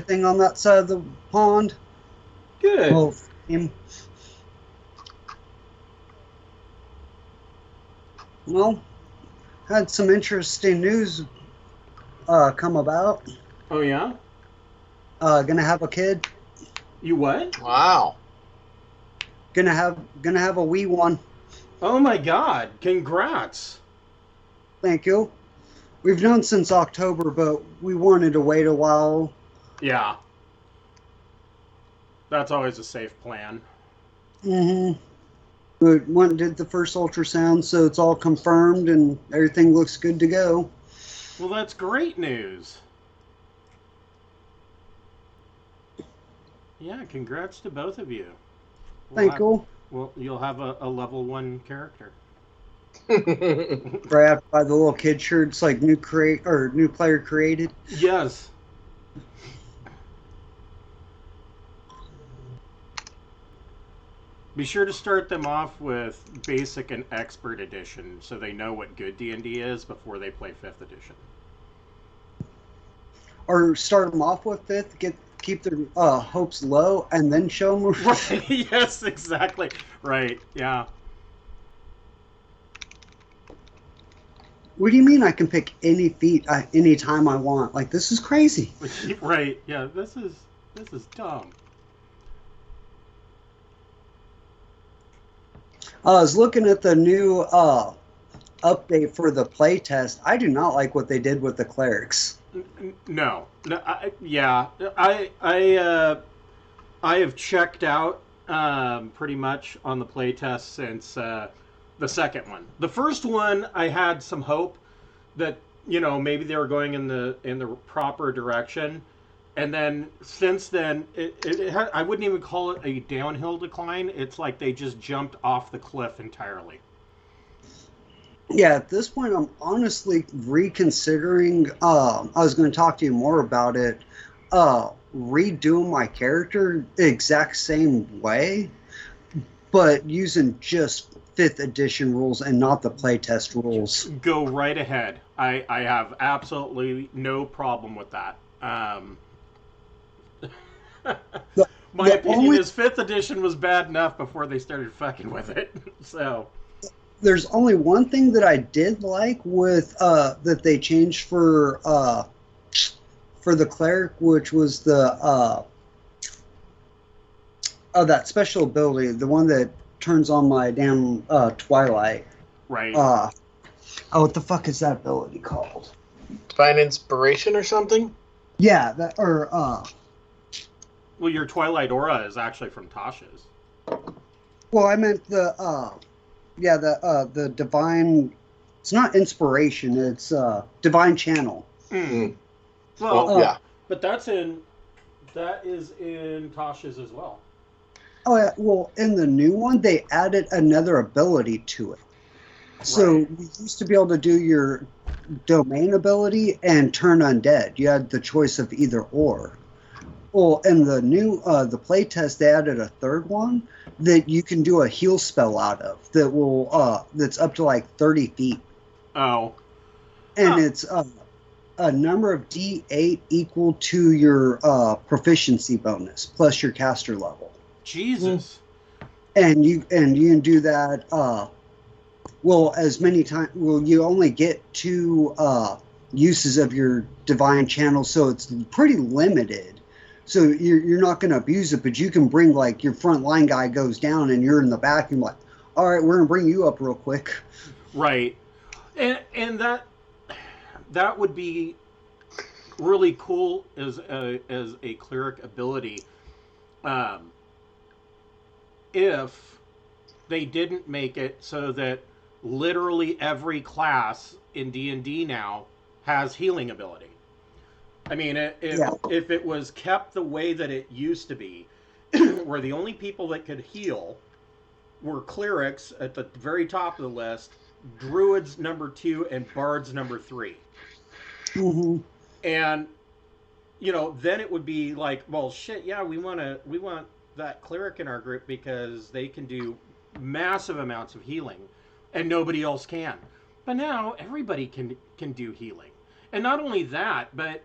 everything on that side of the pond. Good. Well, him. Well, had some interesting news come about. Oh, yeah? Gonna have a kid. You what? Wow. Gonna have a wee one. Oh, my God. Congrats. Thank you. We've known since October, but we wanted to wait a while. Yeah. That's always a safe plan. Mm-hmm. But went and did the first ultrasound, so it's all confirmed and everything looks good to go. Well, that's great news. Yeah, congrats to both of you. Thank you. Well, you'll have a level 1 character. Right by the little kid shirts, like new player created. Yes. Be sure to start them off with basic and expert edition so they know what good D&D is before they play 5th edition. Or start them off with 5th, keep their hopes low, and then show them. Right. Yes, exactly. Right. Yeah. What do you mean I can pick any feat any time I want? Like, this is crazy. Right. Yeah. This is dumb. I was looking at the new update for the playtest. I do not like what they did with the clerics. No. I have checked out pretty much on the playtest since the second one. The first one, I had some hope that maybe they were going in the proper direction, and then since then, I wouldn't even call it a downhill decline. It's like they just jumped off the cliff entirely. Yeah, at this point, I'm honestly reconsidering. I was going to talk to you more about it. Redoing my character the exact same way, but using just 5th edition rules and not the playtest rules. Go right ahead. I have absolutely no problem with that. My opinion is 5th edition was bad enough before they started fucking with it. So there's only one thing that I did like with that they changed for the cleric, which was the that special ability, the one that turns on my damn Twilight. Right. What the fuck is that ability called? Divine Inspiration or something? Yeah, that or Well, your Twilight Aura is actually from Tasha's. Well, I meant the divine. It's not inspiration. It's divine channel. Mm. Well, yeah, but that is in Tasha's as well. Oh yeah. Well, in the new one, they added another ability to it. So Right. we used to be able to do your domain ability and turn undead. You had the choice of either or. Well, in the new the playtest, they added a third one that you can do a heal spell out of that will that's up to like 30 feet. Oh. And it's a number of D8 equal to your proficiency bonus plus your caster level. Jesus. And you can do that. As many times. Well, you only get 2 uses of your divine channel, so it's pretty limited. So you're not going to abuse it, but you can bring, like, your front line guy goes down and you're in the back and like, all right, we're going to bring you up real quick. Right. And that would be really cool as a cleric ability. If they didn't make it so that literally every class in D&D now has healing ability. I mean, if it was kept the way that it used to be, where the only people that could heal were clerics at the very top of the list, druids number 2, and bards number 3. Mm-hmm. And then it would be like, well, shit, yeah, we want that cleric in our group because they can do massive amounts of healing, and nobody else can. But now everybody can do healing. And not only that, but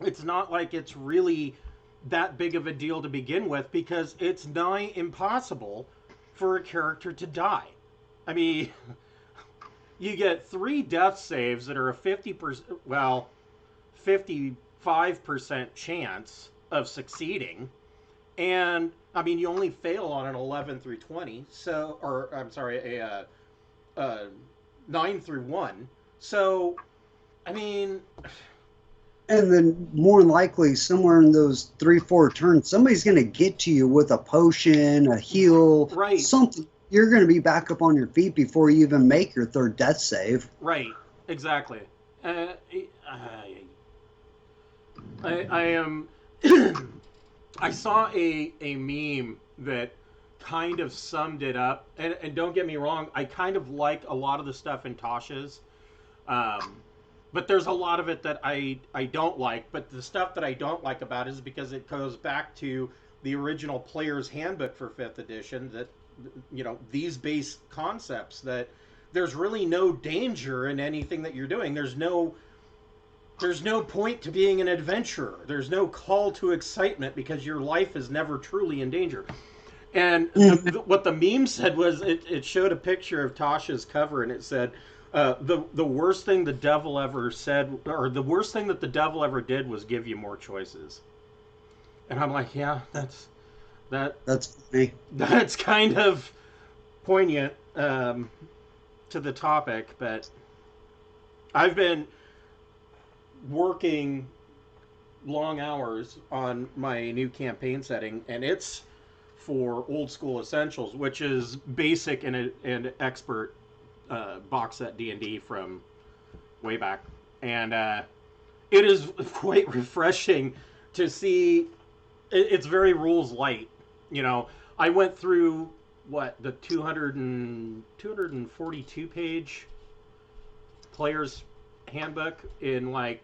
it's not like it's really that big of a deal to begin with, because it's nigh impossible for a character to die. I mean, you get 3 death saves that are a 50%, well, 55% chance of succeeding. And I mean, you only fail on an 11 through 20, so, or I'm sorry, a 9 through 1. So, I mean, and then more than likely, somewhere in those 3-4 turns, somebody's going to get to you with a potion, a heal, right, something. You're going to be back up on your feet before you even make your 3rd death save. right, exactly. I am. I saw a meme that kind of summed it up, and don't get me wrong, I kind of like a lot of the stuff in Tasha's, but there's a lot of it that I don't like. But the stuff that I don't like about it is because it goes back to the original player's handbook for 5th edition, that, you know, these base concepts, that there's really no danger in anything that you're doing. There's no point to being an adventurer. There's no call to excitement, because your life is never truly in danger. And what the meme said was, it showed a picture of Tasha's cover, and it said, the worst thing the devil ever said, or the worst thing that the devil ever did, was give you more choices. And I'm like, yeah, that's funny. That's kind of poignant to the topic. But I've been working long hours on my new campaign setting, and it's for Old School Essentials, which is basic and expert box set D&D from way back. And it is quite refreshing to see. It's very rules light. You know, I went through the 242 page player's handbook in like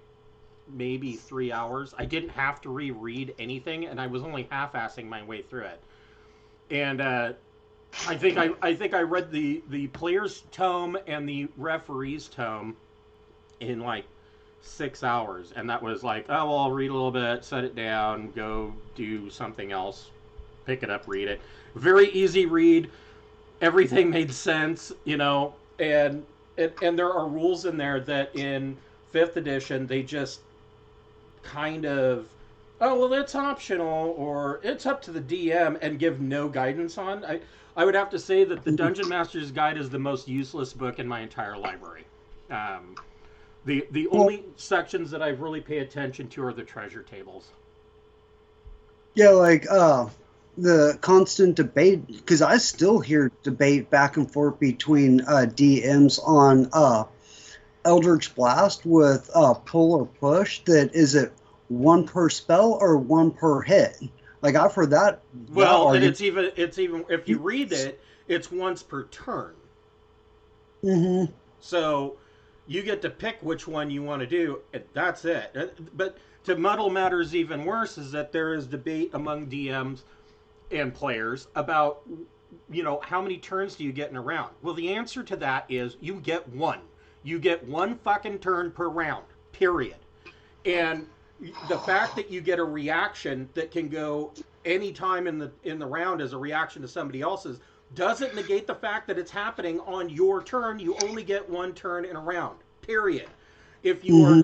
maybe 3 hours. I didn't have to reread anything, and I was only half-assing my way through it. And I think I read the player's tome and the referee's tome in like 6 hours, and that was like, oh well, I'll read a little bit, set it down, go do something else, pick it up, read it. Very easy read. Everything made sense, you know, and there are rules in there that in 5th edition they just kind of, oh well, it's optional, or it's up to the DM, and give no guidance on. I would have to say that the Dungeon Master's Guide is the most useless book in my entire library. The only sections that I really pay attention to are the treasure tables. Yeah, like the constant debate, because I still hear debate back and forth between DMs on Eldritch Blast with pull or push. That is it 1 per spell or 1 per hit? Like, I've heard that. Well, and it's even if you read it, it's once per turn. Mm-hmm. So you get to pick which one you want to do. That's it. But to muddle matters even worse is that there is debate among DMs and players about, you know, how many turns do you get in a round? Well, the answer to that is you get 1. You get 1 fucking turn per round, period. And the fact that you get a reaction that can go any time in the round as a reaction to somebody else's doesn't negate the fact that it's happening on your turn. You only get 1 turn in a round, period. If you are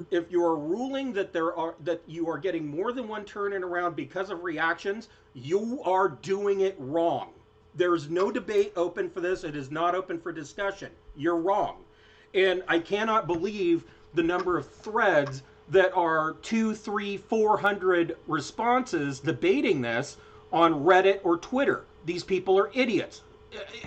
ruling that you are getting more than 1 turn in a round because of reactions, you are doing it wrong. There's no debate open for this. It is not open for discussion. You're wrong. And I cannot believe the number of threads that are 200, 300, 400 responses debating this on Reddit or Twitter. These people are idiots.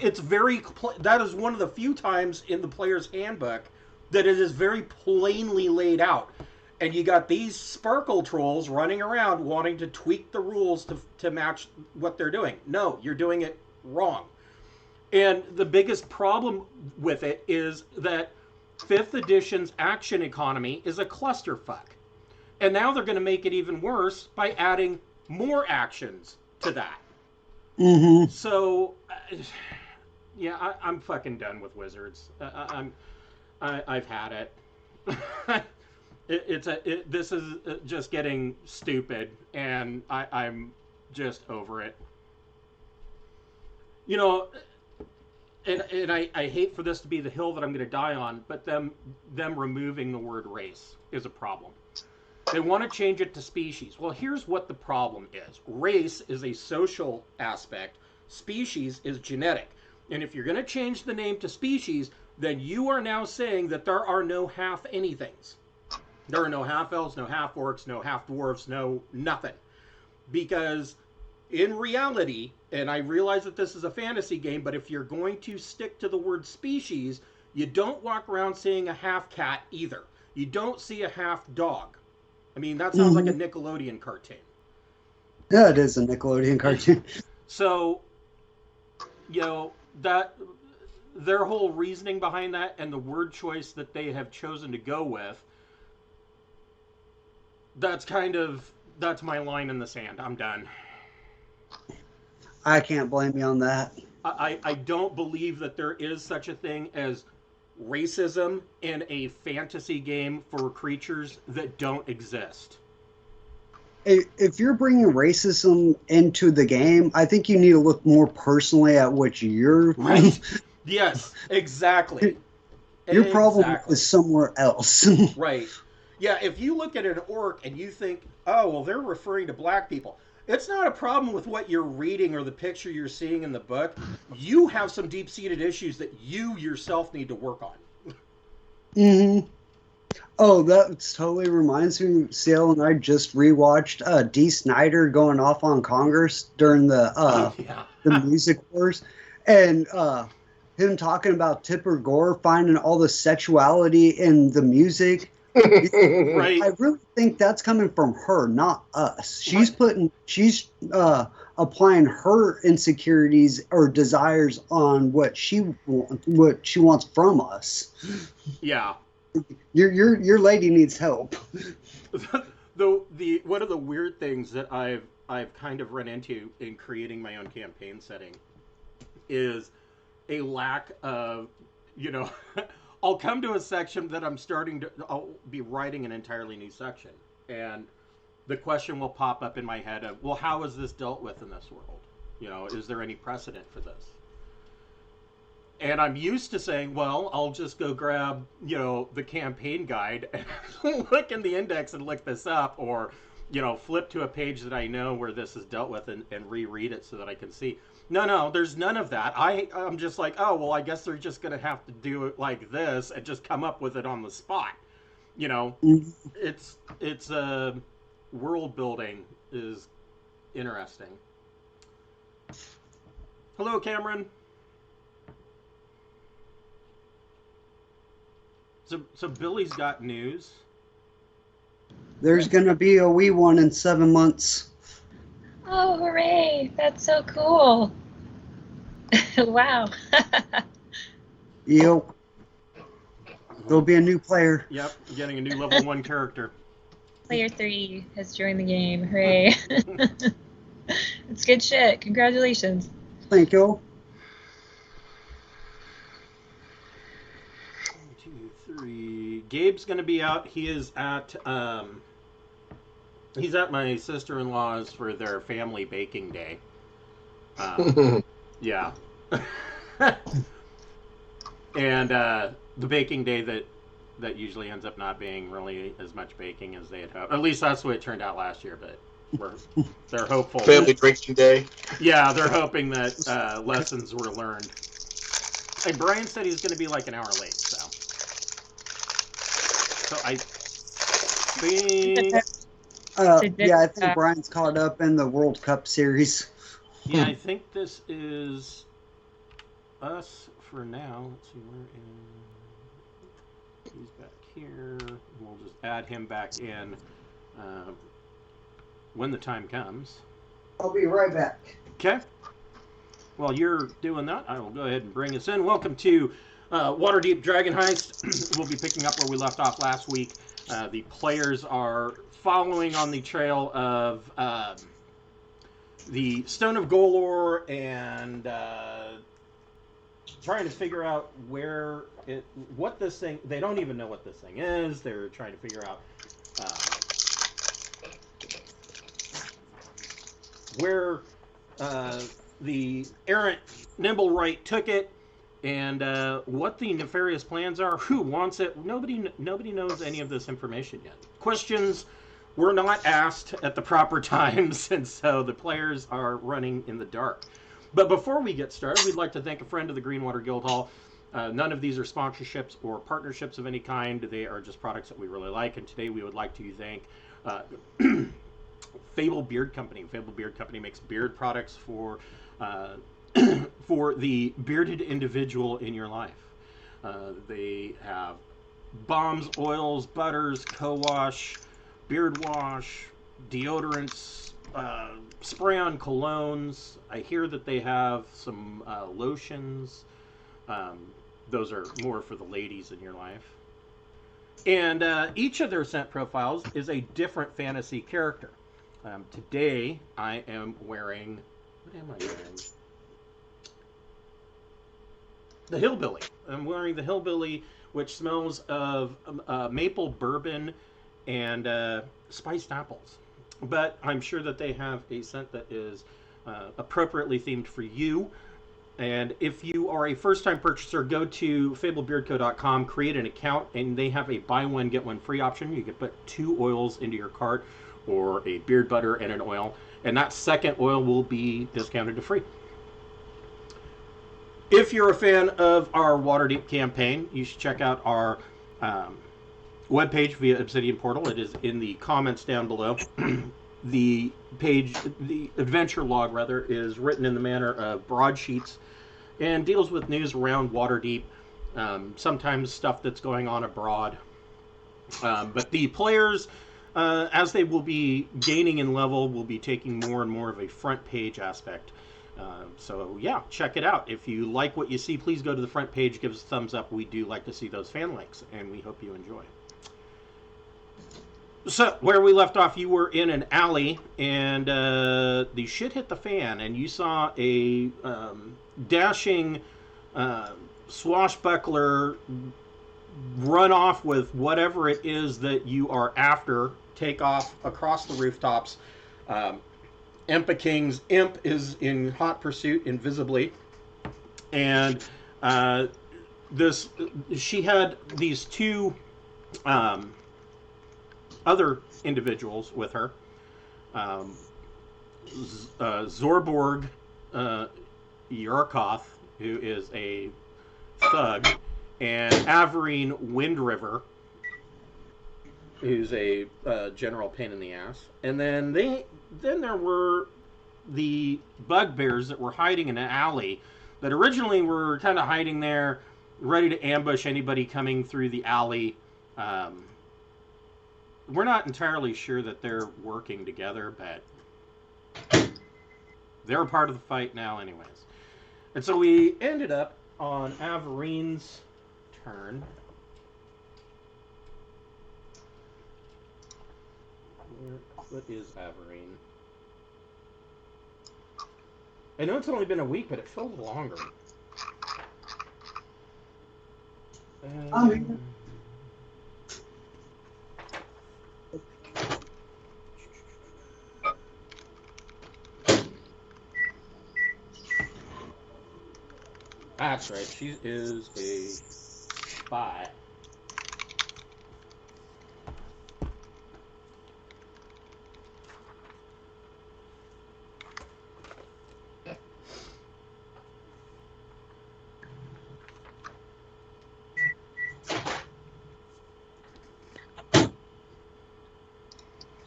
It's that is one of the few times in the player's handbook that it is very plainly laid out. And you got these sparkle trolls running around wanting to tweak the rules to match what they're doing. No, you're doing it wrong. And the biggest problem with it is that 5th edition's action economy is a clusterfuck. And now they're going to make it even worse by adding more actions to that. Mm-hmm. So, yeah, I'm fucking done with Wizards. I've had it. This is just getting stupid, and I'm just over it. You know, and I hate for this to be the hill that I'm going to die on, but them removing the word race is a problem. They want to change it to species. Well, here's what the problem is. Race is a social aspect. Species is genetic. And if you're going to change the name to species, then you are now saying that there are no half anythings. There are no half elves, no half orcs, no half dwarves, no nothing. Because in reality, and I realize that this is a fantasy game, but if you're going to stick to the word species, you don't walk around seeing a half cat either. You don't see a half dog. I mean, that sounds like a Nickelodeon cartoon. Yeah, it is a Nickelodeon cartoon. So, you know, that their whole reasoning behind that and the word choice that they have chosen to go with, that's my line in the sand. I'm done. I can't blame you on that. I don't believe that there is such a thing as racism in a fantasy game for creatures that don't exist. If you're bringing racism into the game, I think you need to look more personally at what you're... Right. Yes, exactly. Your problem is somewhere else. Right. Yeah, if you look at an orc and you think, oh, well, they're referring to black people, it's not a problem with what you're reading or the picture you're seeing in the book. You have some deep-seated issues that you yourself need to work on. Mm-hmm. Oh, that totally reminds me, Sale and I just rewatched Dee Snider going off on Congress during the music wars. And him talking about Tipper Gore finding all the sexuality in the music. Right. I really think that's coming from her, not us. She's applying her insecurities or desires on what she wants from us. Yeah. Your lady needs help. One of the weird things that I've kind of run into in creating my own campaign setting is a lack of, you know, I'll come to a section that I'll be writing an entirely new section, and the question will pop up in my head of, well, how is this dealt with in this world? You know, is there any precedent for this? And I'm used to saying, well, I'll just go grab, you know, the campaign guide and look in the index and look this up, or, you know, flip to a page that I know where this is dealt with and reread it so that I can see. No, there's none of that. I'm just like, oh, well, I guess they're just going to have to do it like this and just come up with it on the spot. You know, it's world building is interesting. Hello, Cameron. So Billy's got news. There's going to be a wee one in 7 months. Oh, hooray. That's so cool. Wow. Yep. There'll be a new player. Yep, getting a new level 1 character. Player 3 has joined the game. Hooray. It's good shit. Congratulations. Thank you. 1, 2, 3. Gabe's going to be out. He is at... he's at my sister-in-law's for their family baking day. Yeah. And the baking day that usually ends up not being really as much baking as they had hoped. At least that's the way it turned out last year, but they're hopeful. Family drinking day. Yeah, they're hoping that lessons were learned. Hey, Brian said he's going to be like an hour late, so I think... I think Brian's caught up in the World Cup series. Yeah, I think this is us for now. Let's see, he's back here. We'll just add him back in when the time comes. I'll be right back. Okay. While you're doing that, I will go ahead and bring us in. Welcome to Waterdeep Dragon Heist. We'll be picking up where we left off last week. The players are following on the trail of the Stone of Golorr and trying to figure out what this thing. They don't even know what this thing is. They're trying to figure out where the errant Nimblewright took it, and what the nefarious plans are. Who wants it? Nobody knows any of this information yet. Questions were not asked at the proper times, and so the players are running in the dark. But before we get started, we'd like to thank a friend of the Greenwater Guildhall. None of these are sponsorships or partnerships of any kind. They are just products that we really like. And today we would like to thank Fable Beard Company. Fable Beard Company makes beard products for for the bearded individual in your life. They have balms, oils, butters, co-wash, beard wash, deodorants, spray-on colognes. I hear that they have some lotions. Those are more for the ladies in your life. And each of their scent profiles is a different fantasy character. Today, I am wearing... What am I wearing? The Hillbilly. I'm wearing the Hillbilly, which smells of maple bourbon and spiced apples. But I'm sure that they have a scent that is appropriately themed for you. And if you are a first-time purchaser, go to fablebeardco.com, create an account, and they have a buy one, get one free option. You can put 2 oils into your cart, or a beard butter and an oil, and that second oil will be discounted to free. If you're a fan of our Waterdeep campaign, you should check out our webpage via Obsidian Portal. It is in the comments down below. The page, the adventure log rather, is written in the manner of broadsheets and deals with news around Waterdeep, sometimes stuff that's going on abroad. But the players, as they will be gaining in level, will be taking more and more of a front page aspect. So yeah, check it out. If you like what you see, please go to the front page, give us a thumbs up. We do like to see those fan likes, and we hope you enjoy. So, where we left off, you were in an alley, and the shit hit the fan, and you saw a dashing swashbuckler run off with whatever it is that you are after, take off across the rooftops. Impa King's imp is in hot pursuit, invisibly, and she had these 2 other individuals with her. Zorborg Yarkoth, who is a thug, and Averine Windriver, who's a general pain in the ass. And then there were the bugbears that were hiding in an alley that originally were kind of hiding there, ready to ambush anybody coming through the alley. We're not entirely sure that they're working together, but they're a part of the fight now anyways. And so we ended up on Averine's turn. What is Averine? I know it's only been a week, but it feels longer. That's right, she is a spy.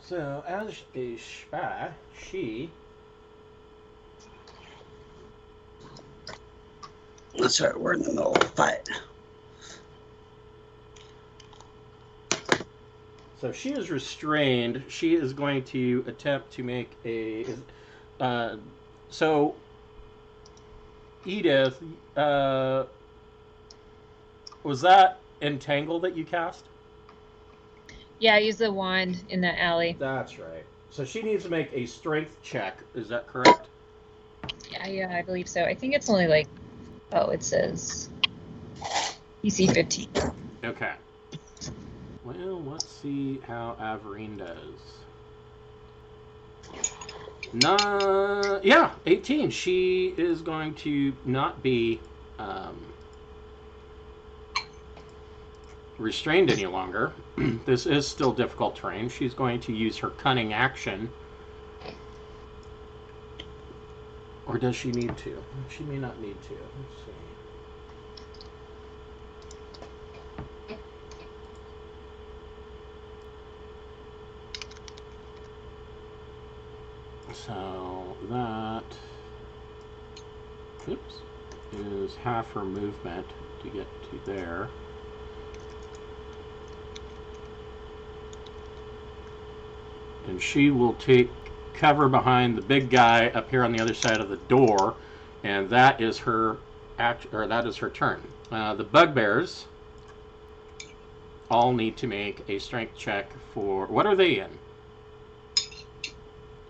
So, as a spy, she... That's right, we're in the middle of a fight. So she is restrained. She is going to attempt to make a... so, Edith, was that Entangle that you cast? Yeah, I used the wand in the alley. That's right. So she needs to make a strength check. Is that correct? Yeah, I believe so. I think it's only like Oh, it says DC 15. Okay. Well, let's see how Averine does. Yeah, 18. She is going to not be restrained any longer. This is still difficult terrain. She's going to use her cunning action. Or does she need to? She may not need to. Let's see. So that, oops, is half her movement to get to there. And she will take cover behind the big guy up here on the other side of the door, and that is her that is her turn. The bugbears all need to make a strength check for, what are they in?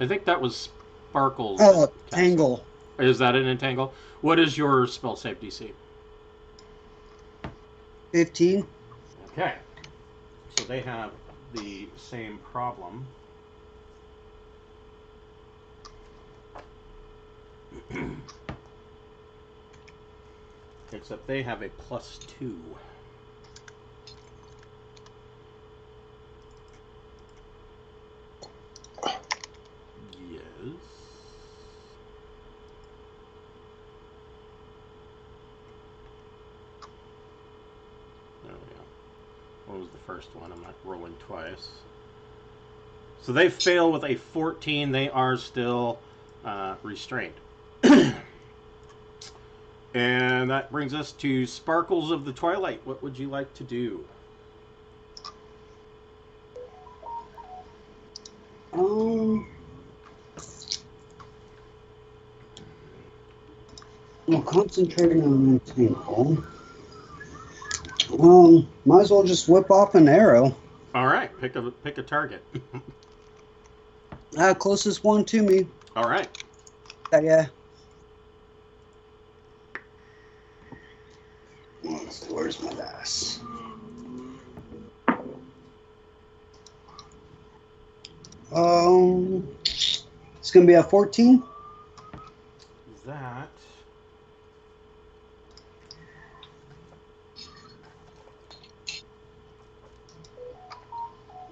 I think that was Sparkle's. Oh, Tangle. Is that an entangle? What is your spell save DC? 15. Okay. So they have the same problem. Except they have a +2. Yes. There we go. What was the first one? I'm not rolling twice. So they fail with a 14. They are still restrained. And that brings us to Sparkles of the Twilight. What would you like to do? Well, concentrating on entangle. Might as well just whip off an arrow. All right, pick a target. Closest one to me. All right. Yeah. Let's see, where's my dice? It's gonna be a 14. That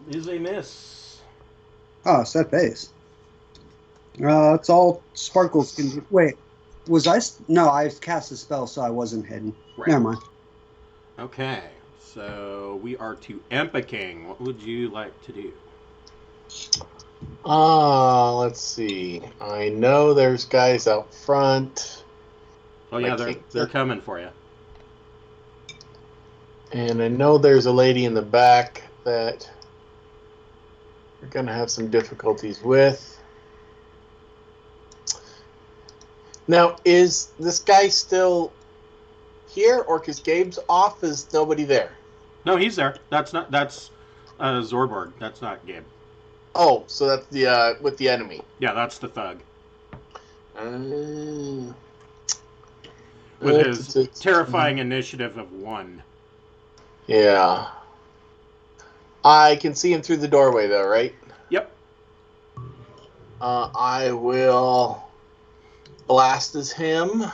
is a miss. Oh, set base. That's all Sparkles can do. Wait, was I? No, I cast a spell, so I wasn't hidden. Right. Never mind. Okay, so we are to Empa King. What would you like to do? Let's see. I know there's guys out front. Oh yeah, they're coming for you. And I know there's a lady in the back that we're going to have some difficulties with. Now, is this guy still here, or because Gabe's off, is nobody there? No, he's there. That's Zorborg. That's not Gabe. Oh, so that's the with the enemy. Yeah, that's the thug. With his terrifying initiative of 1. Yeah. I can see him through the doorway, though, right? Yep. I will blast as him.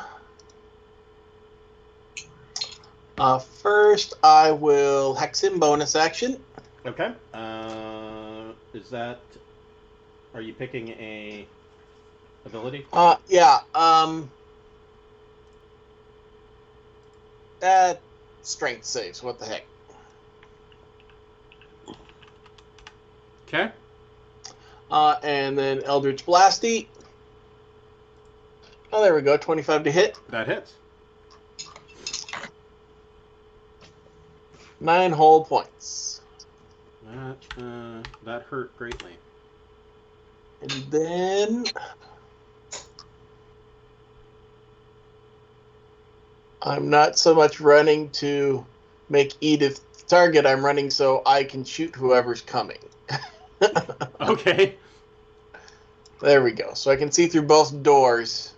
First, I will hex him bonus action. Okay. Is that... Are you picking a ability? Yeah. Strength saves. What the heck? Okay. And then Eldritch Blasty. Oh, there we go. 25 to hit. That hits. 9 whole points. That hurt greatly. And then I'm not so much running to make Edith target. I'm running so I can shoot whoever's coming. Okay. There we go. So I can see through both doors.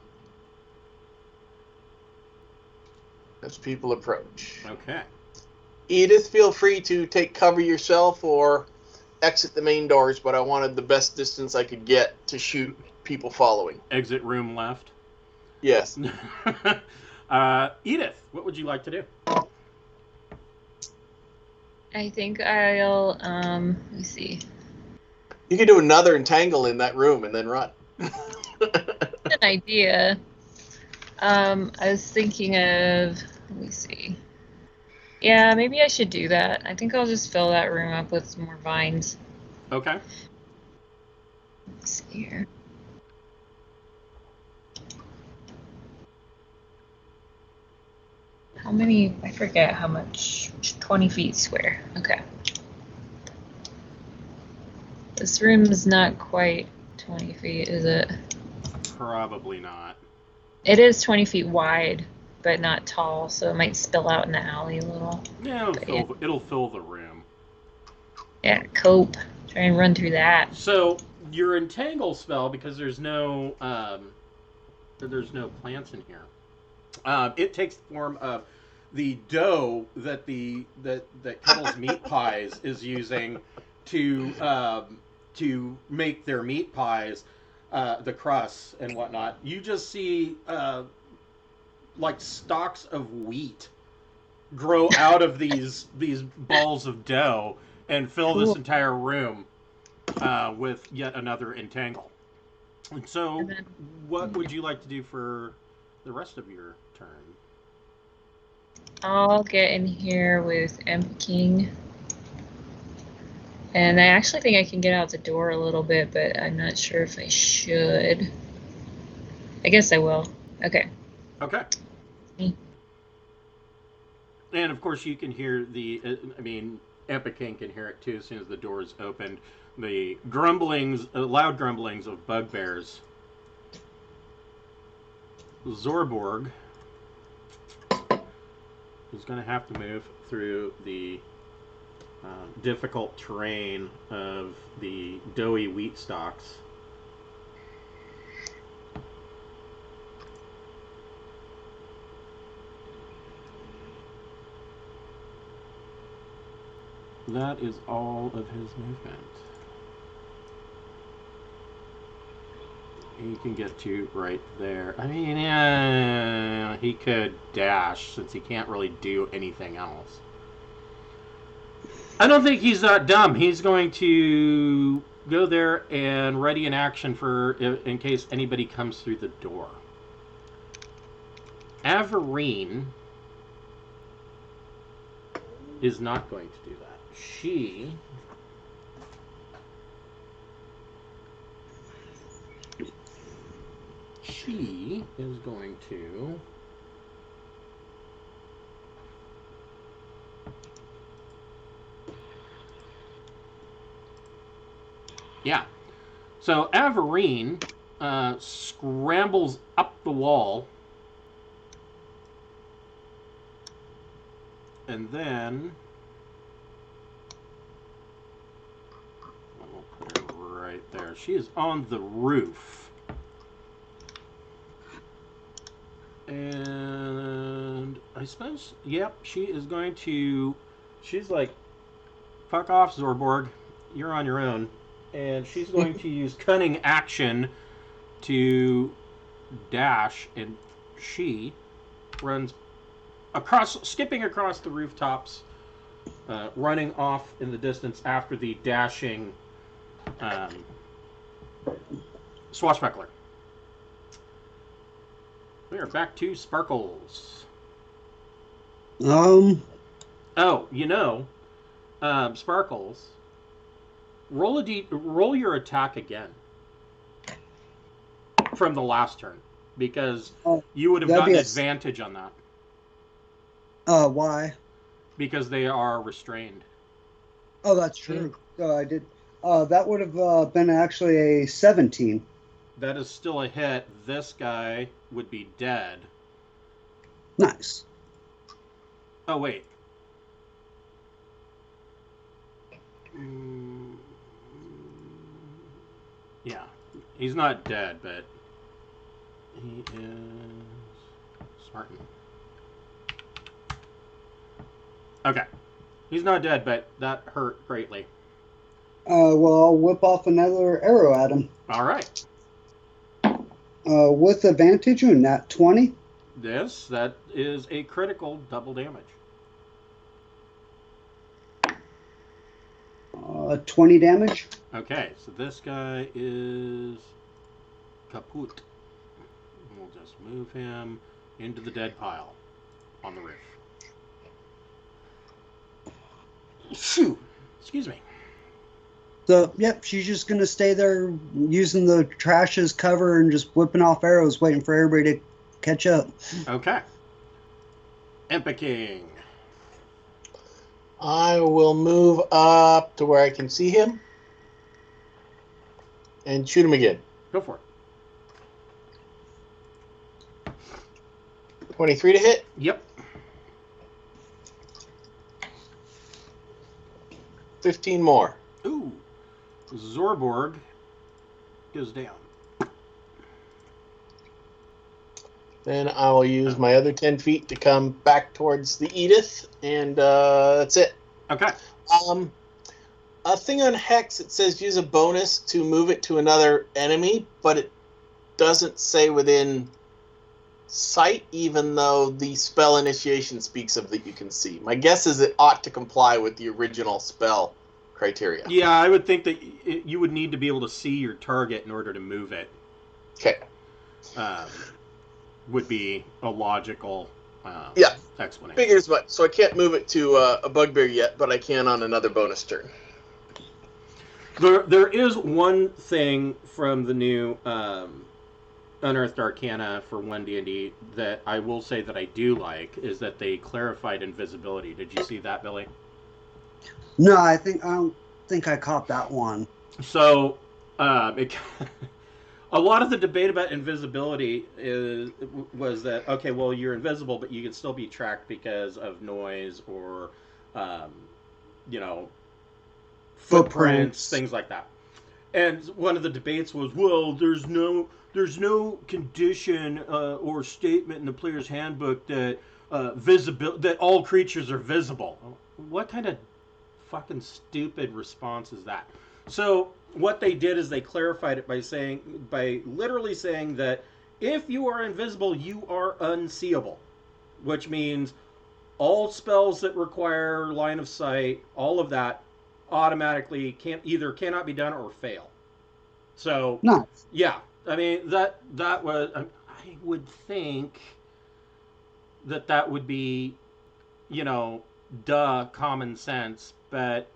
as people approach. Okay. Edith, feel free to take cover yourself or exit the main doors, but I wanted the best distance I could get to shoot people following. Exit room left. Yes. Edith, what would you like to do? I think I'll, let me see. You can do another entangle in that room and then run. An idea. I was thinking of, let me see. Yeah, maybe I should do that. I think I'll just fill that room up with some more vines. Okay. Let's see here. How many? I forget how much. 20 feet square. Okay. This room is not quite 20 feet, is it? Probably not. It is 20 feet wide, but not tall, so it might spill out in the alley a little. Yeah, it'll fill the room. Yeah, cope. Try and run through that. So your entangle spell, because there's no plants in here. It takes the form of the dough that Kettle's Meat Pies is using to make their meat pies, the crusts and whatnot. You just see like stalks of wheat grow out of these balls of dough and fill this entire room with yet another entangle. And so, what would you like to do for the rest of your turn? I'll get in here with Imp King. And I actually think I can get out the door a little bit, but I'm not sure if I should. I guess I will. Okay. Okay. And of course, you can hear Epic King can hear it too as soon as the door is opened. The grumblings, loud grumblings of bugbears. Zorborg is going to have to move through the difficult terrain of the doughy wheat stalks. That is all of his movement. He can get to right there. I mean, yeah, he could dash since he can't really do anything else. I don't think he's that dumb. He's going to go there and ready an action for in case anybody comes through the door. Averine is not going to do that. She is going to So Averine scrambles up the wall and then I'll put her right there. She is on the roof. And I suppose, yep, she is going to, she's like, fuck off, Zorborg. You're on your own. And she's going to use cunning action to dash, and she runs skipping across the rooftops, running off in the distance after the dashing swashbuckler. We are back to Sparkles. Oh, Sparkles. Roll your attack again from the last turn, because you would have gotten advantage on that. Why? Because they are restrained. Oh, that's true. I did. That would have been actually a 17. That is still a hit. This guy would be dead. Nice. Oh, wait. Yeah. He's not dead, but he is Smartin. Okay. He's not dead, but that hurt greatly. Well, I'll whip off another arrow at him. All right. With advantage, and nat 20. Yes, that is a critical double damage. 20 damage. Okay, so this guy is kaput. We'll just move him into the dead pile on the roof. Phew. Excuse me. So, yep, she's just going to stay there using the trash as cover and just whipping off arrows, waiting for everybody to catch up. Okay. Empicking. I will move up to where I can see him and shoot him again. Go for it. 23 to hit. Yep. 15 more. Ooh. Zorborg goes down. Then I will use my other 10 feet to come back towards the Edith, and that's it. Okay. A thing on Hex, it says use a bonus to move it to another enemy, but it doesn't say within sight, even though the spell initiation speaks of that you can see. My guess is it ought to comply with the original spell criteria. Yeah, I would think that you would need to be able to see your target in order to move it. Okay. Would be a logical explanation. Figures much. So I can't move it to a bugbear yet, but I can on another bonus turn. There is one thing from the new Unearthed Arcana for 1D&D that I will say that I do like, is that they clarified invisibility. Did you see that, Billy? No, I don't think I caught that one. So, a lot of the debate about invisibility was that, okay, well, you're invisible, but you can still be tracked because of noise or, footprints, things like that. And one of the debates was, well, there's no condition or statement in the player's handbook that that all creatures are visible. What kind of fucking stupid response is that? So what they did is they clarified it by literally saying that if you are invisible, you are unseeable, which means all spells that require line of sight, all of that automatically cannot be done or fail. So nice. Yeah, I mean that was, I would think that would be, common sense, but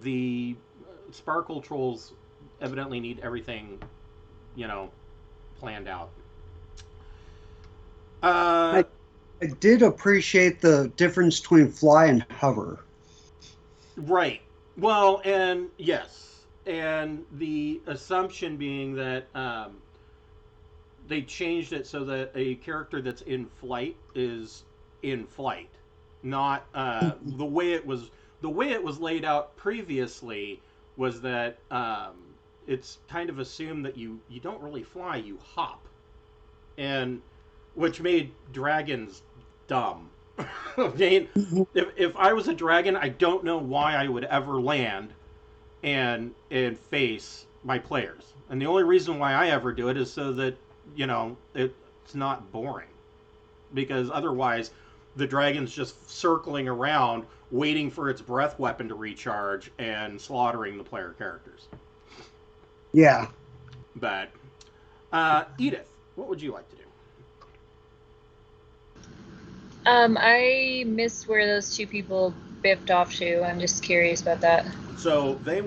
the Sparkle Trolls evidently need everything, planned out. I did appreciate the difference between fly and hover. Right. Well, and yes. And the assumption being that they changed it so that a character that's in flight is in flight. Not the way it was laid out previously was that it's kind of assumed that you don't really fly, you hop. And which made dragons dumb. I mean, if I was a dragon, I don't know why I would ever land and face my players. And the only reason why I ever do it is so that, it's not boring. Because otherwise, the dragon's just circling around, waiting for its breath weapon to recharge and slaughtering the player characters. Yeah. But, Edith, what would you like to do? I missed where those two people biffed off to. I'm just curious about that. So both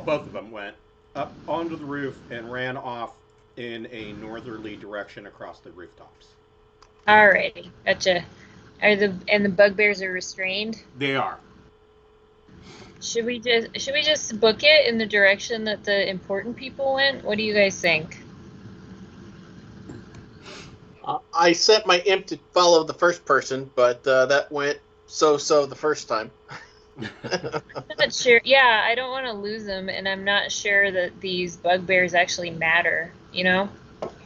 of them went up onto the roof and ran off in a northerly direction across the rooftops. Alrighty, gotcha. The bugbears are restrained? They are. Should we just book it in the direction that the important people went? What do you guys think? I set my imp to follow the first person, but that went so-so the first time. I'm not sure. Yeah, I don't want to lose them, and I'm not sure that these bugbears actually matter,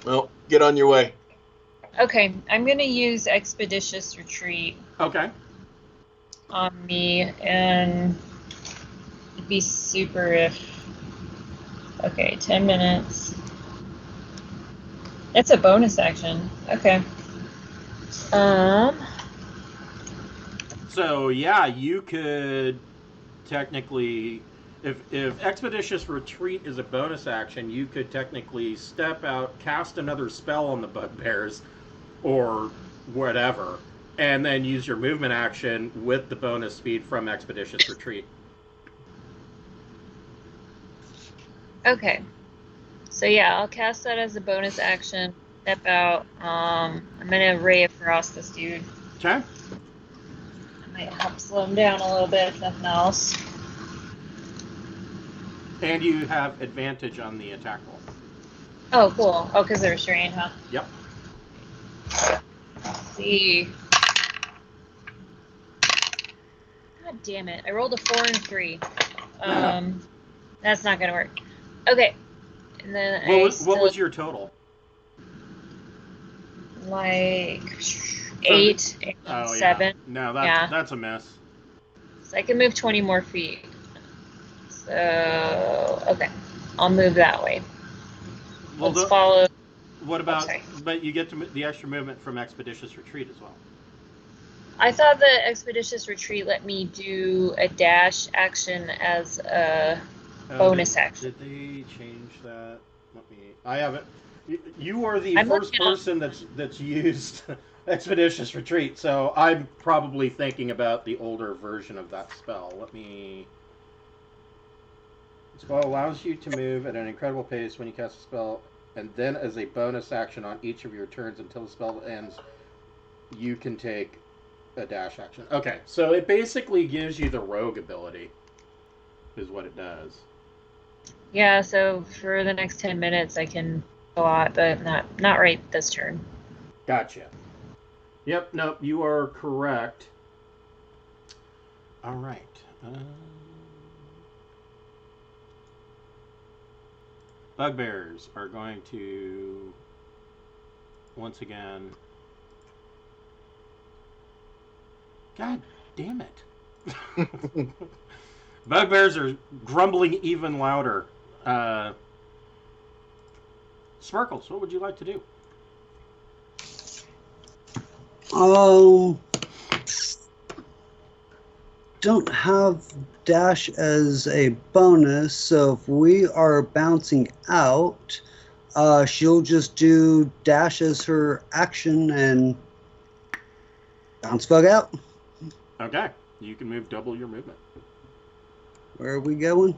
Well, get on your way. Okay, I'm gonna use Expeditious Retreat Okay. on me, and it'd be super if. Okay, 10 minutes. It's a bonus action. Okay. So yeah, you could technically, if Expeditious Retreat is a bonus action, you could technically step out, cast another spell on the bugbears, or whatever, and then use your movement action with the bonus speed from Expeditious Retreat. Okay. So yeah, I'll cast that as a bonus action. Step out. I'm gonna Ray of Frost this dude. Okay. I might help slow him down a little bit, if nothing else. And you have advantage on the attack roll. Oh, cool. Oh, because they're restrained, huh? Yep. Let's see. God damn it. I rolled a 4 and a 3. That's not going to work. Okay. And then what was your total? Like 8 and 7. Yeah. No, that's a miss. So I can move 20 more feet. So, okay. I'll move that way. Well, Let's follow. What about, but you get the extra movement from Expeditious Retreat as well. I thought the Expeditious Retreat let me do a dash action as a bonus action. Did they change that? I haven't. You are the first person that's used Expeditious Retreat, so I'm probably thinking about the older version of that spell. The spell allows you to move at an incredible pace when you cast a spell, and then as a bonus action on each of your turns until the spell ends, you can take a dash action. Okay, so it basically gives you the rogue ability, is what it does. Yeah, so for the next 10 minutes I can a lot, but not right this turn. Gotcha. Yep, nope, you are correct. All right. Bugbears are going to once again. God damn it. Bugbears are grumbling even louder. Sparkles, what would you like to do? Don't have dash as a bonus, so if we are bouncing out, she'll just do dash as her action and bounce bug out. Okay, you can move double your movement. Where are we going?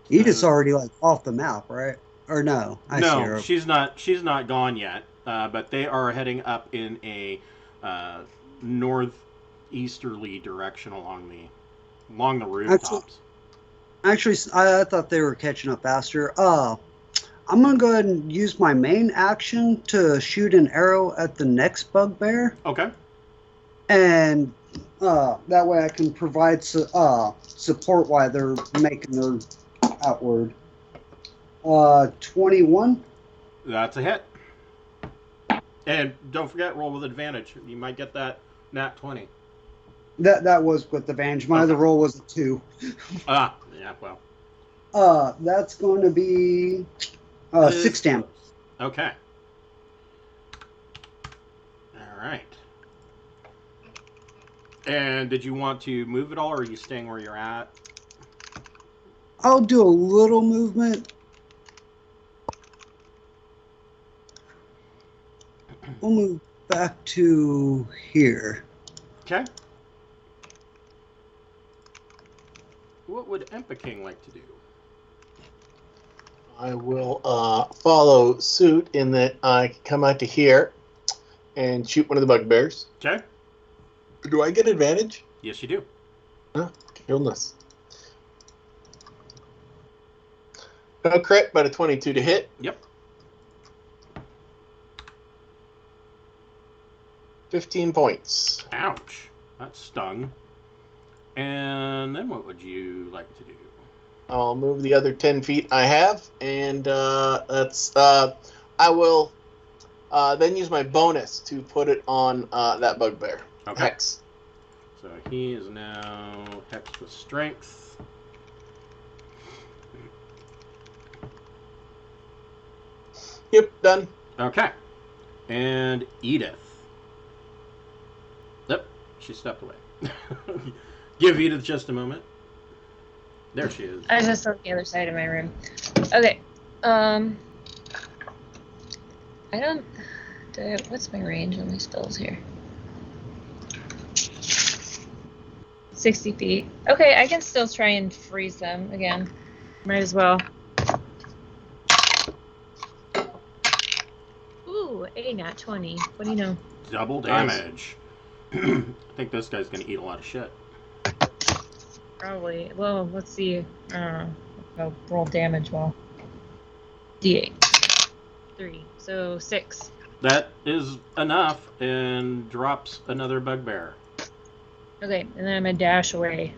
Edith's already like off the map, right? Or no? No, she's not gone yet. But they are heading up in a northeasterly direction along the rooftops. Actually, I thought they were catching up faster. I'm gonna go ahead and use my main action to shoot an arrow at the next bugbear. Okay. And that way I can provide support while they're making their outward. 21. That's a hit. And don't forget, roll with advantage. You might get that nat 20. That was with advantage. My other roll was a 2. Yeah, well. That's going to be 6 damage. Okay. All right. And did you want to move at all, or are you staying where you're at? I'll do a little movement. We'll move back to here. Okay. What would Empa King like to do? I will follow suit in that I can come out to here and shoot one of the bugbears. Okay. Do I get advantage? Yes, you do. Goodness. No crit, but a 22 to hit. Yep. 15 points. Ouch. That stung. And then what would you like to do? I'll move the other 10 feet I have, and that's I will Then use my bonus to put it on that bugbear. Okay. Hex. So he is now hexed with strength. Yep, done. Okay. And Edith. Yep, she stepped away. Give Edith just a moment. There she is. I was just on the other side of my room. Okay. I don't... what's my range on my spells here? 60 feet. Okay, I can still try and freeze them again. Might as well. Ooh, a nat 20. What do you know? Double damage. I think this guy's going to eat a lot of shit. Probably. Well, let's see. I'll roll damage well. D8. 3. So 6. That is enough and drops another bugbear. Okay, and then I'm going to dash away.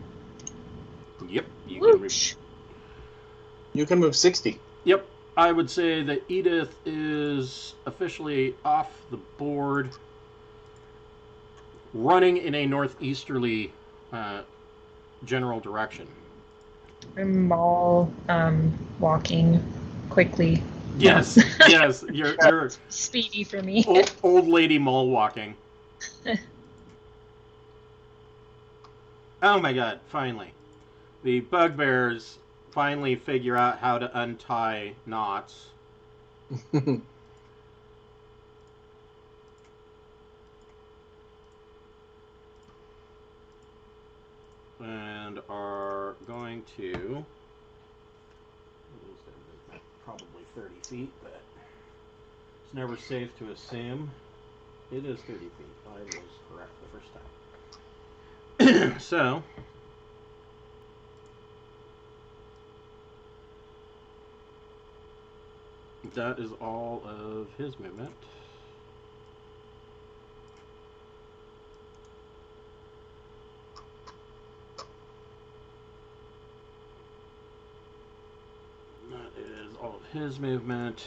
Yep. You can move 60. Yep. I would say that Edith is officially off the board, running in a northeasterly general direction. I'm all walking quickly. Yes, yes, you're speedy for me. old lady mall walking. Oh my god, finally. The bugbears finally figure out how to untie knots. And are going to... probably 30 feet, but it's never safe to assume. It is 30 feet. I was correct the first time. So, that is all of his movement. That is all of his movement.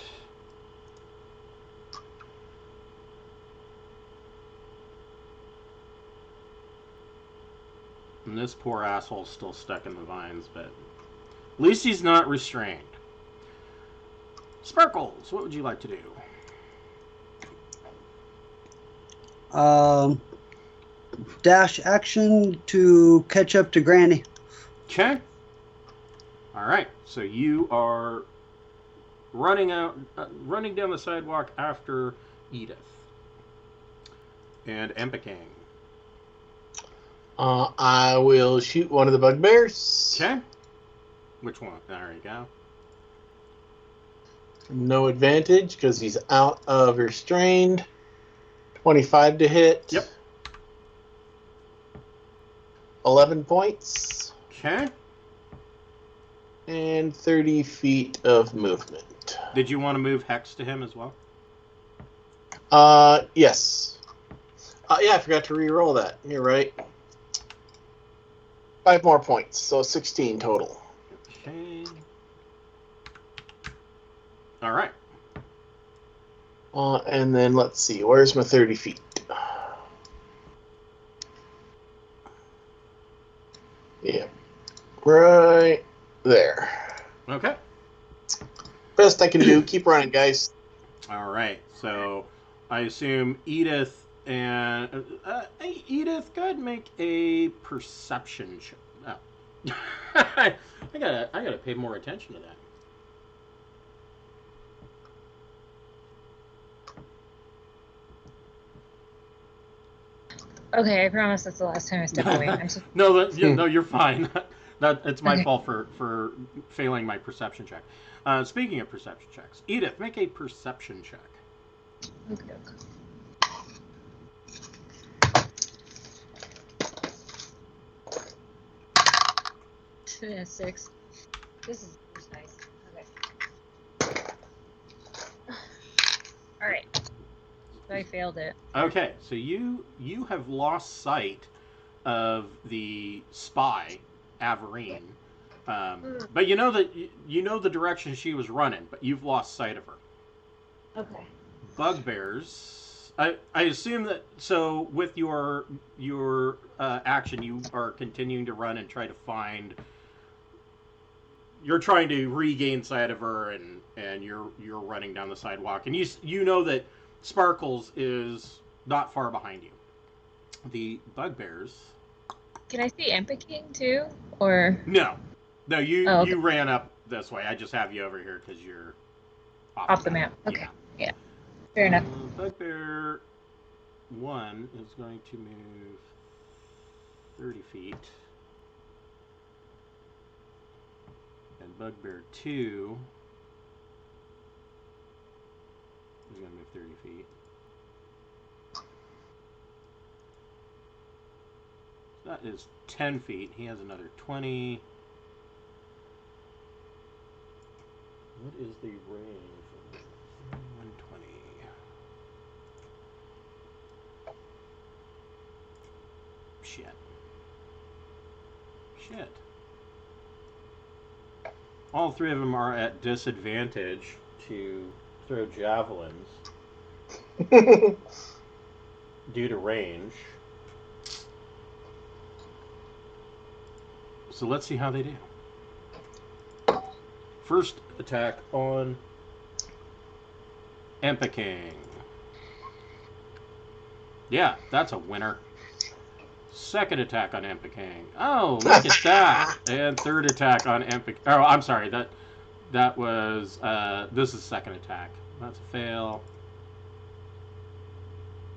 And this poor asshole's still stuck in the vines, but at least he's not restrained. Sparkles, what would you like to do? Dash action to catch up to Granny. Okay. All right. So you are running down the sidewalk after Edith and Empicang. I will shoot one of the bugbears. Okay. Which one? There you go. No advantage because he's out of restrained. 25 to hit. Yep. 11 points. Okay. And 30 feet of movement. Did you want to move Hex to him as well? Yes. Yeah, I forgot to re-roll that. You're right. 5 more points, so 16 total. Okay. All right. And then let's see, where's my 30 feet? Yeah, right there. Okay. Best I can do. Keep running, guys. All right. So I assume Edith and Edith, go ahead and make a perception check. Oh. I gotta pay more attention to that. Okay, I promise that's the last time I step away. No, you're fine. It's my fault for failing my perception check. Speaking of perception checks, Edith, make a perception check. Okay. 6. This is nice. Okay. All right. I failed it. Okay, so you have lost sight of the spy, Averine, but you know that you know the direction she was running, but you've lost sight of her. Okay. bugbears. I assume that, so with your action, you are continuing to run and try to find. You're trying to regain sight of her, and you're running down the sidewalk, and you know that Sparkles is not far behind you. The bugbears. Can I see Impa King too, or No, you Oh, okay. you ran up this way. I just have you over here because you're off the map? Okay, Yeah. yeah, fair enough. Bugbear 1 is going to move 30 feet. And Bugbear 2 is going to move 30 feet. That is 10 feet. He has another 20. What is the range? 120. Shit. All three of them are at disadvantage to throw javelins due to range. So let's see how they do. First attack on Impa King. Yeah, that's a winner. Second attack on Impa King. Oh, look at that. And third attack on Impa King. Oh, I'm sorry. That was this is second attack. That's a fail.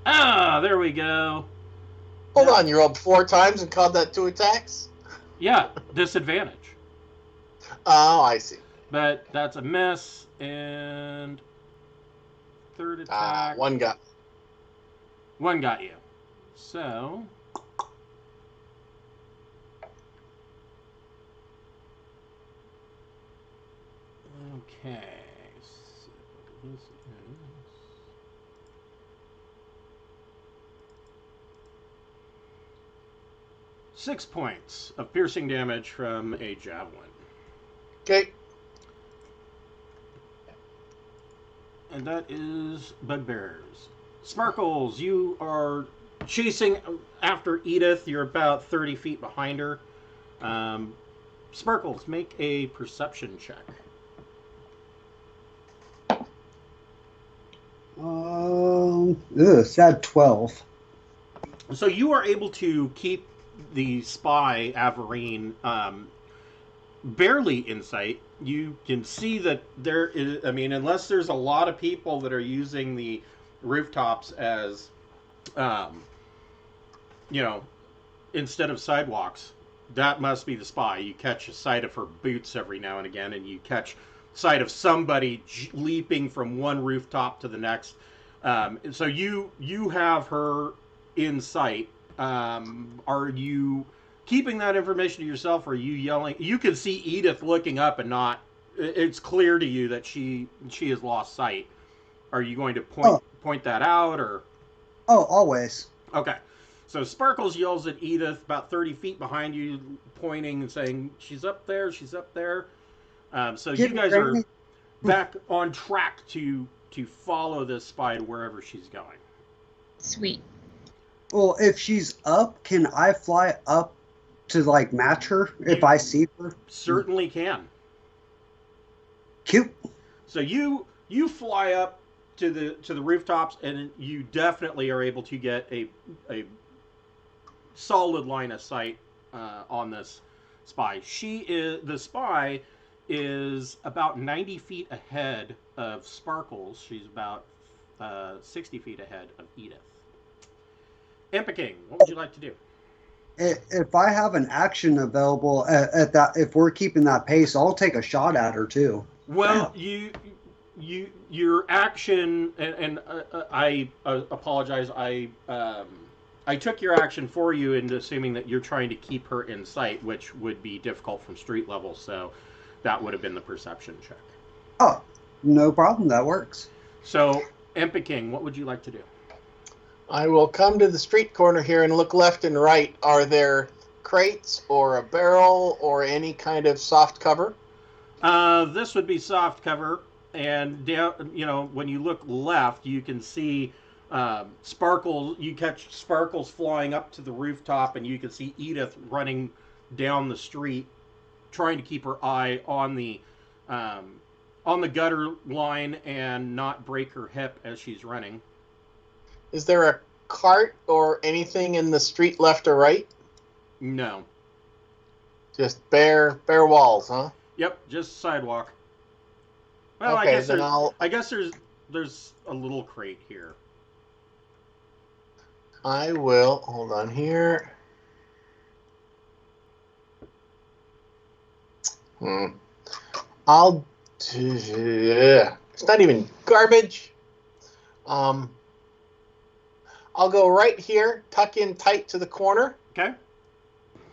Ah, there we go. Hold on, you rolled 4 times and called that 2 attacks? Yeah, disadvantage. Oh, I see. But that's a miss, and third attack. One got. One got you. So okay. So this is 6 points of piercing damage from a javelin. Okay. And that is bugbears. Sparkles, you are chasing after Edith. You're about 30 feet behind her. Sparkles, make a perception check. Sad 12. So you are able to keep the spy, Averine, barely in sight. You can see that there is, I mean, unless there's a lot of people that are using the rooftops as, instead of sidewalks, that must be the spy. You catch a sight of her boots every now and again, and you catch sight of somebody leaping from one rooftop to the next. So you have her in sight. Are you keeping that information to yourself, or are you yelling? You can see Edith looking up and not. It's clear to you that she has lost sight. Are you going to point that out, or? Oh, always. Okay. So Sparkles yells at Edith about 30 feet behind you, pointing and saying, "She's up there. She's up there." So you guys are back on track to follow this spy to wherever she's going. Sweet. Well, if she's up, can I fly up to match her if I see her? Certainly can. Cute. So you fly up to the rooftops, and you definitely are able to get a solid line of sight on this spy. The spy is about 90 feet ahead of Sparkles. She's about 60 feet ahead of Edith. Impa King, what would you like to do? If I have an action available at that, if we're keeping that pace, I'll take a shot at her too. Well, your action, and I apologize. I took your action for you into assuming that you're trying to keep her in sight, which would be difficult from street level. So that would have been the perception check. Oh, no problem. That works. So, Impa King, what would you like to do? I will come to the street corner here and look left and right. Are there crates or a barrel or any kind of soft cover? This would be soft cover. and down, when you look left, you can see Sparkles. You catch Sparkles flying up to the rooftop, and you can see Edith running down the street, trying to keep her eye on the gutter line and not break her hip as she's running. Is there a cart or anything in the street left or right? No. Just bare walls, huh? Yep, just sidewalk. Well, okay, I guess there's a little crate here. I will hold on here. I'll do. It's not even garbage. I'll go right here, tuck in tight to the corner. Okay.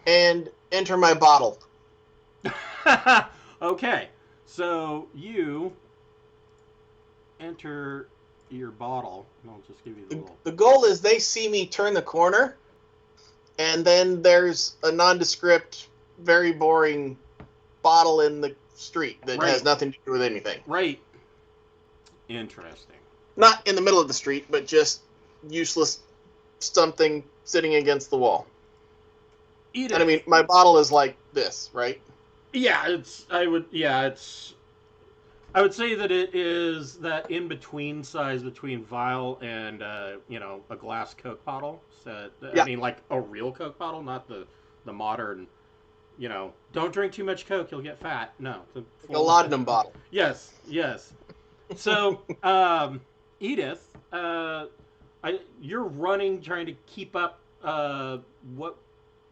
And enter my bottle. Okay. So you enter your bottle. I'll just give you the little... The goal is they see me turn the corner, and then there's a nondescript, very boring bottle in the street that has nothing to do with anything. Right. Interesting. Not in the middle of the street, but just useless something sitting against the wall. Edith. And I mean, my bottle is like this, right? Yeah, I would say that it is that in between size between vial and a glass Coke bottle. So yeah. I mean, like a real Coke bottle, not the modern. Don't drink too much Coke, you'll get fat. No, a laudanum bottle. Yes. So, Edith, you're running, trying to keep up.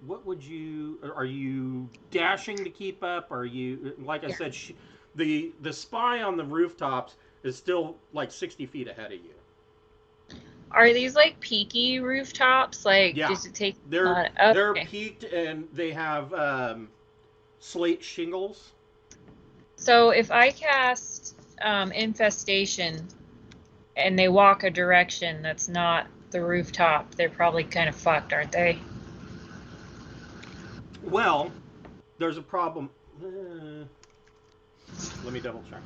What would you? Are you dashing to keep up? Are you, like I said, the spy on the rooftops is still like 60 feet ahead of you. Are these like peaky rooftops? Like, yeah. Does it take? They're peaked and they have slate shingles. So if I cast infestation and they walk a direction that's not the rooftop, they're probably kind of fucked, aren't they? Well, there's a problem. Let me double check.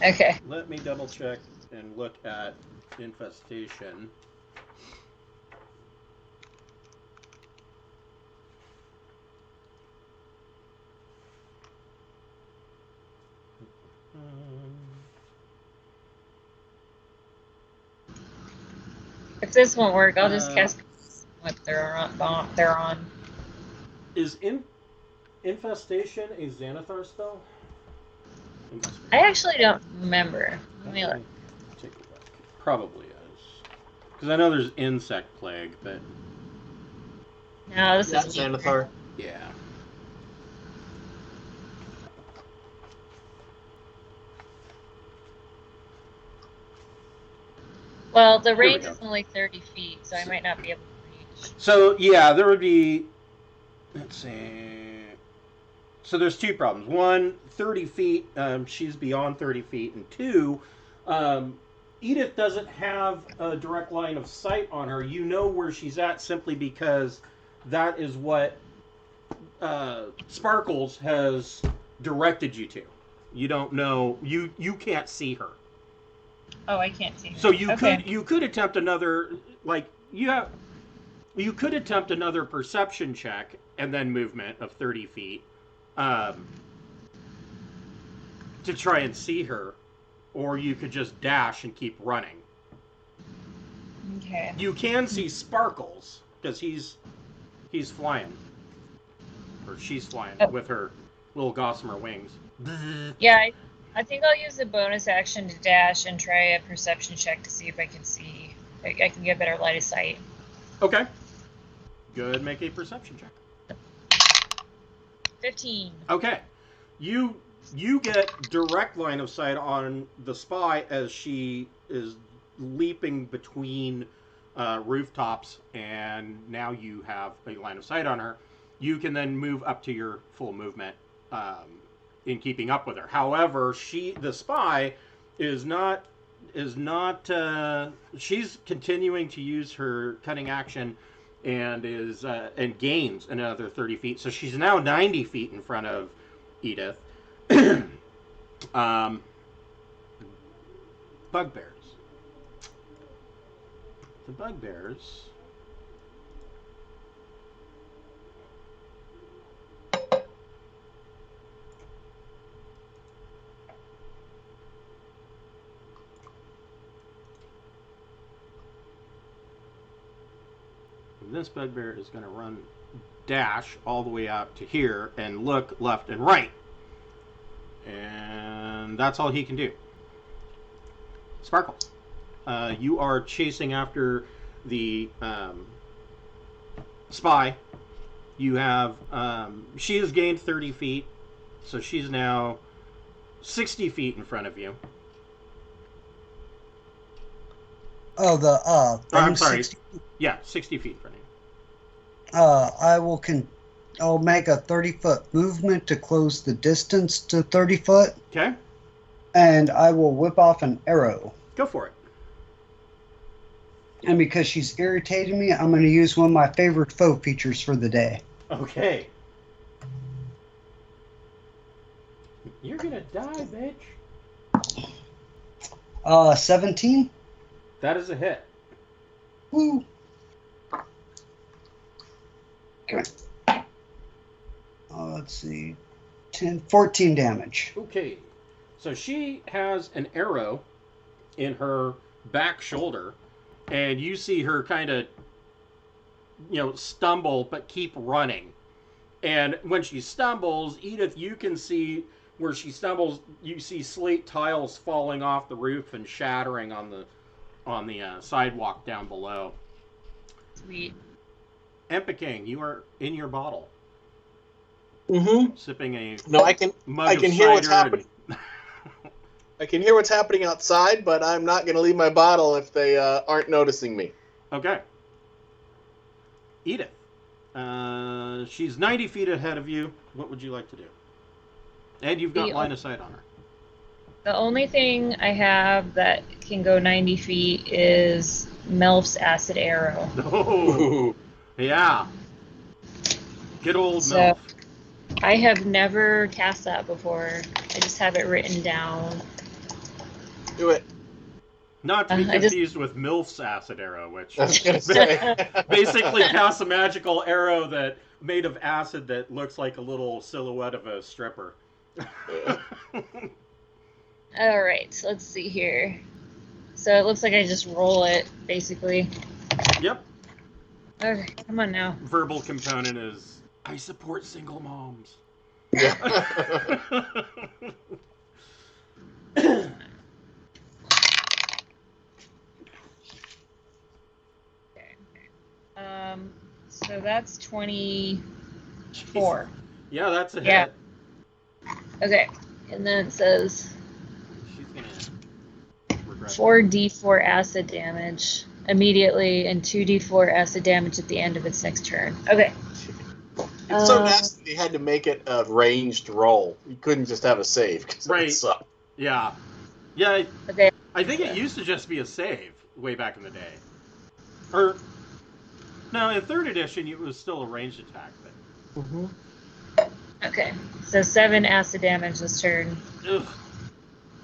Okay. Let me double check and look at infestation. If this won't work, I'll just cast what they're on. Is infestation a Xanathar spell? I actually don't remember. Let me look. Take a look. Probably is. Because I know there's insect plague, but... No, this is Xanathar. Yeah. Well, the range is only 30 feet, so I might not be able to reach. So, yeah, there would be... Let's see... So there's two problems. One, 30 feet, she's beyond 30 feet. And two, Edith doesn't have a direct line of sight on her. You know where she's at simply because that is what Sparkles has directed you to. You don't know... You can't see her. Oh, I can't see her. So you could attempt another... You could attempt another perception check and then movement of 30 feet. To try and see her, or you could just dash and keep running. Okay. You can see Sparkles because he's flying, or she's flying with her little gossamer wings. Yeah, I think I'll use the bonus action to dash and try a perception check to see if I can see. I can get better line of sight. Okay. Good. Make a perception check. 15. Okay. You get direct line of sight on the spy as she is leaping between rooftops, and now you have a line of sight on her. You can then move up to your full movement in keeping up with her. However, the spy is not. She's continuing to use her cunning action. And gains another 30 feet. So she's now 90 feet in front of Edith. bugbears. The bugbears. This bugbear is going to run dash all the way out to here and look left and right. And that's all he can do. Sparkle. You are chasing after the spy. You have... she has gained 30 feet, so she's now 60 feet in front of you. Oh, I'm sorry. 60. Yeah, 60 feet in front of you. I'll make a 30-foot movement to close the distance to 30 foot. Okay. And I will whip off an arrow. Go for it. And because she's irritating me, I'm going to use one of my favorite foe features for the day. Okay. You're going to die, bitch. 17? That is a hit. Woo. Let's see. 14 damage. Okay. So she has an arrow in her back shoulder, and you see her kind of, stumble, but keep running. And when she stumbles, Edith, you can see where she stumbles, you see slate tiles falling off the roof and shattering on the sidewalk down below. Sweet. Empiking, you are in your bottle. Mm-hmm. Sipping a I can hear what's happening. And... I can hear what's happening outside, but I'm not going to leave my bottle if they aren't noticing me. Okay. Edith. She's 90 feet ahead of you. What would you like to do? And you've got line of sight on her. The only thing I have that can go 90 feet is Melf's acid arrow. Oh, yeah. Good old Melf. I have never cast that before. I just have it written down. Do it. Not to be confused with MILF's acid arrow, which I was gonna say. basically casts a magical arrow that made of acid that looks like a little silhouette of a stripper. All right, so let's see here. So it looks like I just roll it, basically. Yep. Okay, come on now. Verbal component is, I support single moms. Yeah. So that's 24. Yeah, that's a hit. Yeah. Okay, and then it says She's gonna regret 4d4 acid damage immediately and 2d4 acid damage at the end of its next turn. Okay. It's so nasty they had to make it a ranged roll. You couldn't just have a save. Right. It sucked. Yeah. Yeah, Okay. I think it used to just be a save way back in the day. Or, no, in 3rd edition, it was still a ranged attack. But... Mm-hmm. Okay. So 7 acid damage this turn. Ugh.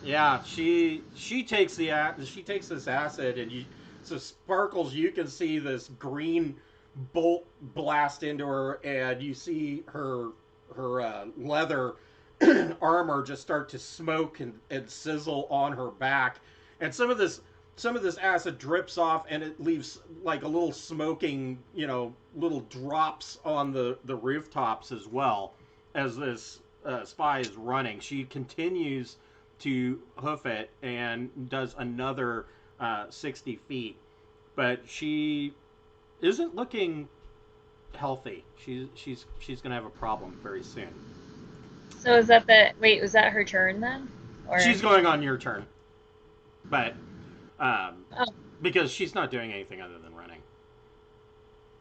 Yeah, she takes this acid, and so Sparkles, you can see this green bolt blast into her, and you see her leather armor just start to smoke and sizzle on her back, and some of this acid drips off, and it leaves like a little smoking, little drops on the rooftops as well as this spy is running. She continues to hoof it and does another 60 feet, but she isn't looking healthy. She's gonna have a problem very soon. So is that was that her turn then? Or... She's going on your turn, but because she's not doing anything other than running.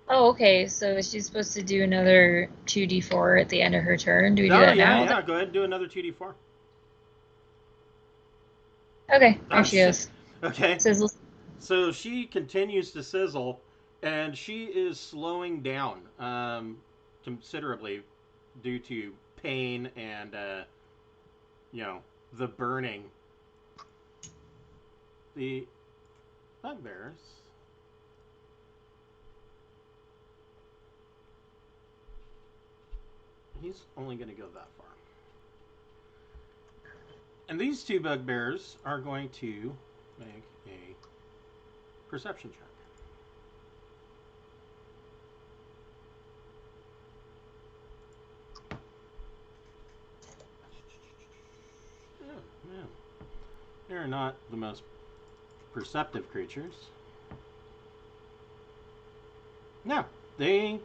Oh, okay. So is she supposed to do another 2d4 at the end of her turn? Do we do that now? Yeah. Go ahead and do another 2d4. Okay, there she is. Okay. Sizzle. So she continues to sizzle, and she is slowing down considerably due to pain and the burning. the bugbears. He's only going to go that far. And these two bugbears are going to make a perception check. Oh, man. They're not the most perceptive creatures. No, they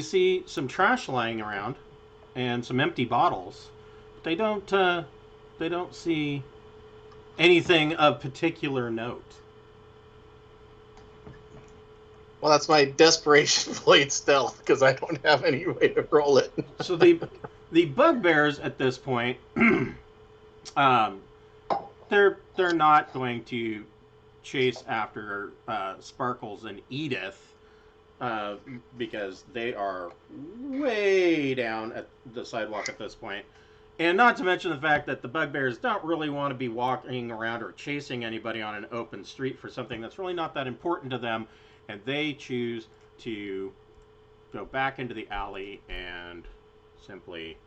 see some trash lying around and some empty bottles. They don't see anything of particular note. Well, that's my desperation blade stealth, because I don't have any way to roll it. So the bugbears at this point, they're not going to chase after Sparkles and Edith, because they are way down at the sidewalk at this point. And not to mention the fact that the bugbears don't really want to be walking around or chasing anybody on an open street for something that's really not that important to them. And they choose to go back into the alley and simply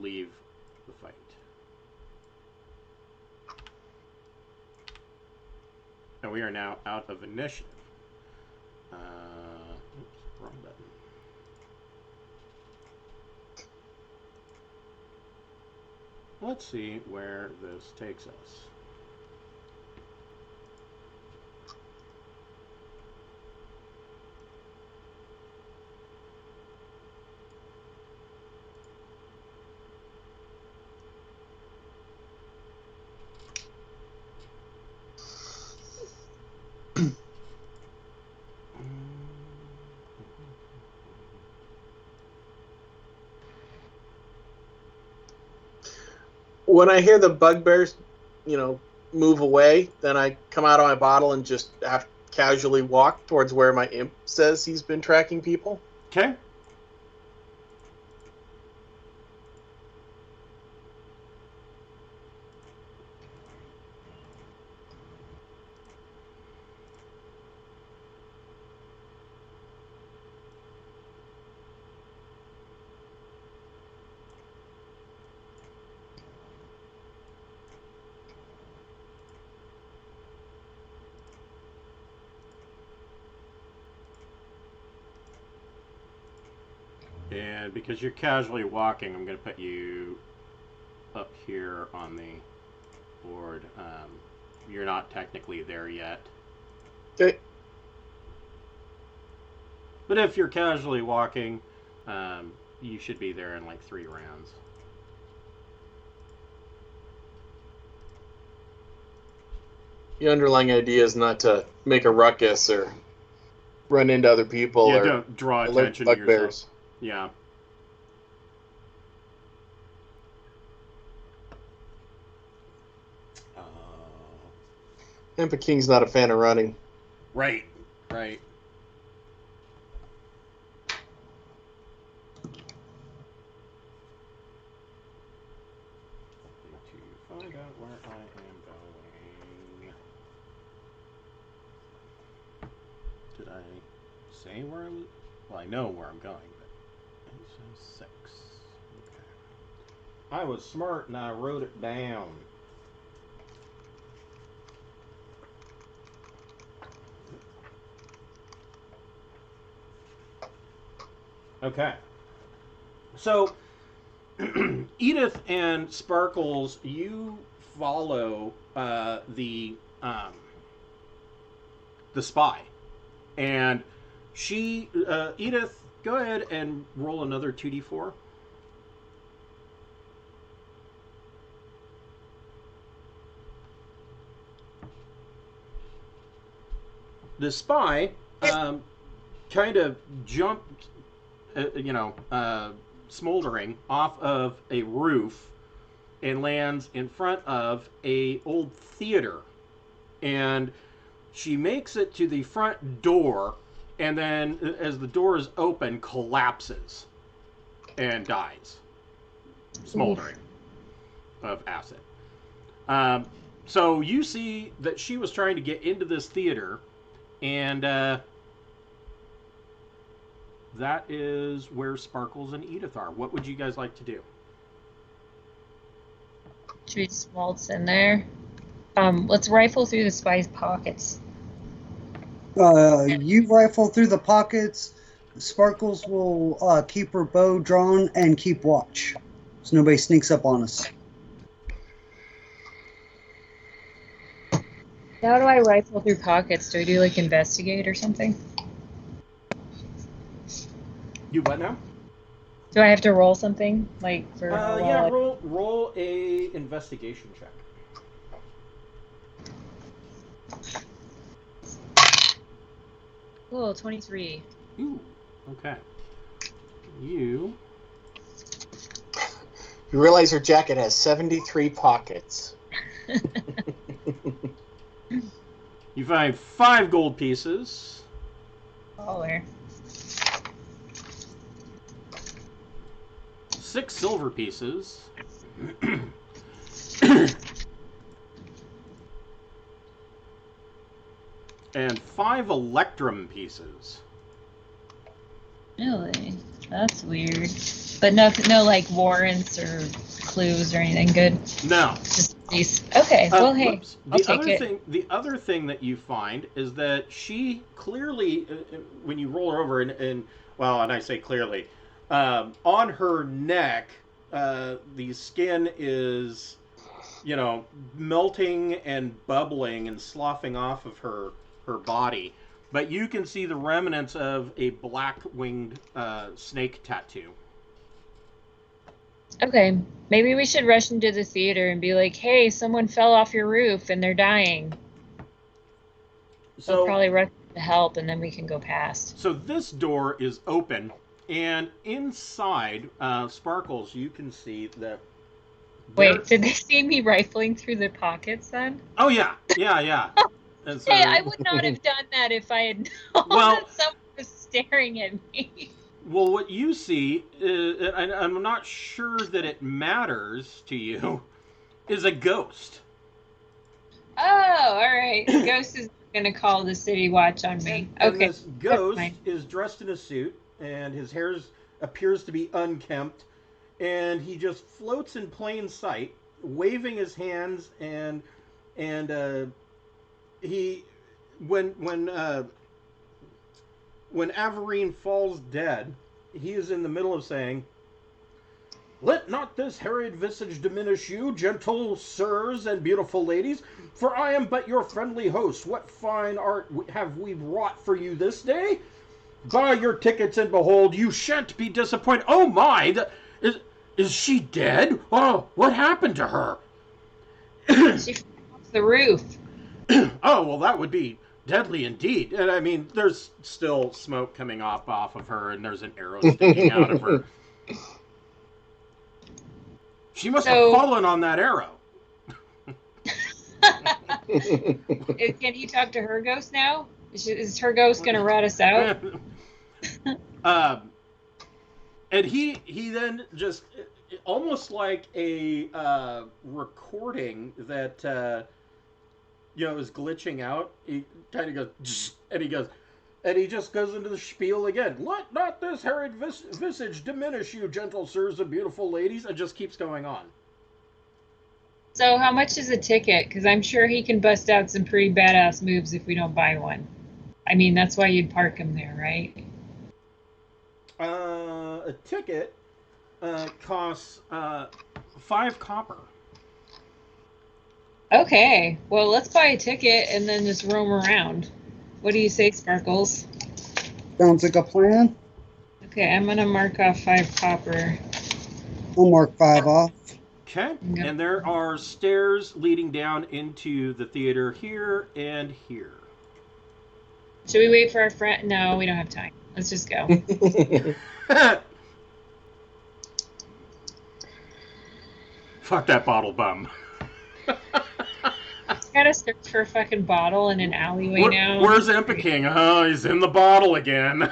leave the fight. And we are now out of initiative. Oops, wrong button. Let's see where this takes us. When I hear the bugbears, move away, then I come out of my bottle and just casually walk towards where my imp says he's been tracking people. Okay. And because you're casually walking, I'm going to put you up here on the board. You're not technically there yet. Okay. But if you're casually walking, you should be there in like 3 rounds. The underlying idea is not to make a ruckus or run into other people or don't draw alert attention to bugbears. yourself. Yeah. Impa King's not a fan of running. Right. To find out where I am going. Did I say where I'm? Well, I know where I'm going, but 6. Okay. I was smart and I wrote it down. Okay. So, Edith and Sparkles, you follow the spy, and she, Edith, go ahead and roll another 2d4. The spy kind of jumped, smoldering off of a roof and lands in front of a old theater. And she makes it to the front door, and then as the door is open, collapses and dies. smoldering of acid. So you see that she was trying to get into this theater, and that is where Sparkles and Edith are. What would you guys like to do? Should we just waltz in there? Let's rifle through the spy's pockets. You rifle through the pockets. Sparkles will keep her bow drawn and keep watch, so nobody sneaks up on us. How do I rifle through pockets? Do I do like investigate or something? You what now? Do I have to roll something like for? Yeah, roll a investigation check. Oh, 23. Ooh, okay. You realize her jacket has 73 pockets. You find 5 gold pieces. Baller. 6 silver pieces. And 5 electrum pieces. Really? That's weird. But no like warrants or clues or anything good? No. Just these. Okay, well, hey, I'll take it. The other thing that you find is that she clearly, when you roll her over, and I say clearly, on her neck, the skin is, melting and bubbling and sloughing off of her body. But you can see the remnants of a black-winged snake tattoo. Okay, maybe we should rush into the theater and be like, hey, someone fell off your roof and they're dying. So we'll probably rush to help and then we can go past. So this door is open, and inside, Sparkles, you can see that... Wait, did they see me rifling through the pockets then? Oh, yeah. And so... Hey, I would not have done that if I had known that someone was staring at me. Well, what you see, and I'm not sure that it matters to you, is a ghost. Oh, all right. The ghost is going to call the city watch on me. And this ghost is dressed in a suit, and his hair appears to be unkempt, and he just floats in plain sight, waving his hands, and he, when Averine falls dead, he is in the middle of saying, "Let not this harried visage diminish you, gentle sirs and beautiful ladies, for I am but your friendly host. What fine art have we wrought for you this day? Buy your tickets and behold, you shan't be disappointed." Oh my! Is she dead? Oh, what happened to her? She fell off the roof. Oh, well, that would be deadly indeed. And I mean, there's still smoke coming off of her, and there's an arrow sticking out of her. She must have fallen on that arrow. Can he talk to her ghost now? Is her ghost going to rat us out? And he then just, almost like a recording that... is glitching out. He kind of goes, and he just goes into the spiel again. Let not this harried visage diminish you, gentle sirs and beautiful ladies, and just keeps going on. So how much is a ticket? Because I'm sure he can bust out some pretty badass moves if we don't buy one. I mean, that's why you'd park him there, right? A ticket costs 5 copper. Okay, well, let's buy a ticket and then just roam around. What do you say, Sparkles? Sounds like a plan. Okay, I'm going to mark off 5 copper. I'll mark 5 off. Okay, and there are stairs leading down into the theater here and here. Should we wait for our friend? No, we don't have time. Let's just go. Fuck that bottle bum. Gotta search for a fucking bottle in an alleyway now. Where's Impiking? Oh, he's in the bottle again.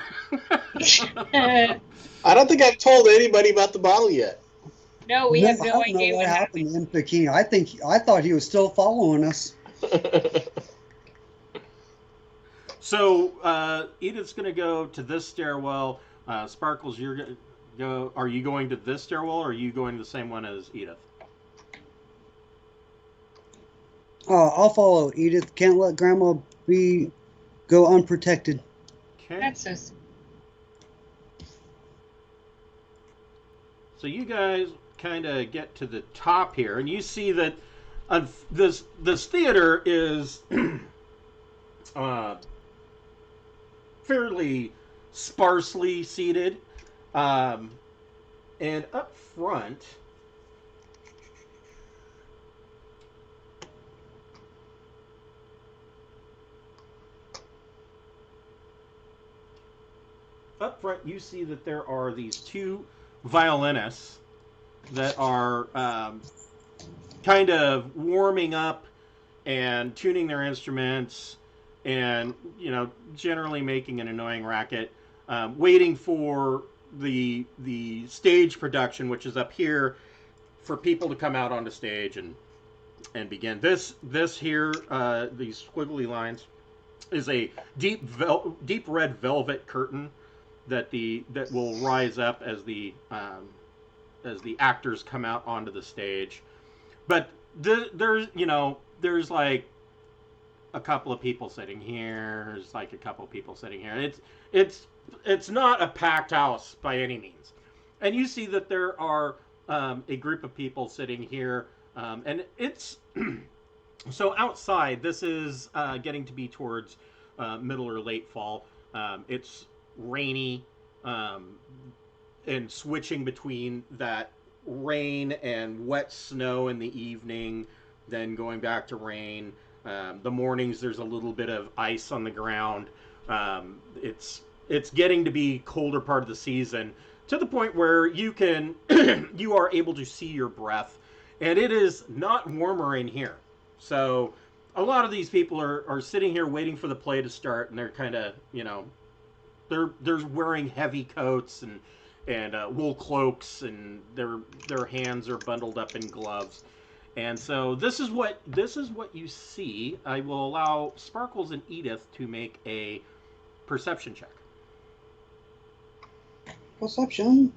I don't think I've told anybody about the bottle yet. No, we have I no don't know idea what what happened. happened to King. I thought he was still following us. So Edith's going to go to this stairwell. Sparkles, you're going to go. Are you going to this stairwell, or are you going to the same one as Edith? I'll follow Edith. Can't let Grandma go unprotected. Okay. That's so sweet. So you guys kind of get to the top here, and you see that this theater is fairly sparsely seated, and up front. Up front, you see that there are these two violinists that are kind of warming up and tuning their instruments and, generally making an annoying racket, waiting for the stage production, which is up here, for people to come out onto stage and begin. This here, these squiggly lines, is a deep red velvet curtain that will rise up as the actors come out onto the stage. But there's like a couple of people sitting here. There's like a couple of people sitting here. It's not a packed house by any means. And you see that there are a group of people sitting here, and it's so outside. This is getting to be towards middle or late fall. It's rainy, and switching between that rain and wet snow in the evening, then going back to rain. The mornings there's a little bit of ice on the ground. It's getting to be colder part of the season, to the point where you are able to see your breath, and it is not warmer in here. So a lot of these people are sitting here waiting for the play to start, and they're kind of they're wearing heavy coats and wool cloaks, and their hands are bundled up in gloves. And so this is what you see. I will allow Sparkles and Edith to make a perception check. Perception.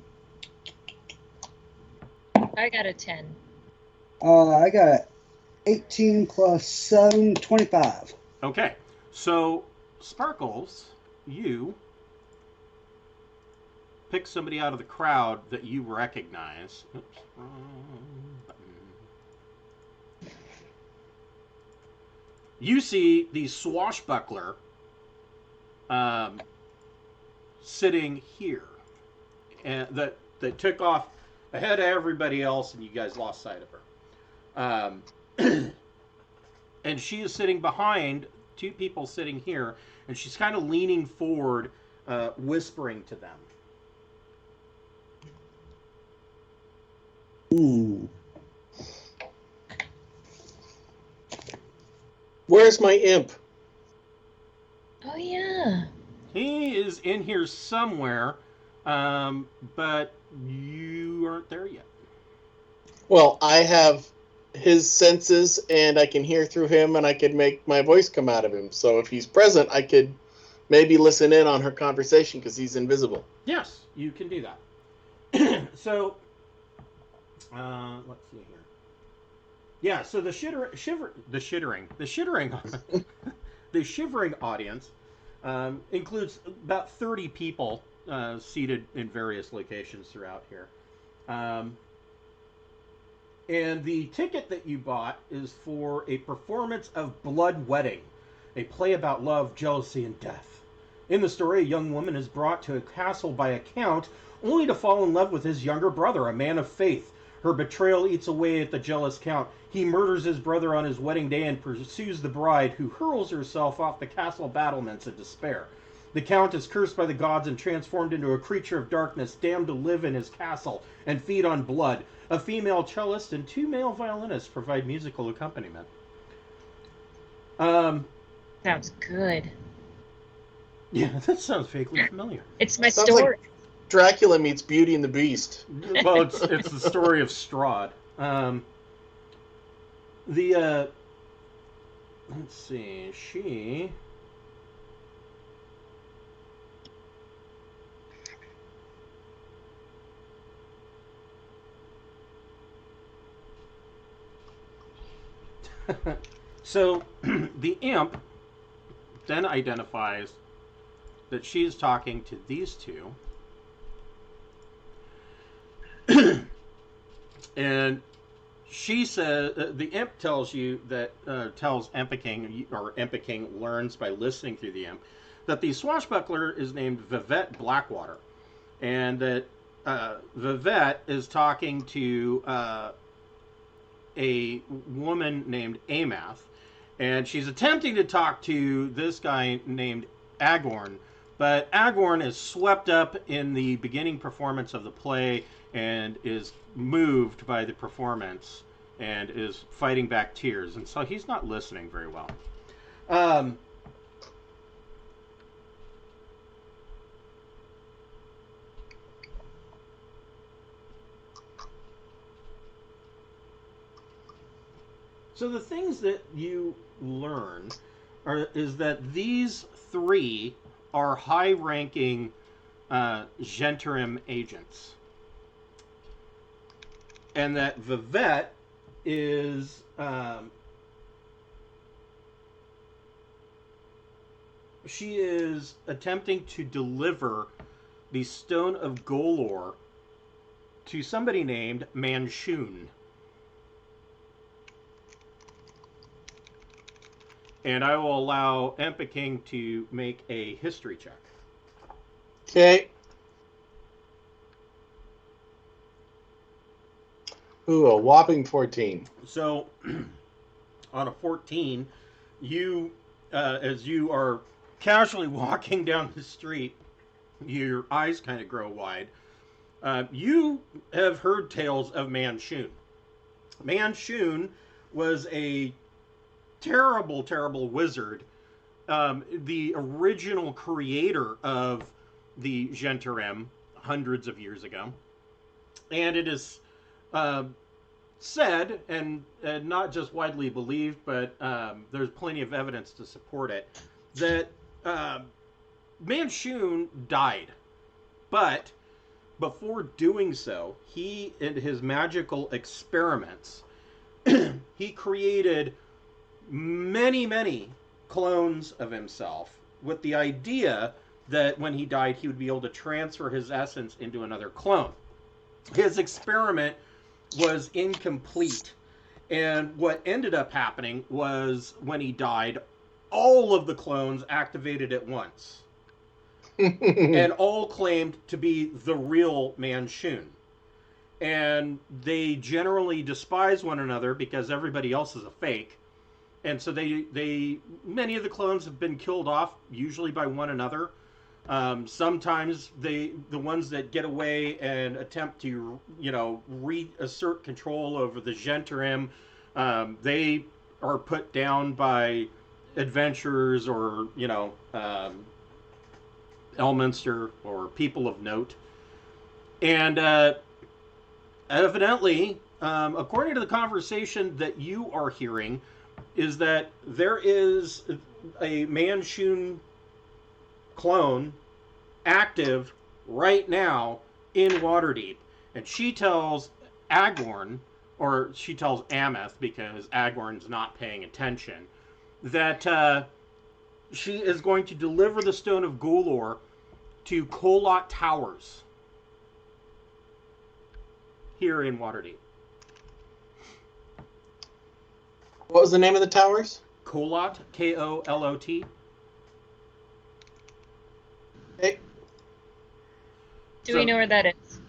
I got a 10. I got 18 plus 7, 25. Okay, so Sparkles, you pick somebody out of the crowd that you recognize. Oops, wrong button. You see the swashbuckler sitting here, and that took off ahead of everybody else, and you guys lost sight of her. And she is sitting behind two people sitting here, and she's kind of leaning forward, whispering to them. Ooh. Where's my imp? Oh, yeah. He is in here somewhere, but you aren't there yet. Well, I have his senses, and I can hear through him, and I can make my voice come out of him. So if he's present, I could maybe listen in on her conversation because he's invisible. Yes, you can do that. So, let's see here. Yeah, so the shivering audience includes about 30 people seated in various locations throughout here. And the ticket that you bought is for a performance of Blood Wedding, a play about love, jealousy, and death. In the story, a young woman is brought to a castle by a count, only to fall in love with his younger brother, a man of faith. Her betrayal eats away at the jealous count. He murders his brother on his wedding day and pursues the bride, who hurls herself off the castle battlements in despair. The count is cursed by the gods and transformed into a creature of darkness, damned to live in his castle and feed on blood. A female cellist and two male violinists provide musical accompaniment. Sounds good. Yeah, that sounds vaguely familiar. It's my Sounds story. Dracula meets Beauty and the Beast. Well, it's the story of Strahd. Let's see, she. So the imp then identifies that she's talking to these two. And she says, the imp tells you that, tells Empeking, or Empeking learns by listening through the imp, that the swashbuckler is named Evette Blackwater. And that Evette is talking to a woman named Amath. And she's attempting to talk to this guy named Agorn. But Agorn is swept up in the beginning performance of the play and is moved by the performance and is fighting back tears. And so he's not listening very well. So the things that you learn is that these three are high-ranking Gentarim agents. And that Evette is she is attempting to deliver the Stone of Golorr to somebody named Manshoon. And I will allow Empeking to make a history check. Okay. Ooh, a whopping 14. So, on a 14, you, as you are casually walking down the street, your eyes kind of grow wide. You have heard tales of Manshoon. Manshoon was a terrible, terrible wizard. The original creator of the Gentarim hundreds of years ago. And it is said, and not just widely believed, but there's plenty of evidence to support it, that Manshoon died. But before doing so, he, in his magical experiments, he created many, many clones of himself with the idea that when he died, he would be able to transfer his essence into another clone. His experiment was incomplete. And what ended up happening was when he died, all of the clones activated at once. And all claimed to be the real Manshoon. And they generally despise one another because everybody else is a fake. And so many of the clones have been killed off, usually by one another. Sometimes the ones that get away and attempt to, reassert control over the Gentarim, they are put down by adventurers or, Elminster or people of note. And evidently, according to the conversation that you are hearing, is that there is a Manshoon clone active right now in Waterdeep. And she tells Agorn, or she tells Amath, because Agorn's not paying attention, that she is going to deliver the Stone of Golorr to Kolot Towers here in Waterdeep. What was the name of the towers? Kolot, Kolot. Okay. Do we know where that is?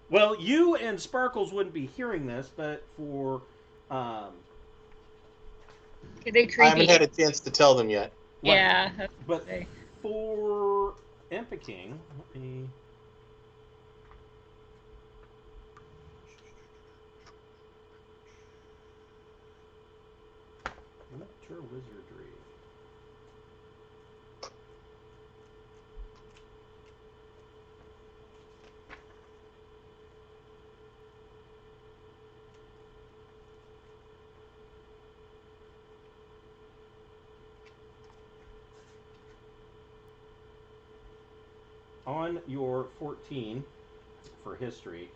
Well, you and Sparkles wouldn't be hearing this, but for They creepy. I haven't had a chance to tell them yet. Yeah. But for Empeking, let me. Lecture Wizardry. on your 14 for history,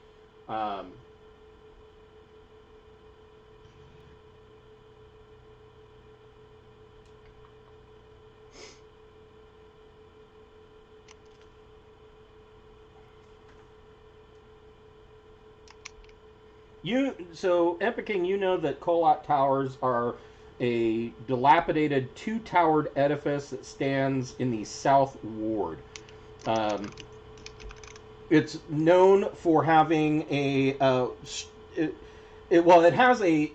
Epic King, you know that Kolot Towers are a dilapidated two-towered edifice that stands in the South Ward. It's known for having it has a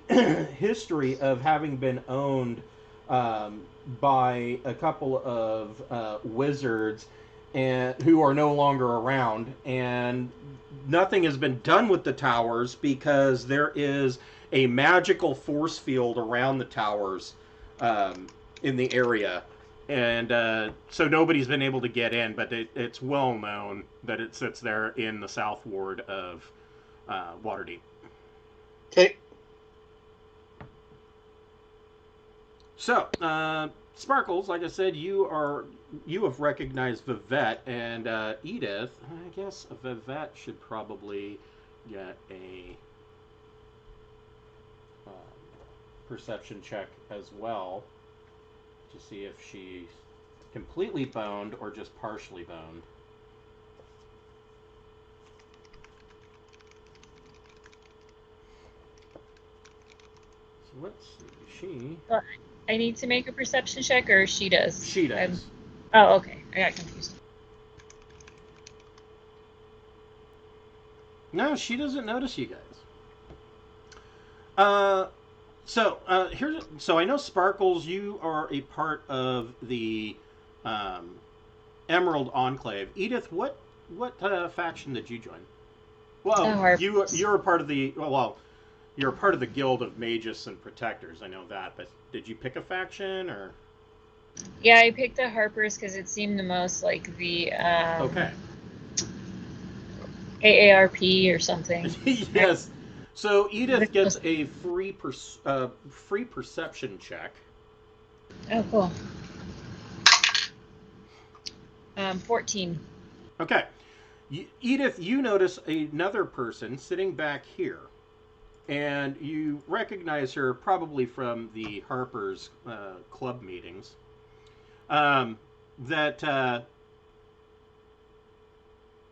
history of having been owned by a couple of wizards who are no longer around, and nothing has been done with the towers because there is a magical force field around the towers in the area. And so nobody's been able to get in, but it's well known that it sits there in the South Ward of Waterdeep. Okay. So, Sparkles, like I said, you have recognized Evette, and Edith. I guess Evette should probably get a perception check as well to see if she's completely boned or just partially boned. So let's see. I need to make a perception check, or she does? She does. Oh, okay. I got confused. No, she doesn't notice you guys. So I know Sparkles, you are a part of the Emerald Enclave. Edith, what faction did you join? Well, you're a part of the you're a part of the Guild of Magus and Protectors. I know that, but did you pick a faction or? Yeah, I picked the Harpers because it seemed the most like the okay. AARP or something. Yes. So Edith gets a free perception check. Oh, cool. 14. Okay. Edith, you notice another person sitting back here, and you recognize her probably from the Harper's club meetings.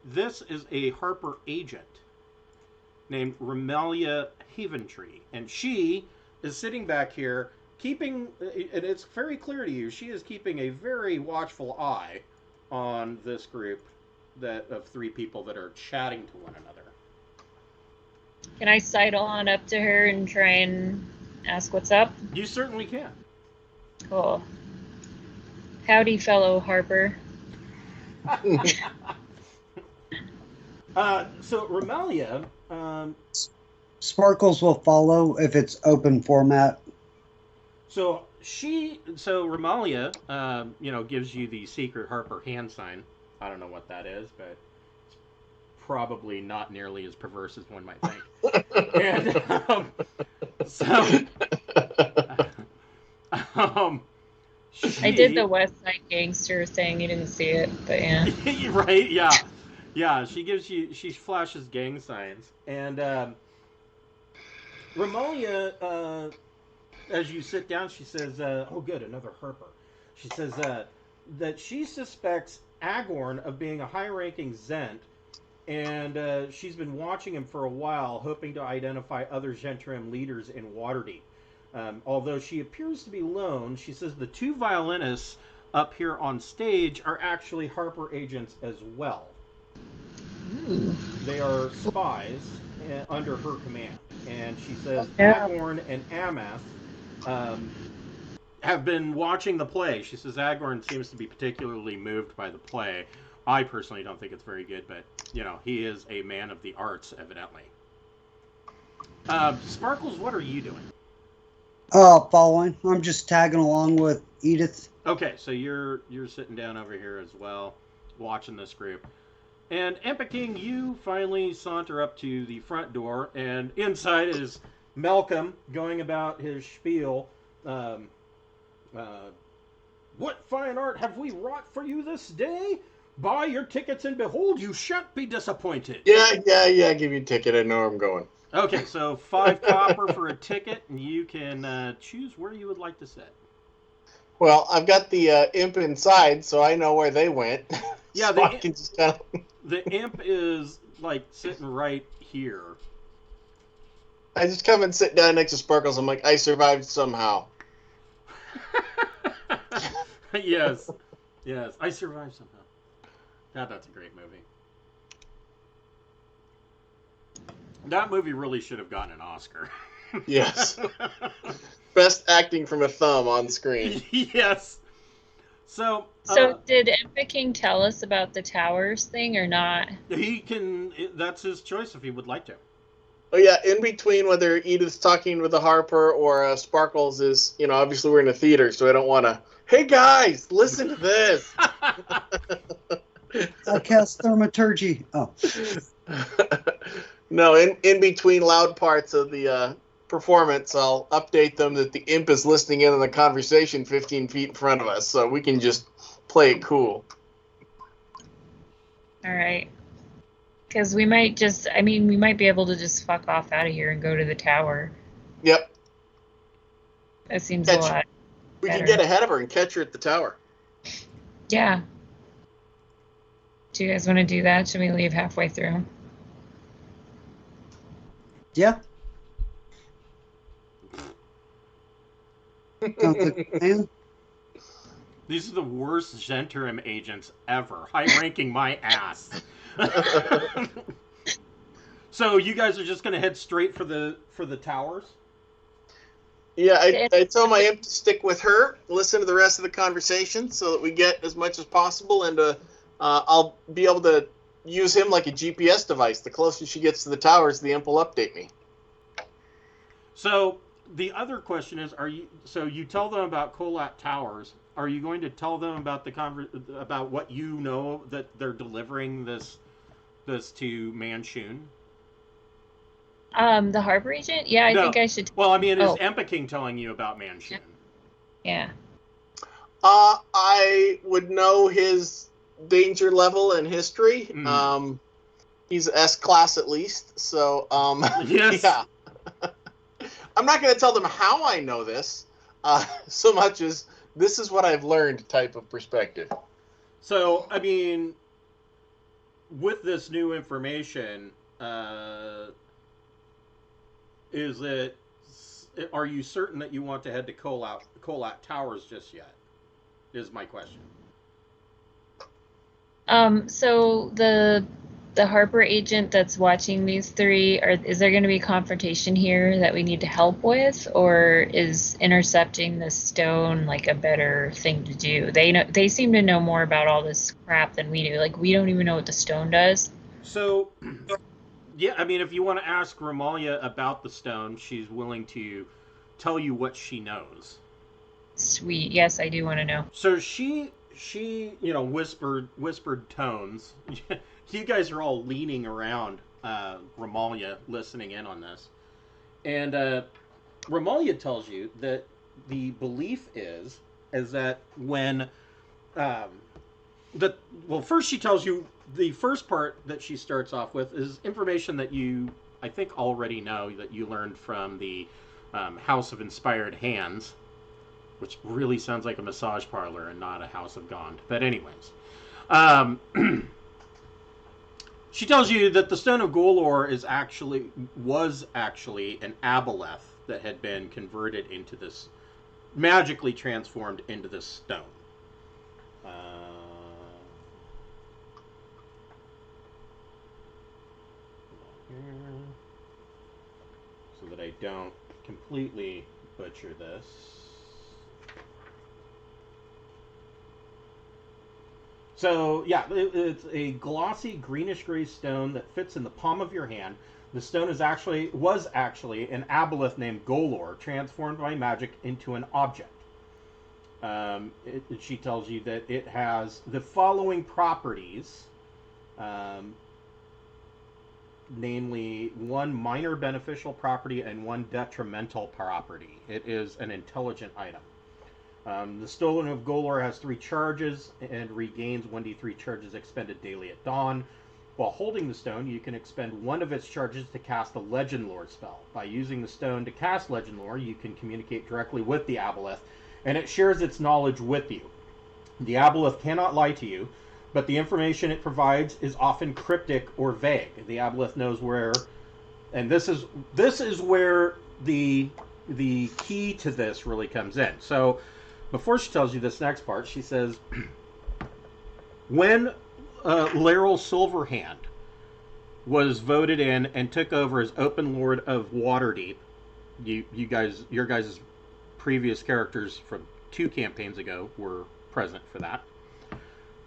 This is a Harper agent named Remelia Haventree, and she is sitting back here keeping, and it's very clear to you, she is keeping a very watchful eye on this group of three people that are chatting to one another. Can I sidle on up to her and try and ask what's up? You certainly can. Cool. Howdy, fellow Harper. So Remelia, Sparkles will follow if it's open format. So Remelia, gives you the secret Harper hand sign. I don't know what that is, but it's probably not nearly as perverse as one might think. And I did the West Side Gangster thing. You didn't see it, but yeah. Right? Yeah. Yeah, she flashes gang signs. And Remelia, as you sit down, she says, oh good, another Harper. She says that she suspects Agorn of being a high-ranking Zent, and she's been watching him for a while, hoping to identify other Zhentarim leaders in Waterdeep. Although she appears to be lone, she says the two violinists up here on stage are actually Harper agents as well. Ooh. They are spies under her command. And she says Agorn and Amath have been watching the play. She says Agorn seems to be particularly moved by the play. I personally don't think it's very good, but, he is a man of the arts, evidently. Sparkles, what are you doing? Following. I'm just tagging along with Edith. Okay, so you're sitting down over here as well, watching this group. And Epic King, you finally saunter up to the front door, and inside is Malcolm going about his spiel. What fine art have we wrought for you this day? Buy your tickets and behold, you shan't be disappointed. Yeah. Give me a ticket. I know where I'm going. Okay, so 5 copper for a ticket, and you can choose where you would like to sit. Well, I've got the imp inside, so I know where they went. Yeah, so I can just kind of... The imp is, like, sitting right here. I just come and sit down next to Sparkles. I'm like, I survived somehow. Yes, I survived somehow. That's a great movie. That movie really should have gotten an Oscar. Yes. Best acting from a thumb on screen. Yes. So did Epic King tell us about the towers thing or not? He can. That's his choice if he would like to. Oh yeah, in between whether Edith's talking with the Harper or Sparkles is, obviously we're in a theater, so I don't want to. Hey guys, listen to this. I cast thaumaturgy. Oh. No, in between loud parts of the performance, I'll update them that the imp is listening in on the conversation 15 feet in front of us, so we can just play it cool. All right. Because we might we might be able to just fuck off out of here and go to the tower. Yep. That seems a lot We better. can get ahead of her and catch her at the tower. Yeah. Do you guys want to do that? Should we leave halfway through? Yeah. Sounds like a plan. These are the worst Zhentarim agents ever. High-ranking my ass. So you guys are just going to head straight for the towers? Yeah, I tell my imp to stick with her, listen to the rest of the conversation so that we get as much as possible, and I'll be able to use him like a GPS device. The closer she gets to the towers, the imp will update me. So the other question is, so you tell them about Kolat Towers. Are you going to tell them about about what you know that they're delivering this to Manchun? The Harbor Agent? Yeah, I think I should. Well, I mean, is Empeking telling you about Manchun? Yeah. I would know his danger level and history. He's S-class at least, so yes. Yeah. I'm not going to tell them how I know this, so much as this is what I've learned type of perspective. So, I mean, with this new information, are you certain that you want to head to Kolat Towers just yet? Is my question. So the Harper agent that's watching these three, is there going to be confrontation here that we need to help with, or is intercepting the stone like a better thing to do? They seem to know more about all this crap than we do. Like, we don't even know what the stone does. So, yeah, I mean, if you want to ask Romalia about the stone, she's willing to tell you what she knows. Sweet. Yes, I do want to know. So she whispered tones. You guys are all leaning around Romalia, listening in on this. And Romalia tells you that the belief is that when... first she tells you the first part that she starts off with is information that you, I think, already know, that you learned from the House of Inspired Hands, which really sounds like a massage parlor and not a House of Gond. But anyways... She tells you that the Stone of Golorr was actually an aboleth that had been converted into this, magically transformed into this stone. So that I don't completely butcher this. So, yeah, it's a glossy greenish-gray stone that fits in the palm of your hand. The stone was actually an aboleth named Golorr, transformed by magic into an object. She tells you that it has the following properties, namely one minor beneficial property and one detrimental property. It is an intelligent item. The Stone of Golorr has 3 charges and regains 1d3 charges expended daily at dawn. While holding the stone, you can expend 1 of its charges to cast a Legend Lore spell. By using the stone to cast Legend Lore, you can communicate directly with the aboleth, and it shares its knowledge with you. The aboleth cannot lie to you, but the information it provides is often cryptic or vague. The aboleth knows where, and this is where the key to this really comes in. So, before she tells you this next part, she says, when Laeral Silverhand was voted in and took over as Open Lord of Waterdeep, your guys' previous characters from 2 campaigns ago were present for that.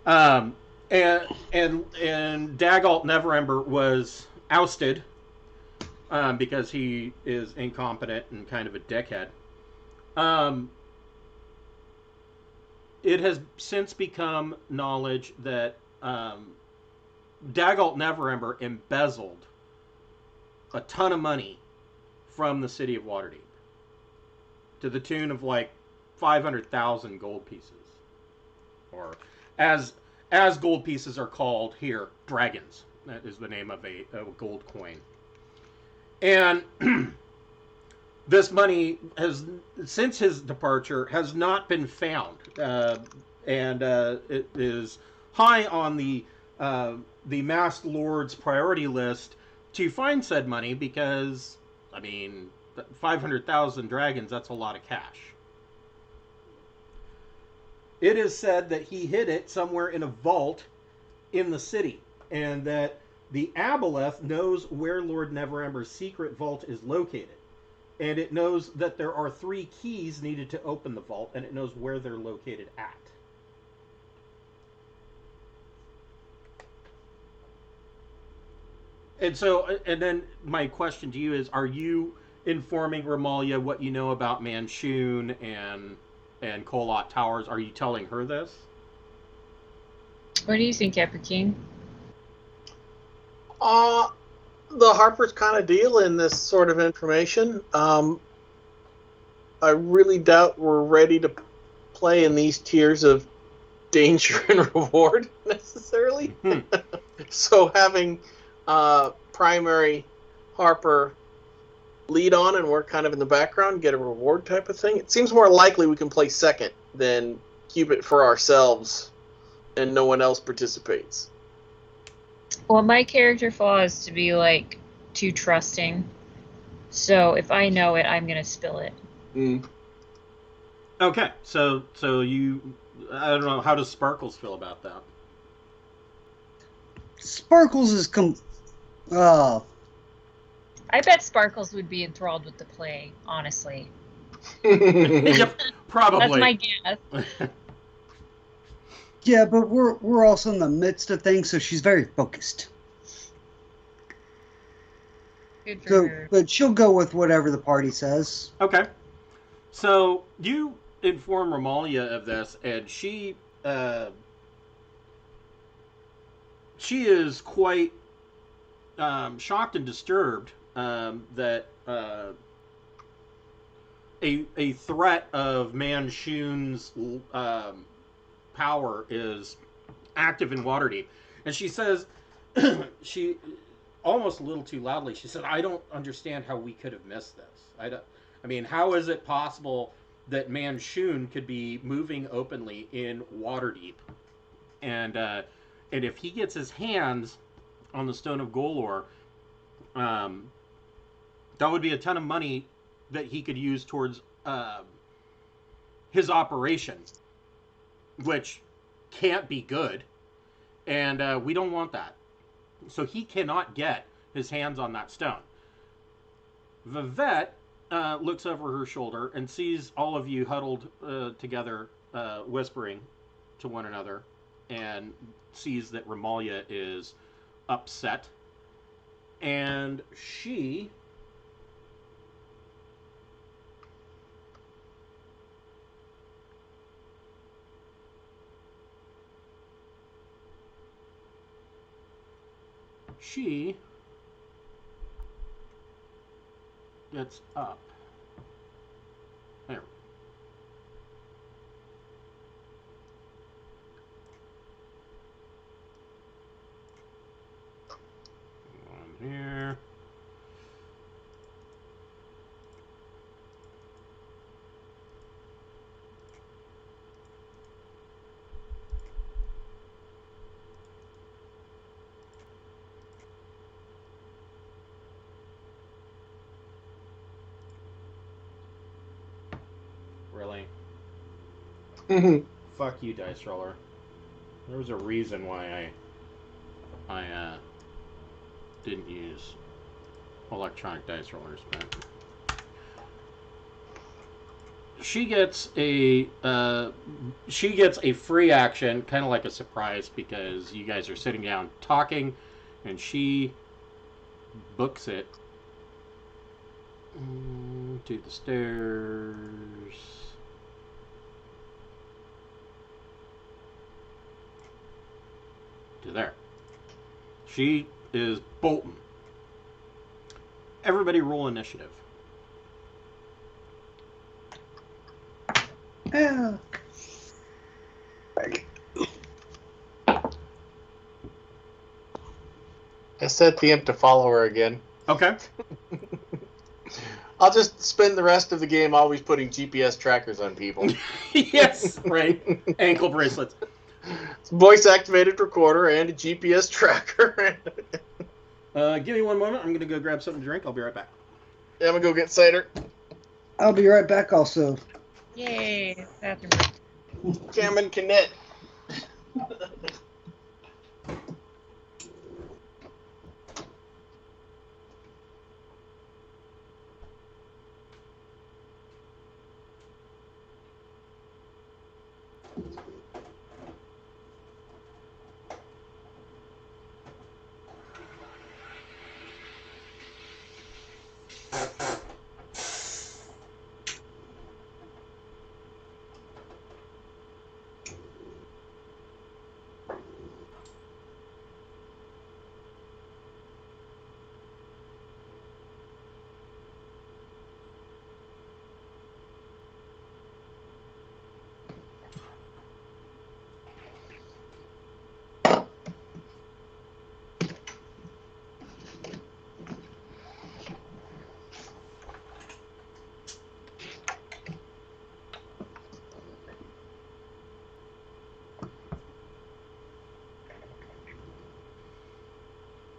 And Dagalt Neverember was ousted because he is incompetent and kind of a dickhead. It has since become knowledge that Dagalt Neverember embezzled a ton of money from the city of Waterdeep to the tune of like 500,000 gold pieces, or as gold pieces are called here, dragons. That is the name of a gold coin. And this money has, since his departure, has not been found, and it is high on the Masked Lord's priority list to find said money because, I mean, 500,000 dragons, that's a lot of cash. It is said that he hid it somewhere in a vault in the city, and that the aboleth knows where Lord Neverember's secret vault is located. And it knows that there are 3 keys needed to open the vault, and it knows where they're located at. And so, and then my question to you is, are you informing Romalia what you know about Manshoon and Kolot Towers? Are you telling her this? What do you think, Epic King? The Harper's kind of deal in this sort of information. I really doubt we're ready to play in these tiers of danger and reward necessarily. So having primary Harper lead on and work kind of in the background, get a reward type of thing. It seems more likely we can play second than keep it for ourselves and no one else participates. Well, my character flaw is to be, like, too trusting. So if I know it, I'm going to spill it. Mm. Okay, so you... I don't know, how does Sparkles feel about that? Sparkles is I bet Sparkles would be enthralled with the play, honestly. Yep, probably. That's my guess. yeah, but we're also in the midst of things, so she's very focused. Good for So, her. but she'll go with whatever the party says. Okay. So you inform Romalia of this, and she is quite shocked and disturbed that a threat of Manshoon's power is active in Waterdeep. And she says, she almost a little too loudly, she said, I don't understand how we could have missed this. I mean, how is it possible that Manshoon could be moving openly in Waterdeep? And if he gets his hands on the Stone of Golorr, that would be a ton of money that he could use towards his operation, which can't be good, and we don't want that. So he cannot get his hands on that stone. Vivette looks over her shoulder and sees all of you huddled together, whispering to one another, and sees that Romalia is upset. And she gets up. There. Fuck you, dice roller. There was a reason why I didn't use electronic dice rollers, but she gets a free action, kind of like a surprise, because you guys are sitting down talking, and she books it to the stairs. To there. She is bolting. Everybody roll initiative. Yeah. I set the imp to follow her again. Okay. I'll just spend the rest of the game always putting GPS trackers on people. Yes, right. Ankle bracelets. Voice-activated recorder and a GPS tracker. Give me one moment. I'm going to go grab something to drink. I'll be right back. Yeah, I'm going to go get cider. I'll be right back also. Yay, bathroom. Cameron can knit.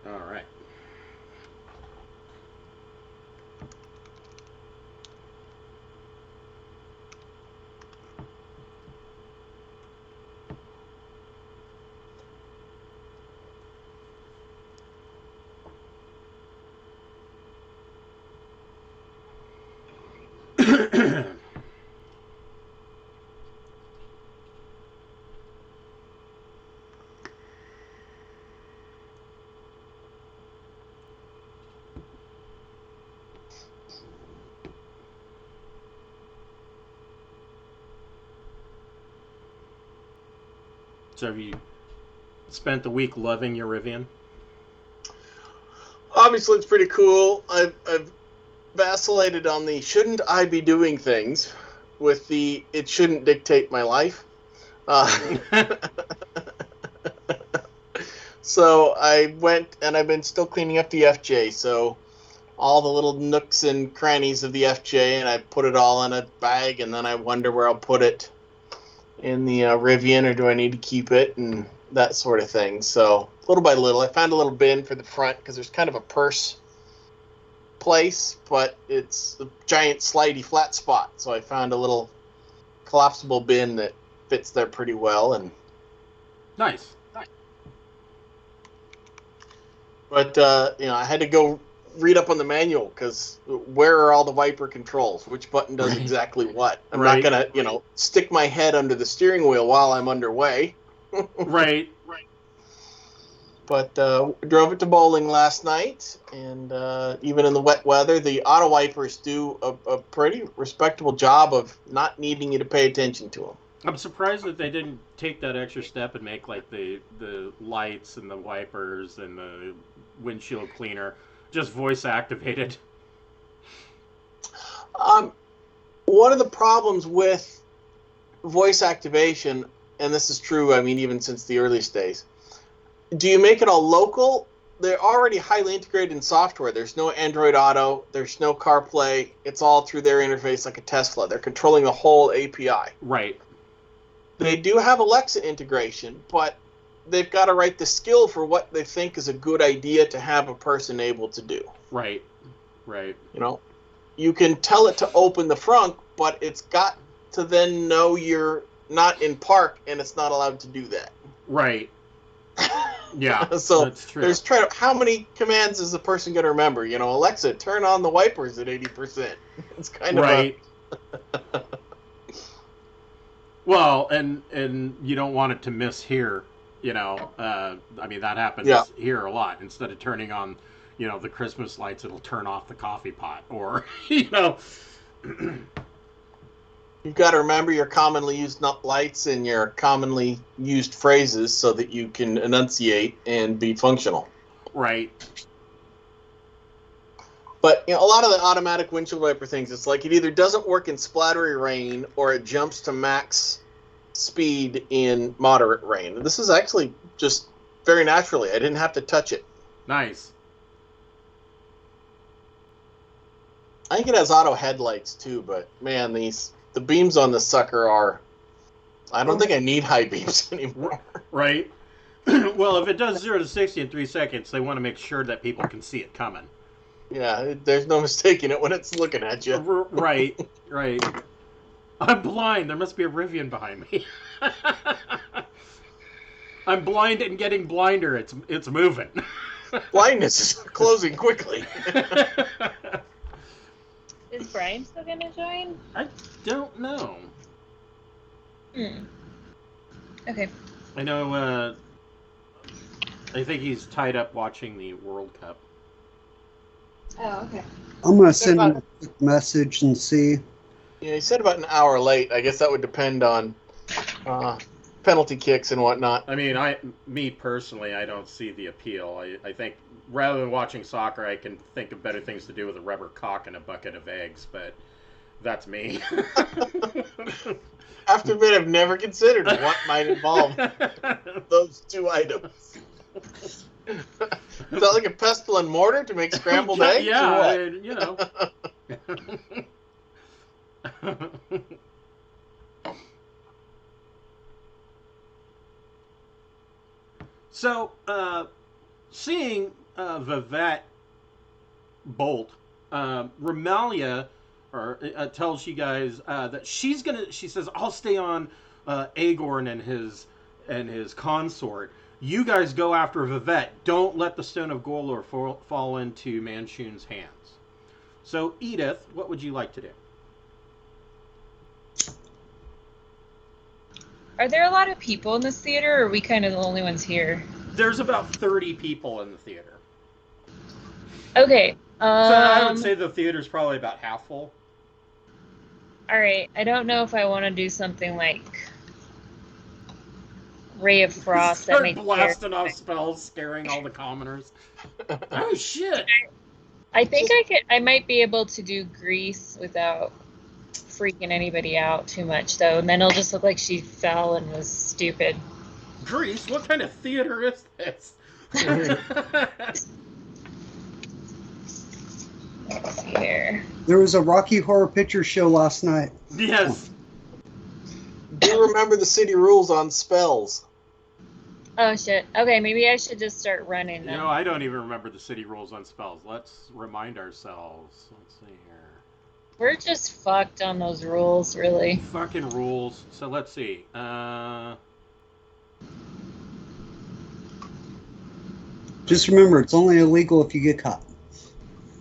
All right. So have you spent the week loving your Rivian? Obviously, it's pretty cool. I've vacillated on the shouldn't I be doing things with the it shouldn't dictate my life. So I went and I've been still cleaning up the FJ. So all the little nooks and crannies of the FJ, and I put it all in a bag, and then I wonder where I'll put it in the Rivian, or do I need to keep it, and that sort of thing. So little by little, I found a little bin for the front because there's kind of a purse place, but it's a giant slidey flat spot. So I found a little collapsible bin that fits there pretty well. And Nice. But I had to go read up on the manual because where are all the wiper controls? Which button does exactly what? I'm not gonna, stick my head under the steering wheel while I'm underway. Right. But drove it to bowling last night, and even in the wet weather, the auto wipers do a pretty respectable job of not needing you to pay attention to them. I'm surprised that they didn't take that extra step and make like the lights and the wipers and the windshield cleaner just voice activated. One of the problems with voice activation, and this is true, I mean, even since the earliest days, do you make it all local? They're already highly integrated in software. There's no Android Auto. There's no CarPlay. It's all through their interface like a Tesla. They're controlling the whole API. Right. They do have Alexa integration, but they've got to write the skill for what they think is a good idea to have a person able to do. Right. You can tell it to open the front, but it's got to then know your not in park, and it's not allowed to do that. Right. Yeah, so that's true. There's how many commands is the person going to remember? You know, Alexa, turn on the wipers at 80%. It's kind of right. Well, and you don't want it to miss here. You know, I mean that happens here a lot. Instead of turning on, you know, the Christmas lights, it'll turn off the coffee pot, or you know. You've got to remember your commonly used lights and your commonly used phrases so that you can enunciate and be functional. Right. But you know, a lot of the automatic windshield wiper things, it's like it either doesn't work in splattery rain or it jumps to max speed in moderate rain. And this is actually just very naturally. I didn't have to touch it. Nice. I think it has auto headlights too, but man, the beams on this sucker are... I don't think I need high beams anymore. Right. Well, if it does 0 to 60 in 3 seconds, they want to make sure that people can see it coming. Yeah, there's no mistaking it when it's looking at you. Right, right. I'm blind. There must be a Rivian behind me. I'm blind and getting blinder. It's moving. Blindness is closing quickly. Is Brian still gonna join? I don't know. Okay. I know, I think he's tied up watching the World Cup. Oh, okay. I'm going to send him a quick message and see. Yeah, he said about an hour late. I guess that would depend on penalty kicks and whatnot. I mean, me personally, I don't see the appeal. I think rather than watching soccer, I can think of better things to do with a rubber cock and a bucket of eggs, but that's me. I have to admit, I've never considered what might involve those two items. Is that like a pestle and mortar to make scrambled eggs? Yeah, you know. So, seeing Evette bolt, Remalia tells you guys that she says, I'll stay on Aegorn and his consort. You guys go after Evette. Don't let the Stone of Golorr fall into Manshoon's hands. So, Edith, what would you like to do? Are there a lot of people in this theater, or are we kind of the only ones here? There's about 30 people in the theater. Okay. So I would say the theater's probably about half full. Alright, I don't know if I want to do something like Ray of Frost that makes blasting off spells, scaring all the commoners. Oh shit! I think I might be able to do Grease without freaking anybody out too much, though, and then it'll just look like she fell and was stupid. Grease? What kind of theater is this? Let's see here. There was a Rocky Horror Picture Show last night. Yes. Do you remember the city rules on spells? Oh shit. Okay, maybe I should just start running then. You know, I don't even remember the city rules on spells. Let's remind ourselves. Let's see here. We're just fucked on those rules, really. Fucking rules. So let's see. Just remember, it's only illegal if you get caught.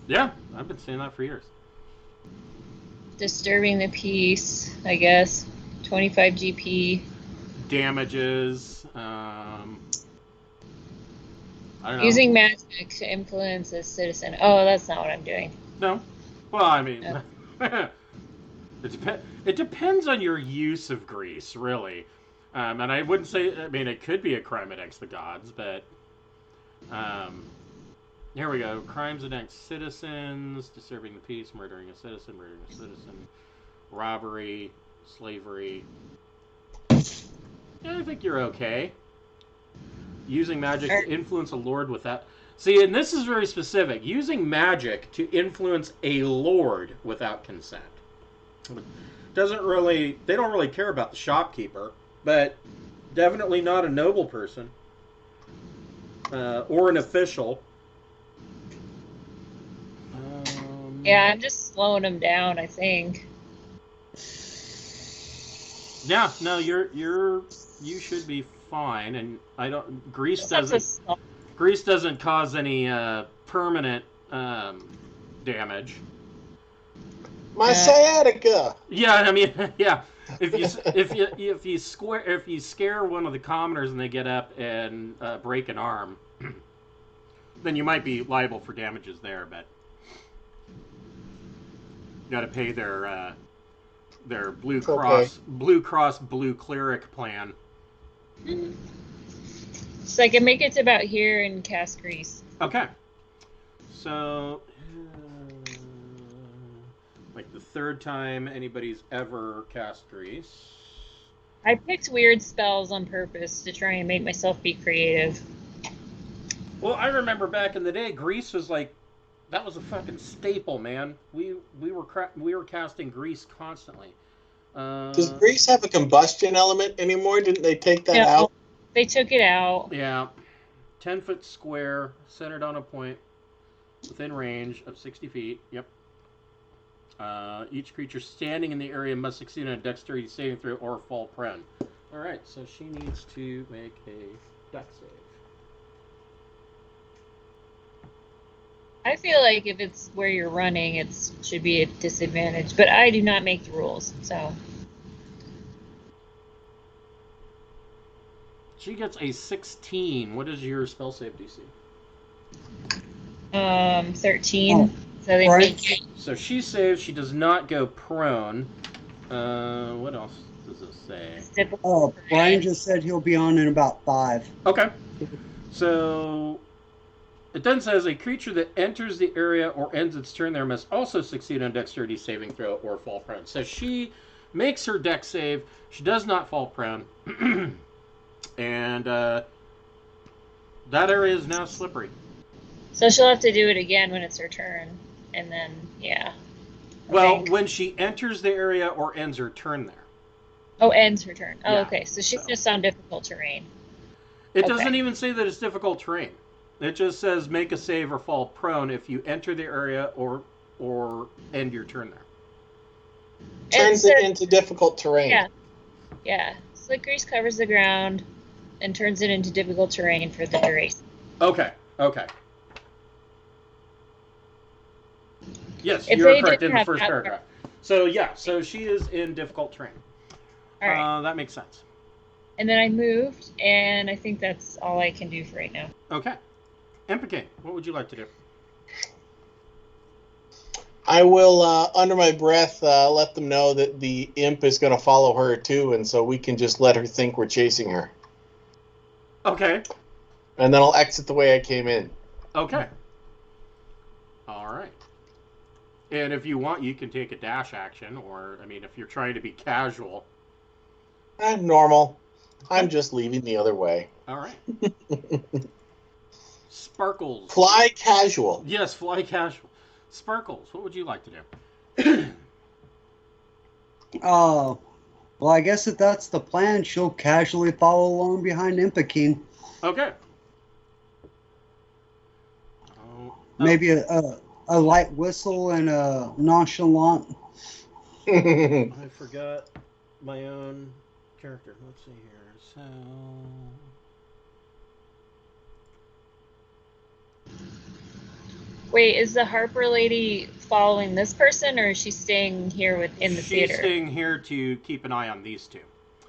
Yeah, I've been saying that for years. Disturbing the peace, I guess. 25 GP. Damages. I don't know. Using magic to influence a citizen. Oh, that's not what I'm doing. No. Well, I mean, it depends on your use of grease, really. And I wouldn't say, I mean, it could be a crime against the gods, but here we go. Crimes against citizens, disturbing the peace, murdering a citizen, robbery, slavery. Yeah, I think you're okay. Using magic to influence a lord without... See, and this is very specific. Using magic to influence a lord without consent. Doesn't really... They don't really care about the shopkeeper, but definitely not a noble person. Or an official. Yeah, I'm just slowing them down, I think. Yeah, no, you should be fine, and I don't. Grease doesn't cause any permanent damage. My sciatica. Yeah, I mean, yeah. If you scare one of the commoners and they get up and break an arm, then you might be liable for damages there. But you got to pay their Blue Cross Blue Cleric plan. So I can make it to about here and cast Grease. Okay. So, like the third time anybody's ever cast Grease. I picked weird spells on purpose to try and make myself be creative. Well, I remember back in the day, Grease was like, that was a fucking staple, man. We were casting Grease constantly. Does Grease have a combustion element anymore? Didn't they take that out? They took it out. Yeah. 10-foot square, centered on a point, within range of 60 feet. Yep. Each creature standing in the area must succeed on a dexterity saving throw or fall prone. Alright, so she needs to make a dex save. I feel like if it's where you're running, it should be a disadvantage, but I do not make the rules, so. She gets a 16. What is your spell save DC? 13. Oh, so they make it. So she saves. She does not go prone. What else does it say? Oh, Brian just said he'll be on in about 5. Okay. So it then says a creature that enters the area or ends its turn there must also succeed on a dexterity saving throw or fall prone. So she makes her dex save. She does not fall prone. And that area is now slippery. So she'll have to do it again when it's her turn. And then, yeah. Well, when she enters the area or ends her turn there. Oh, ends her turn. Oh, Yeah, okay. So she's just on difficult terrain. It doesn't even say that it's difficult terrain. It just says make a save or fall prone if you enter the area or end your turn there. Turns it into difficult terrain. Yeah. Yeah. Slick Grease covers the ground and turns it into difficult terrain for the duration. Okay. Yes, you're correct in the first paragraph. So, yeah, so she is in difficult terrain. All right. That makes sense. And then I moved, and I think that's all I can do for right now. Okay. Empike, what would you like to do? I will, under my breath, let them know that the imp is going to follow her too, and so we can just let her think we're chasing her. Okay. And then I'll exit the way I came in. Okay. All right. And if you want, you can take a dash action, or, I mean, if you're trying to be casual. Normal. I'm just leaving the other way. All right. Sparkles. Fly casual. Yes, fly casual. Sparkles, what would you like to do? Well, I guess if that's the plan, she'll casually follow along behind Impikeen. Okay. Maybe a light whistle and a nonchalant. I forgot my own character. Let's see here. So. Wait, is the Harper lady following this person, or is she staying here in the theater? She's staying here to keep an eye on these two.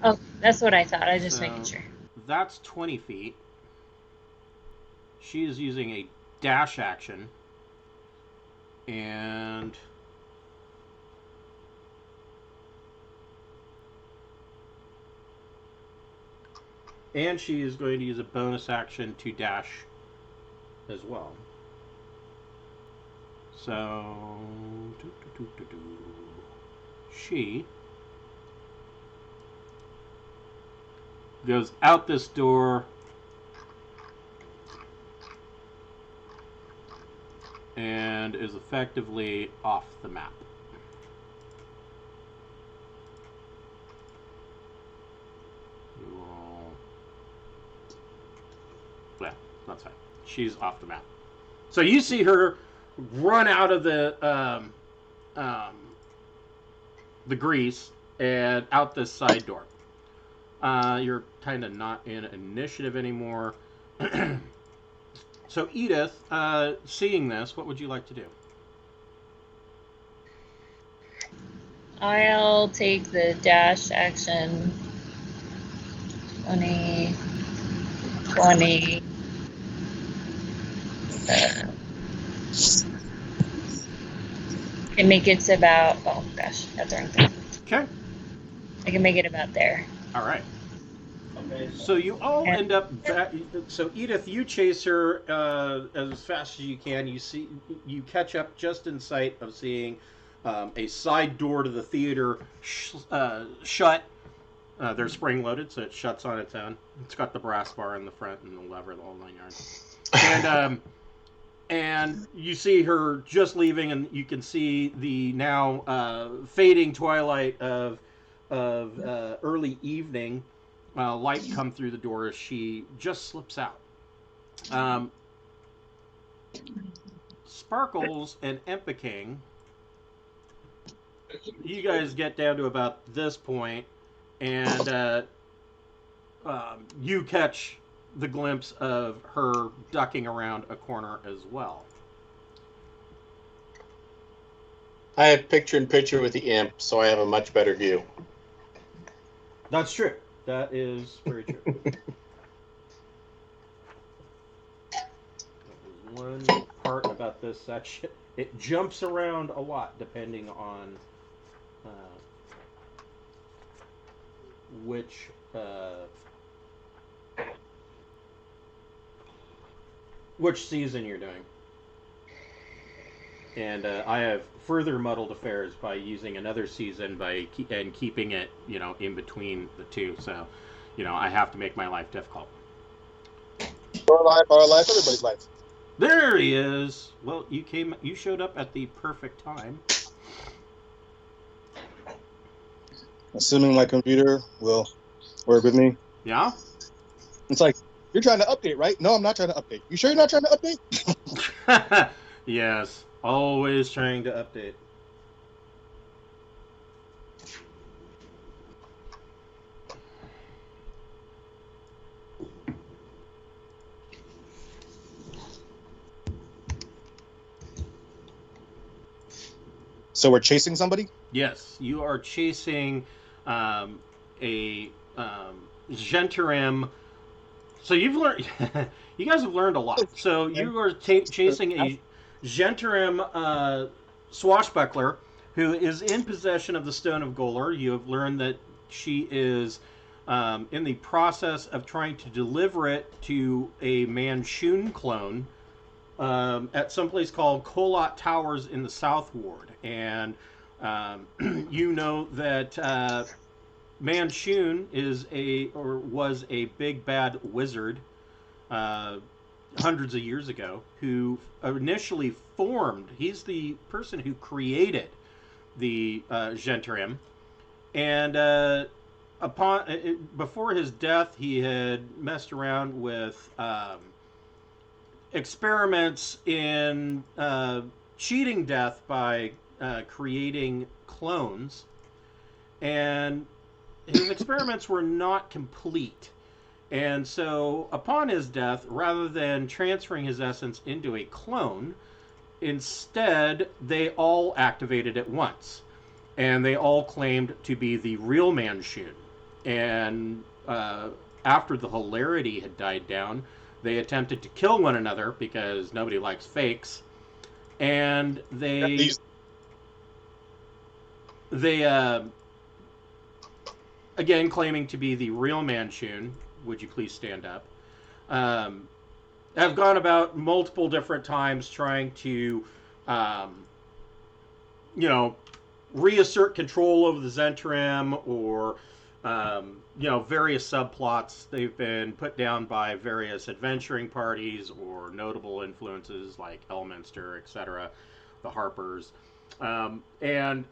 Oh, that's what I thought. I was just making sure. That's 20 feet. She is using a dash action. And she is going to use a bonus action to dash as well. So she goes out this door and is effectively off the map. Yeah, that's fine. She's off the map. So you see her run out of the grease and out this side door. You're kind of not in initiative anymore. So Edith, seeing this, what would you like to do? I'll take the dash action. 20. Can make it to about, oh gosh, that's the wrong thing. Okay. I can make it about there. All right. So you all end up. So Edith, you chase her as fast as you can. You catch up just in sight of seeing a side door to the theater shut. They're spring loaded, so it shuts on its own. It's got the brass bar in the front and the lever, the whole 9 yards. And you see her just leaving, and you can see the now fading twilight of early evening. Light come through the door as she just slips out. Sparkles and Empiking, you guys get down to about this point, and you catch the glimpse of her ducking around a corner as well. I have picture-in-picture with the imp, so I have a much better view. That's true. That is very true. There's one part about this section. It jumps around a lot depending on which season you're doing. And I have further muddled affairs by using another season and keeping it, in between the two. So, I have to make my life difficult. Our life, everybody's life. There he is. Well, you showed up at the perfect time. Assuming my computer will work with me. Yeah? It's like, you're trying to update, right? No, I'm not trying to update. You sure you're not trying to update? Yes. Always trying to update. So we're chasing somebody? Yes, you are chasing a Gentarim. So you've learned. You guys have learned a lot. So you are chasing a Gentarim swashbuckler who is in possession of the Stone of Golorr. You have learned that she is in the process of trying to deliver it to a Manchun clone at some place called Kolot Towers in the South Ward. And you know that Manchun was a big bad wizard hundreds of years ago who initially formed. He's the person who created the Gentarim, and before his death, he had messed around with experiments in cheating death by creating clones, and his experiments were not complete. And so upon his death, rather than transferring his essence into a clone, instead they all activated at once, and they all claimed to be the real Manchun. And after the hilarity had died down, they attempted to kill one another because nobody likes fakes, and they again claiming to be the real Manchun. Would you please stand up? Have gone about multiple different times trying to, reassert control over the Zentrim, or various subplots. They've been put down by various adventuring parties or notable influences like Elminster, etc., the Harpers. And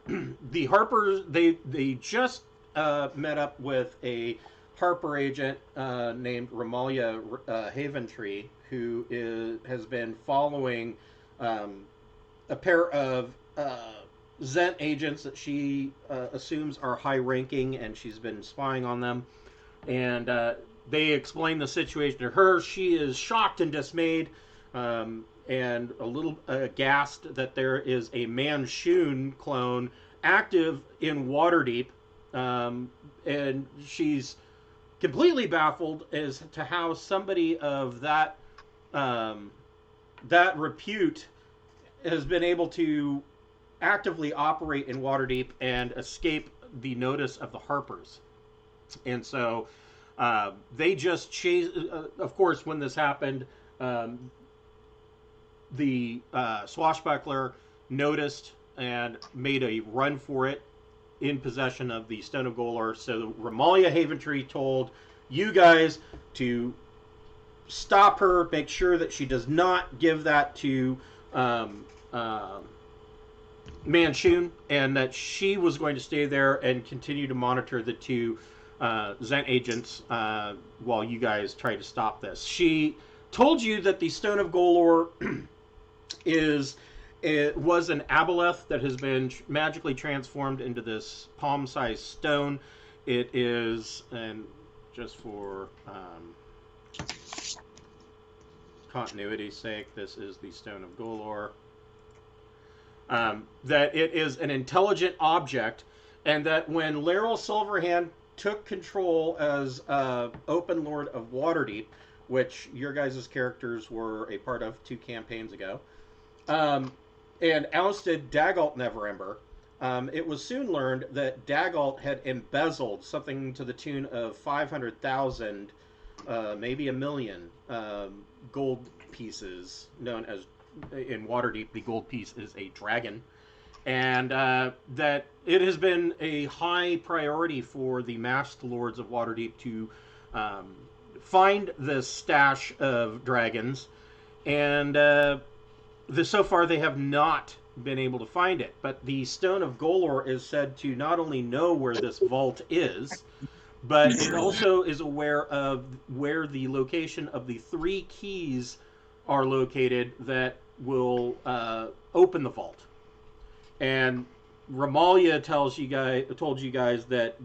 the Harpers, they just met up with a Harper agent named Ramalia Haventree, who has been following a pair of Zent agents that she assumes are high-ranking, and she's been spying on them. And they explain the situation to her. She is shocked and dismayed, and a little aghast that there is a Manshoon clone active in Waterdeep, and she's completely baffled as to how somebody of that that repute has been able to actively operate in Waterdeep and escape the notice of the Harpers. And so they just chased. Of course, when this happened, the swashbuckler noticed and made a run for it in possession of the Stone of Golorr. So Ramalia Haventree told you guys to stop her, make sure that she does not give that to Manshoon, and that she was going to stay there and continue to monitor the two Zent agents while you guys try to stop this. She told you that the Stone of Golorr was an aboleth that has been magically transformed into this palm-sized stone. It is, and just for continuity's sake, this is the Stone of Golorr. That it is an intelligent object, and that when Laeral Silverhand took control as Open Lord of Waterdeep, which your guys' characters were a part of 2 campaigns ago, and ousted Daggalt Neverember, it was soon learned that Daggalt had embezzled something to the tune of 500,000, maybe 1 million gold pieces, known as, in Waterdeep, the gold piece is a dragon. And that it has been a high priority for the masked lords of Waterdeep to find this stash of dragons, and so far they have not been able to find it. But the Stone of Golorr is said to not only know where this vault is, but it also is aware of where the location of the 3 keys are located that will open the vault. And Ramalia told you guys that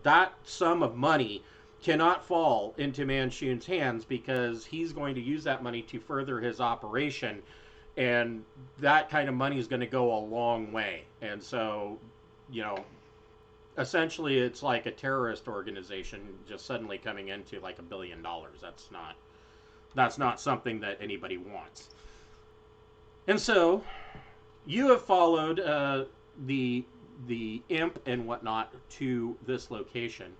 that sum of money cannot fall into Manshoon's hands, because he's going to use that money to further his operation, and that kind of money is going to go a long way. And so, essentially it's like a terrorist organization just suddenly coming into like $1 billion. That's not something that anybody wants. And so you have followed the imp and whatnot to this location.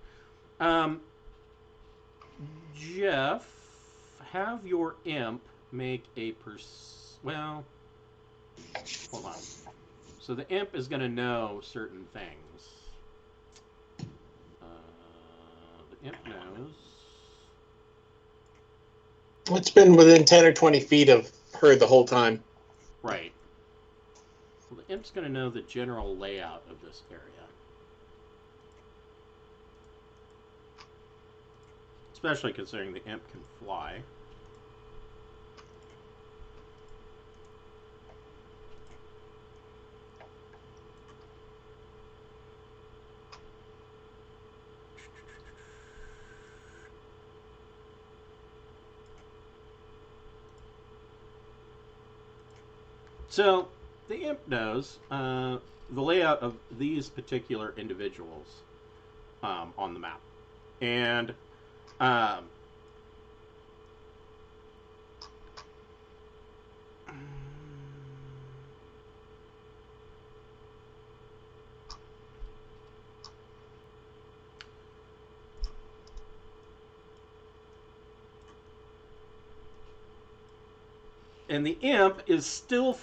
Jeff, have your imp make a well, hold on. So the imp is going to know certain things. The imp knows. It's been within 10 or 20 feet of her the whole time. Right. So the imp's going to know the general layout of this area. Especially considering the imp can fly. So, the imp knows the layout of these particular individuals on the map. And and the imp is still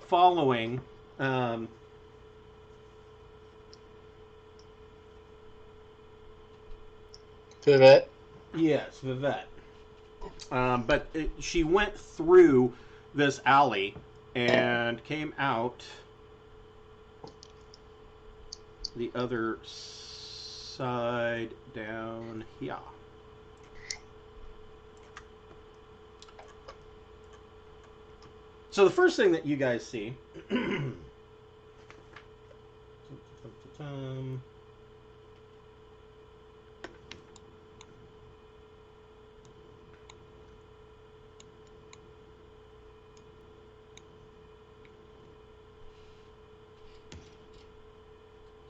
following Evette? Yes, Evette. But she went through this alley and came out the other side down here. So the first thing that you guys see.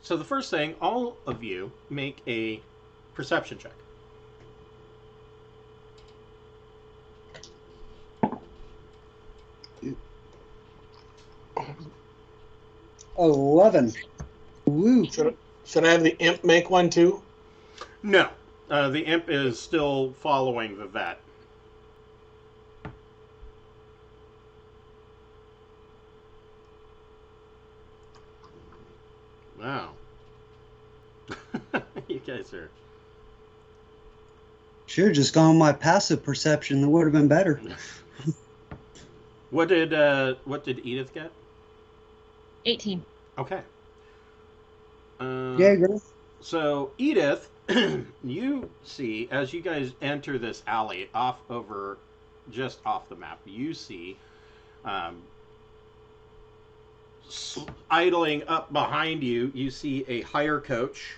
So the first thing, all of you make a perception check. 11. Woo. Should I have the imp make one too? No. The imp is still following Evette. Wow. You guys are... Should have just gone with my passive perception. That would have been better. What did Edith get? 18. Okay. Yeah, girl. So Edith, you see as you guys enter this alley just off the map, you see idling up behind you. You see a hire coach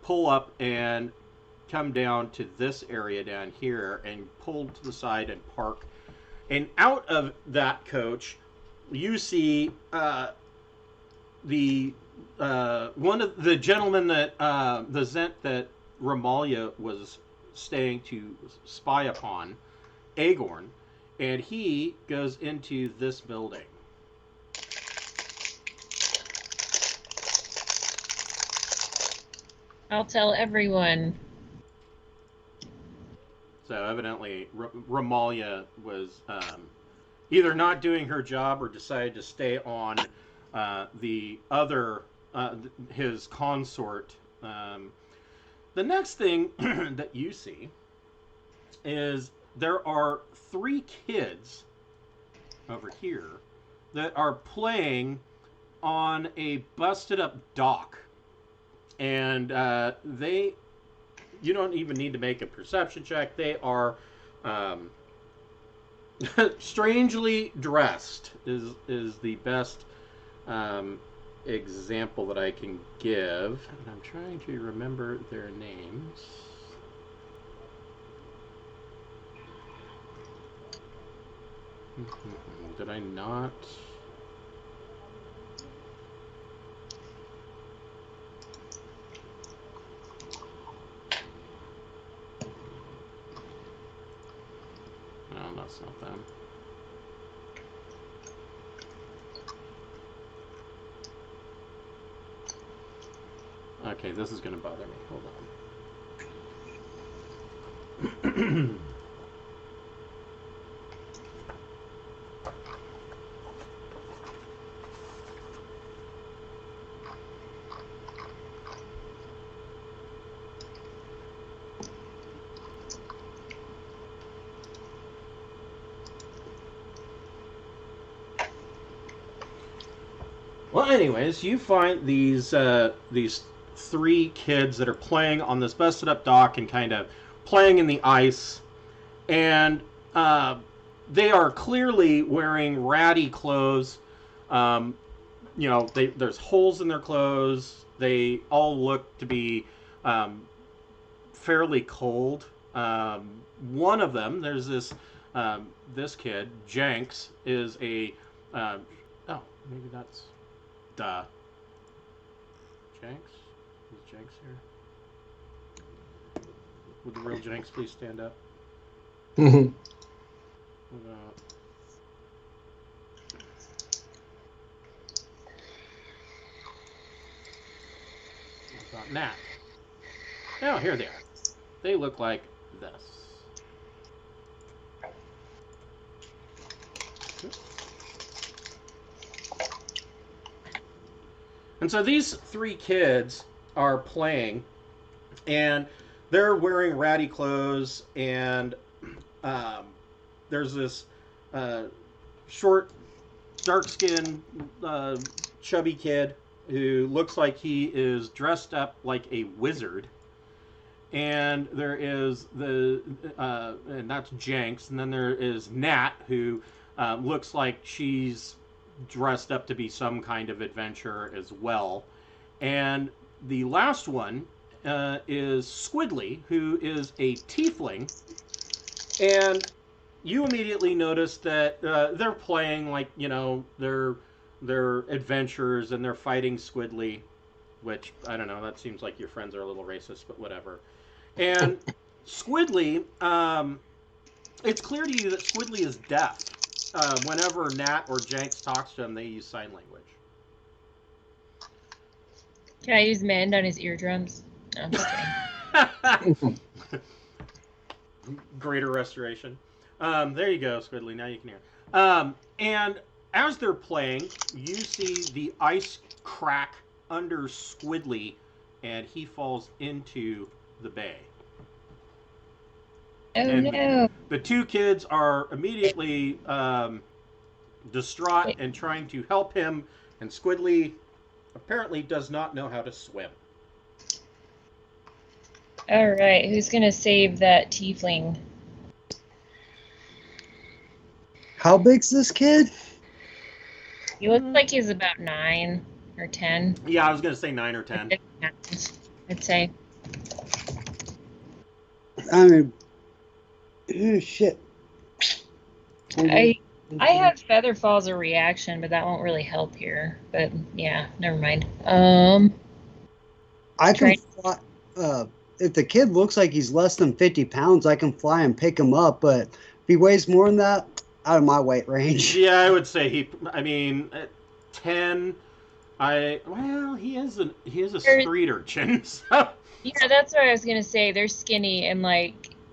pull up and come down to this area down here and pull to the side and park. And out of that coach, you see one of the gentlemen that the Zent that Ramalia was staying to spy upon, Agorn, and he goes into this building. I'll tell everyone. So evidently, Ramalia was either not doing her job or decided to stay on the other, his consort. The next thing that you see is there are 3 kids over here that are playing on a busted up dock. And you don't even need to make a perception check. They are strangely dressed is the best example that I can give. And I'm trying to remember their names. Did I not? No, that's not them. Okay, this is going to bother me. Hold on. Well, anyways, you find these 3 kids that are playing on this busted up dock and kind of playing in the ice, and they are clearly wearing ratty clothes. There's holes in their clothes. They all look to be fairly cold. One of them, there's this kid, Jenks, is a maybe that's Jenks? Is Jenks here? Would the real Jenks please stand up? Mm-hmm. About Nat. Oh, here they are. They look like this. And so these 3 kids are playing, and they're wearing ratty clothes, and there's this short, dark-skinned, chubby kid who looks like he is dressed up like a wizard. And there is and that's Jenks, and then there is Nat, who Looks like she's dressed up to be some kind of adventurer as well. And the last one is Squidly, who is a tiefling. And you immediately notice that they're playing like, they're adventurers and they're fighting Squidly, which, I don't know, that seems like your friends are a little racist, but whatever. And Squidly, it's clear to you that Squidly is deaf. Whenever Nat or Jenks talks to him, they use sign language. Can I use Mend on his eardrums? No, I'm just kidding. Greater restoration. There you go, Squidly. Now you can hear. And as they're playing, you see the ice crack under Squidly, and he falls into the bay. Oh, and no. The two kids are immediately distraught and trying to help him, and Squidly apparently does not know how to swim. All right, who's going to save that tiefling? How big's this kid? He looks like he's about 9 or 10. Yeah, I was going to say 9 or 10. I'd say. I mean, shit. I have Feather Fall as a reaction, but that won't really help here. But yeah, never mind. I can fly, if the kid looks like he's less than 50 pounds, I can fly and pick him up. But if he weighs more than that, out of my weight range. Yeah, I would say at 10. He is a street urchin. So. Yeah, that's what I was gonna say. They're skinny and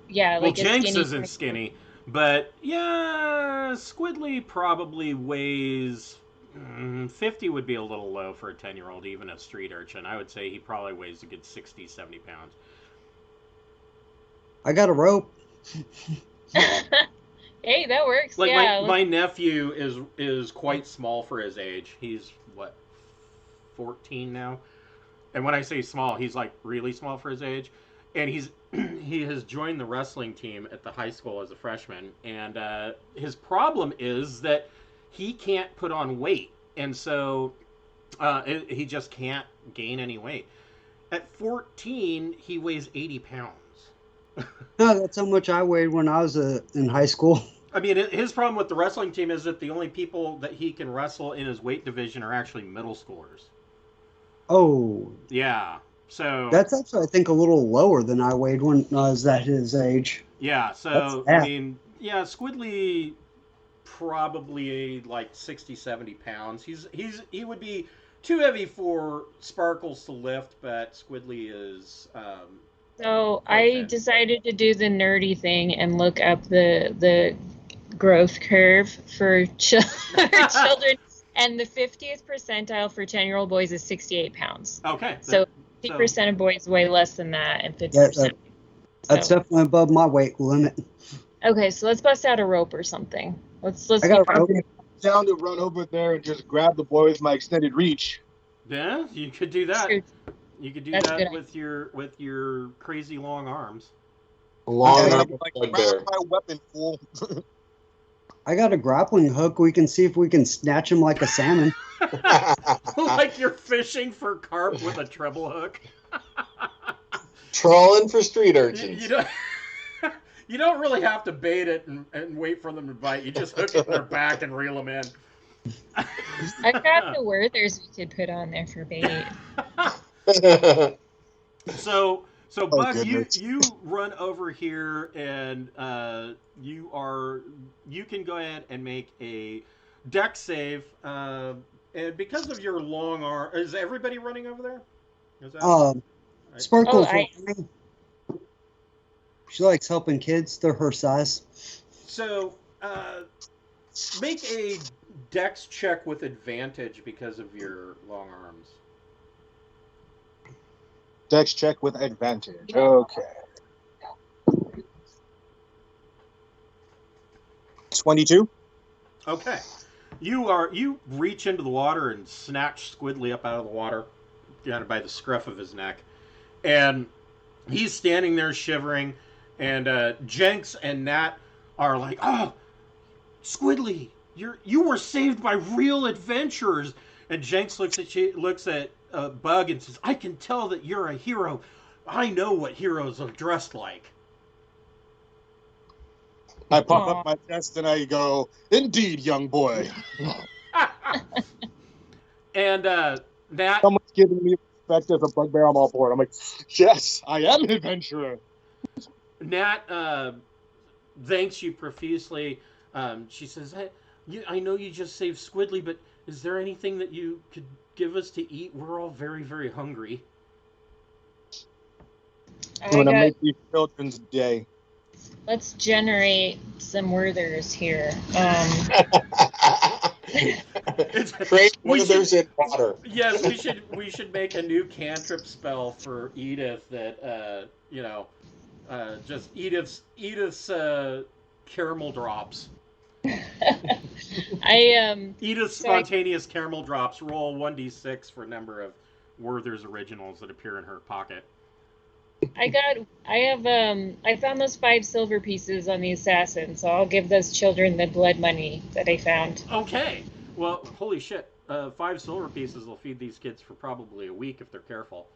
Jenks isn't skinny, but yeah, Squidly probably weighs 50 would be a little low for a 10-year-old, even a street urchin. I would say he probably weighs a good 60, 70 pounds. I got a rope. Hey, that works. Like yeah, my nephew is quite small for his age. He's 14 now. And when I say small, he's like really small for his age. And he has joined the wrestling team at the high school as a freshman. And his problem is that he can't put on weight. And so he just can't gain any weight. At 14, he weighs 80 pounds. No, that's how much I weighed when I was in high school. I mean, his problem with the wrestling team is that the only people that he can wrestle in his weight division are actually middle schoolers. Oh. Yeah. So that's actually, I think, a little lower than I weighed when I was at his age. Yeah. So, I mean, yeah, Squidly probably like 60, 70 pounds. He would be too heavy for Sparkles to lift, but Squidly is... So I decided to do the nerdy thing and look up the growth curve for children, and the 50th percentile for 10-year-old boys is 68 pounds. Okay. So 50% of boys weigh less than that, and 50%. That's definitely above my weight limit. Okay, so let's bust out a rope or something. Let's. I got down to run over there and just grab the boy with my extended reach. Yeah, you could do that. True. You could do that with your crazy long arms. Long arm, like grab my weapon, fool. I got a grappling hook. We can see if we can snatch him like a salmon. Like you're fishing for carp with a treble hook. Trolling for street urchins. You don't really have to bait it and wait for them to bite. You just hook it in their back and reel them in. I grabbed the Werthers we could put on there for bait. So Bug, you run over here and you can go ahead and make a dex save. And because of your long arm, is everybody running over there? Is that Sparkles. She likes helping kids. They're her size. So make a dex check with advantage because of your long arms. Dex check with advantage. Okay. 22. Okay. You reach into the water and snatch Squidly up out of the water, down by the scruff of his neck, and he's standing there shivering. And Jenks and Nat are like, "Oh, Squidly, you were saved by real adventurers. And Jenks looks at Bug and says, "I can tell that you're a hero. I know what heroes are dressed like." I pop up my chest and I go, "Indeed, young boy." And Nat, Someone's giving me respect as a bugbear. I'm all for it. I'm like, yes, I am an adventurer. Nat thanks you profusely. She says, I know you just saved Squidly, but is there anything that you could give us to eat? We're all very, very hungry." I'm going to make these children's day. Let's generate some Werthers here. Create Werthers in water. Yes, we should make a new cantrip spell for Edith that just Edith's caramel drops. Edith's spontaneous caramel drops. Roll 1d6 for number of Werther's originals that appear in her pocket. I found those 5 silver pieces on the assassin, so I'll give those children the blood money that I found. Okay. Well, holy shit. 5 silver pieces will feed these kids for probably a week if they're careful.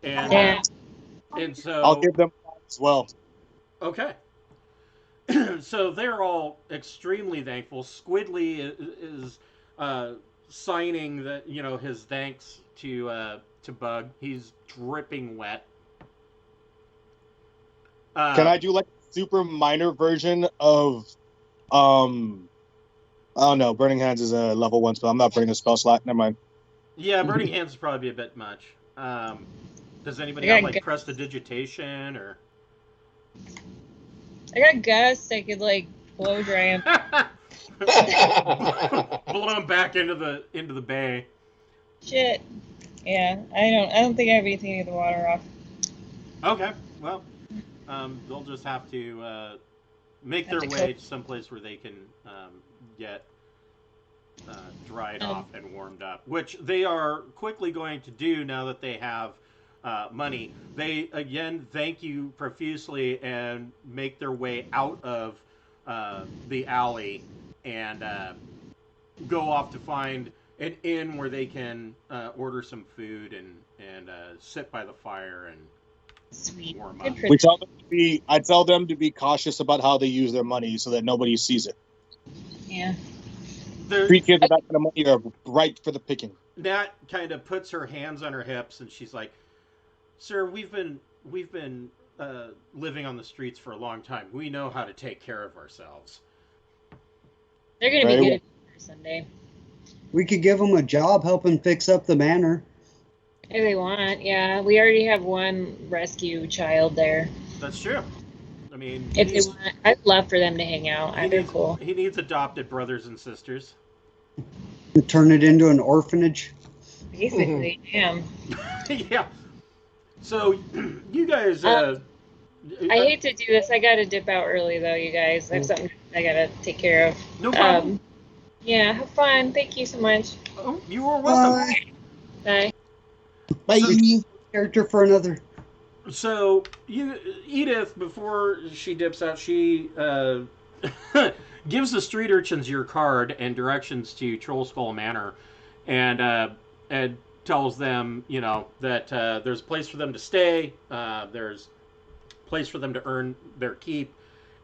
And so I'll give them as well. Okay. So they're all extremely thankful. Squidly is signing his thanks to Bug. He's dripping wet. Can I do like a super minor version of oh no, Burning Hands is a level 1 spell. I'm not bringing a spell slot. Never mind. Yeah, Burning Hands is probably a bit much. Does anybody have like prestidigitation or? I got Gust. I could like blow dry him. Blow him back into the bay. Shit. Yeah, I don't think I have anything to get the water off. Okay, well, they'll just have to make their way to someplace where they can get dried off and warmed up, which they are quickly going to do now that they have money. They again thank you profusely and make their way out of the alley and go off to find an inn where they can order some food and sit by the fire and warm up. I tell them to be cautious about how they use their money so that nobody sees it. Yeah. Free kids with that kind of money are ripe for the picking. Nat kind of puts her hands on her hips and she's like, "Sir, we've been living on the streets for a long time. We know how to take care of ourselves." They're going to be good someday. We could give them a job helping fix up the manor. If they want, yeah. We already have one rescue child there. That's true. I mean, if they want, I'd love for them to hang out. They're cool. He needs adopted brothers and sisters. Turn it into an orphanage. Basically, damn. Yeah. So, you guys. I hate to do this. I gotta dip out early, though, you guys. I have something I gotta take care of. No problem. Yeah, have fun. Thank you so much. Oh, you are welcome. Bye. Bye. Character for another. So, Edith, before she dips out, she gives the street urchins your card and directions to Troll Skull Manor, and tells them, that there's a place for them to stay, there's a place for them to earn their keep,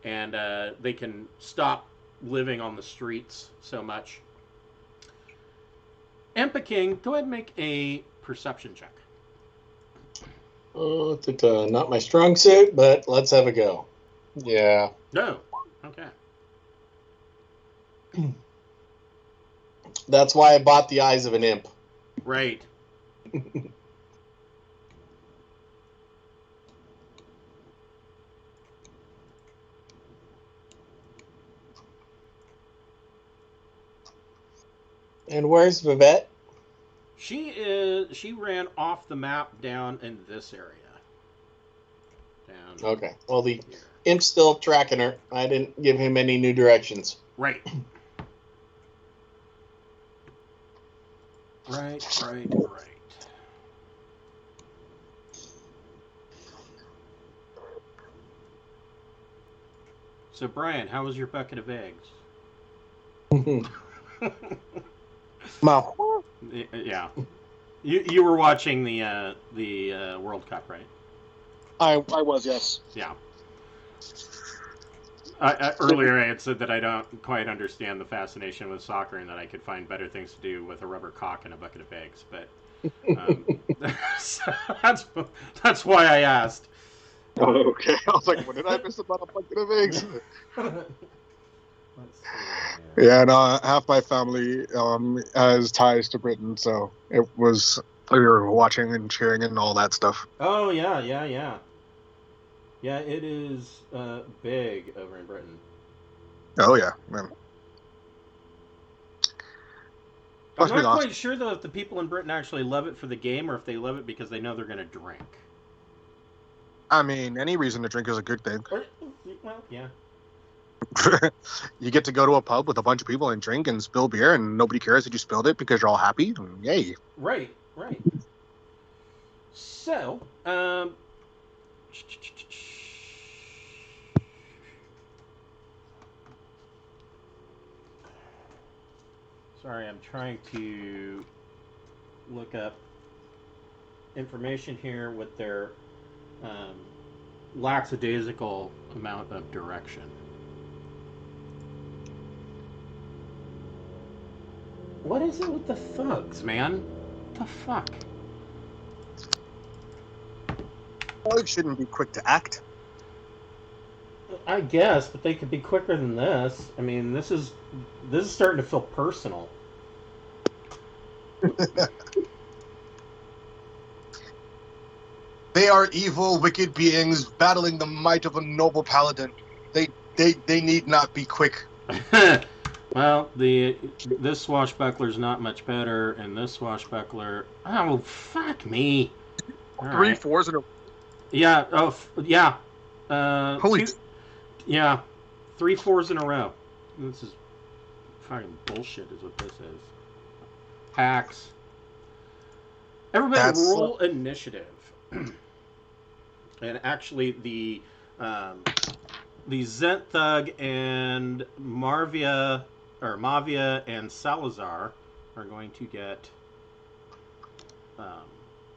and they can stop living on the streets so much. Empa King, go ahead and make a perception check. Not my strong suit, but let's have a go. Yeah. No. Okay. That's why I bought the eyes of an imp. Right. And where's Vivette? She ran off the map down in this area. Down. Okay. Well, the imp's still tracking her. I didn't give him any new directions. Right. Right. So, Brian, how was your bucket of eggs? Yeah. You were watching the World Cup, right? I was, yes. Yeah. Earlier, I had said that I don't quite understand the fascination with soccer, and that I could find better things to do with a rubber cock and a bucket of eggs. But so that's why I asked. Oh, okay. I was like, what did I miss about a bucket of eggs? Yeah, no, half my family has ties to Britain, so it was, we were watching and cheering and all that stuff. Oh, yeah. Yeah, it is big over in Britain. Oh, yeah, man. I'm not quite sure, though, if the people in Britain actually love it for the game or if they love it because they know they're going to drink. I mean, any reason to drink is a good thing. Well, yeah. You get to go to a pub with a bunch of people and drink and spill beer, and nobody cares that you spilled it because you're all happy. Yay. Right. So, sorry, I'm trying to look up information here with their lackadaisical amount of direction. What is it with the thugs, man? What the fuck? Thugs shouldn't be quick to act. I guess, but they could be quicker than this. I mean, this is starting to feel personal. They are evil, wicked beings battling the might of a noble paladin. They need not be quick. Well, this swashbuckler's not much better, and this swashbuckler. Oh, fuck me! All 3 right. 4s in a. Yeah. Oh, yeah. Holy. Yeah, 3 4s in a row. This is fucking bullshit. Is what this is. Hacks. Everybody roll initiative. And actually, the Zent Thug and Mavia and Salazar are going to get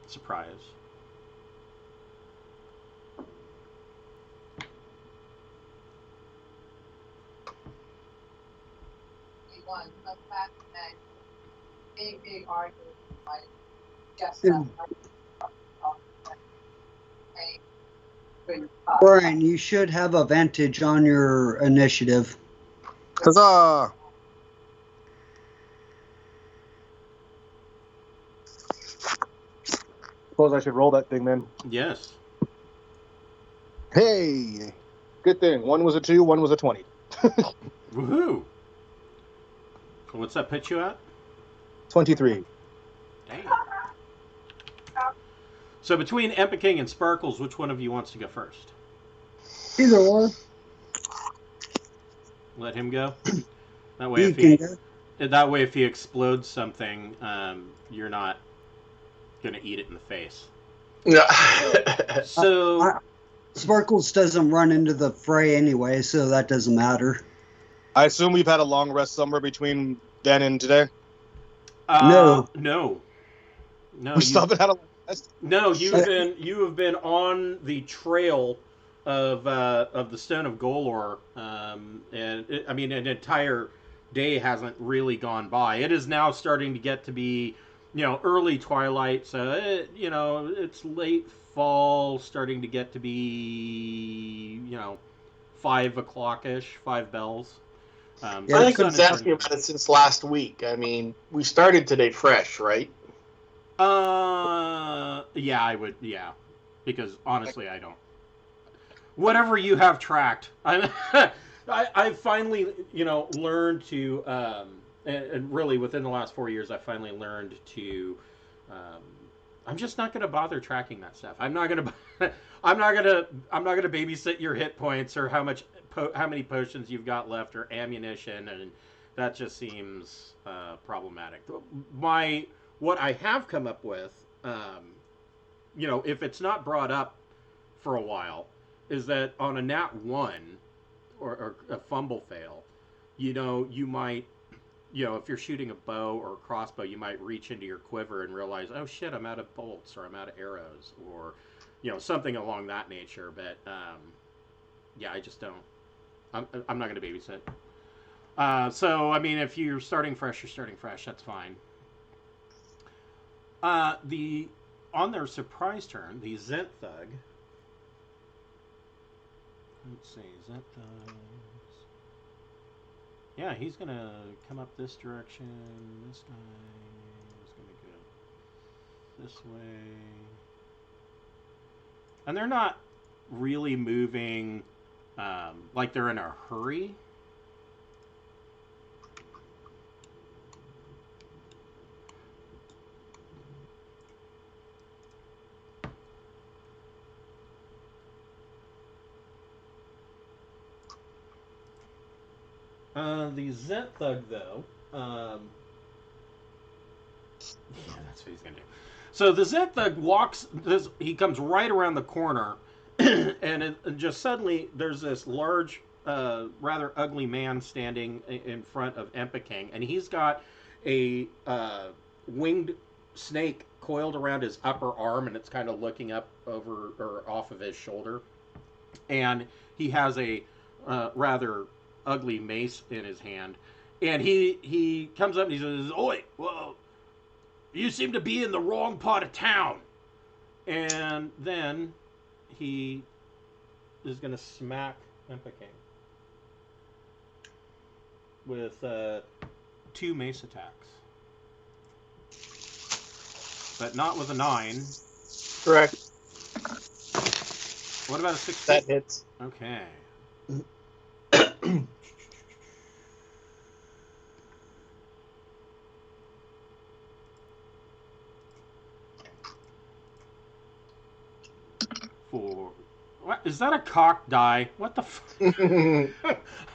surprise. One, the fact that big argument, like just Brian, you should have advantage on your initiative. Huzzah! Suppose I should roll that thing then. Yes. Hey! Good thing. One was a 2, one was a 20. Woohoo! What's that pitch you at? 23. Dang. So between Epic King and Sparkles, which one of you wants to go first? Either one. Let him go. That way, if he explodes something, you're not gonna eat it in the face. Yeah. So Sparkles doesn't run into the fray anyway, so that doesn't matter. I assume we've had a long rest somewhere between then and today? No. We still haven't had a long rest? No, you have been on the trail of the Stone of Golorr, and an entire day hasn't really gone by. It is now starting to get to be, early twilight, so it's late fall, starting to get to be, 5 o'clock-ish, 5 bells. I think I've been asking about it since last week. I mean, we started today fresh, right? Yeah, I would, yeah. Because, honestly, I don't. Whatever you have tracked. I finally, learned to, and really within the last 4 years, I finally learned to, I'm just not going to bother tracking that stuff. I'm not going to babysit your hit points or how many potions you've got left or ammunition, and that just seems problematic. What I have come up with, if it's not brought up for a while, is that on a nat 1 or a fumble fail, you might if you're shooting a bow or a crossbow, you might reach into your quiver and realize, oh shit, I'm out of bolts or I'm out of arrows or, something along that nature. But yeah, I just don't. I'm not going to babysit. So, I mean, if you're starting fresh, you're starting fresh. That's fine. On their surprise turn, the Zent Thug. Let's see, Zent Thugs. Yeah, he's going to come up this direction. This guy is going to go this way. And they're not really moving like they're in a hurry. The Zent Thug, though, yeah, that's what he's gonna do. So the Zent Thug he comes right around the corner, and just suddenly there's this large, rather ugly man standing in front of Empa and he's got a winged snake coiled around his upper arm, and it's kind of looking up over or off of his shoulder, and he has a rather ugly mace in his hand, and he comes up and he says, "Oi, well, you seem to be in the wrong part of town." And then he is going to smack Empa with 2 mace attacks, but not with a 9. Correct. What about a 16? That hits. Okay. What is that, a cocked die? What the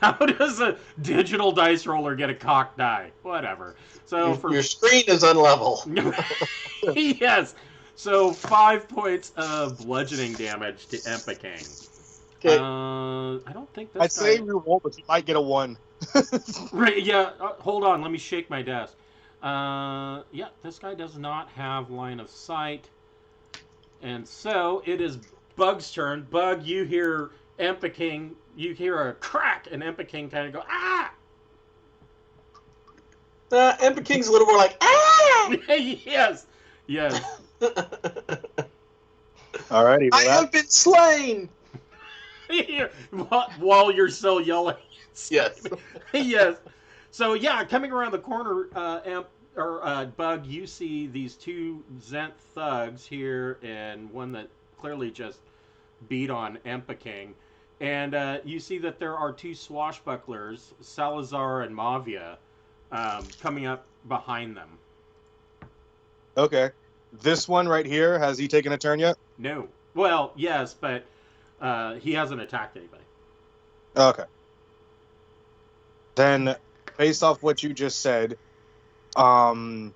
How does a digital dice roller get a cocked die? Whatever. So your screen is unlevel. Yes. So 5 points of bludgeoning damage to Empa Okay. I don't think this I'd say you won't, but you might get a 1. Right, yeah. Hold on, let me shake my desk. Yeah, this guy does not have line of sight. And so it is Bug's turn. Bug, you hear Empa you hear a crack, and Empa kind of go, ah! Empa King's a little more like, ah! Yes. Alrighty. I have been slain! While you're still yelling. Yes. Yes. So, yeah, coming around the corner, Bug, you see these 2 Zent Thugs here, and one that clearly just beat on Empa and you see that there are 2 swashbucklers, Salazar and Mavia, coming up behind them. Okay. This one right here, has he taken a turn yet? No. Well, yes, but he hasn't attacked anybody. Okay. Then, based off what you just said, I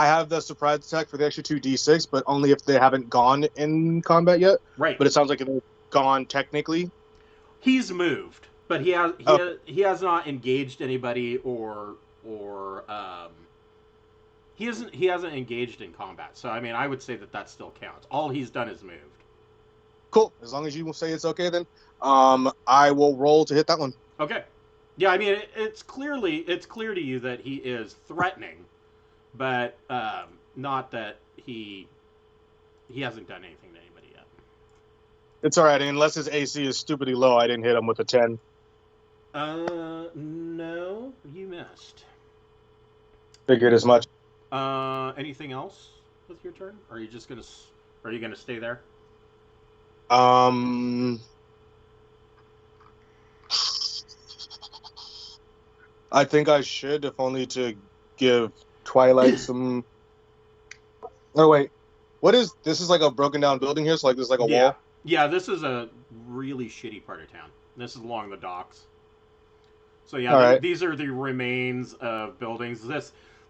have the surprise attack for the extra 2d6, but only if they haven't gone in combat yet. Right. But it sounds like they've gone technically. He's moved, but he has not engaged anybody or he hasn't engaged in combat. So I mean, I would say that still counts. All he's done is moved. Cool. As long as you say it's okay, then I will roll to hit that one. Okay. Yeah, I mean, it's clear to you that he is threatening, but not that he hasn't done anything to anybody yet. It's all right, unless his AC is stupidly low. I didn't hit him with a 10. No, you missed. Figured as much. Anything else with your turn? Or are you gonna stay there? I think I should, if only to give Twilight some. Oh wait, this is like a broken down building here, so like there's like a wall. Yeah, this is a really shitty part of town. This is along the docks. So yeah, these are the remains of buildings.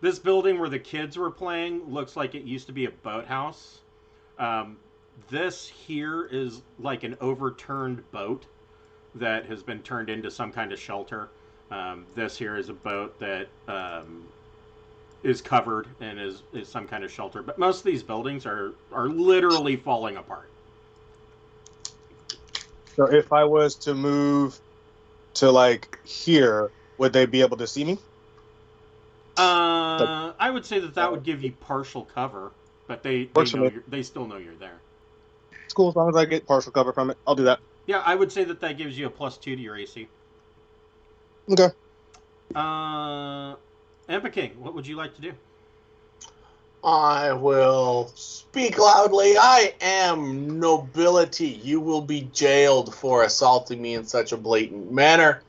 This building where the kids were playing looks like it used to be a boathouse. This here is like an overturned boat that has been turned into some kind of shelter. This here is a boat that is covered and is some kind of shelter. But most of these buildings are literally falling apart. So if I was to move to like here, would they be able to see me? I would say that would give you partial cover, but they still know you're there. It's cool as long as I get partial cover from it. I'll do that. Yeah, I would say that gives you a +2 to your AC. Okay. Empa King, what would you like to do? I will speak loudly. I am nobility. You will be jailed for assaulting me in such a blatant manner.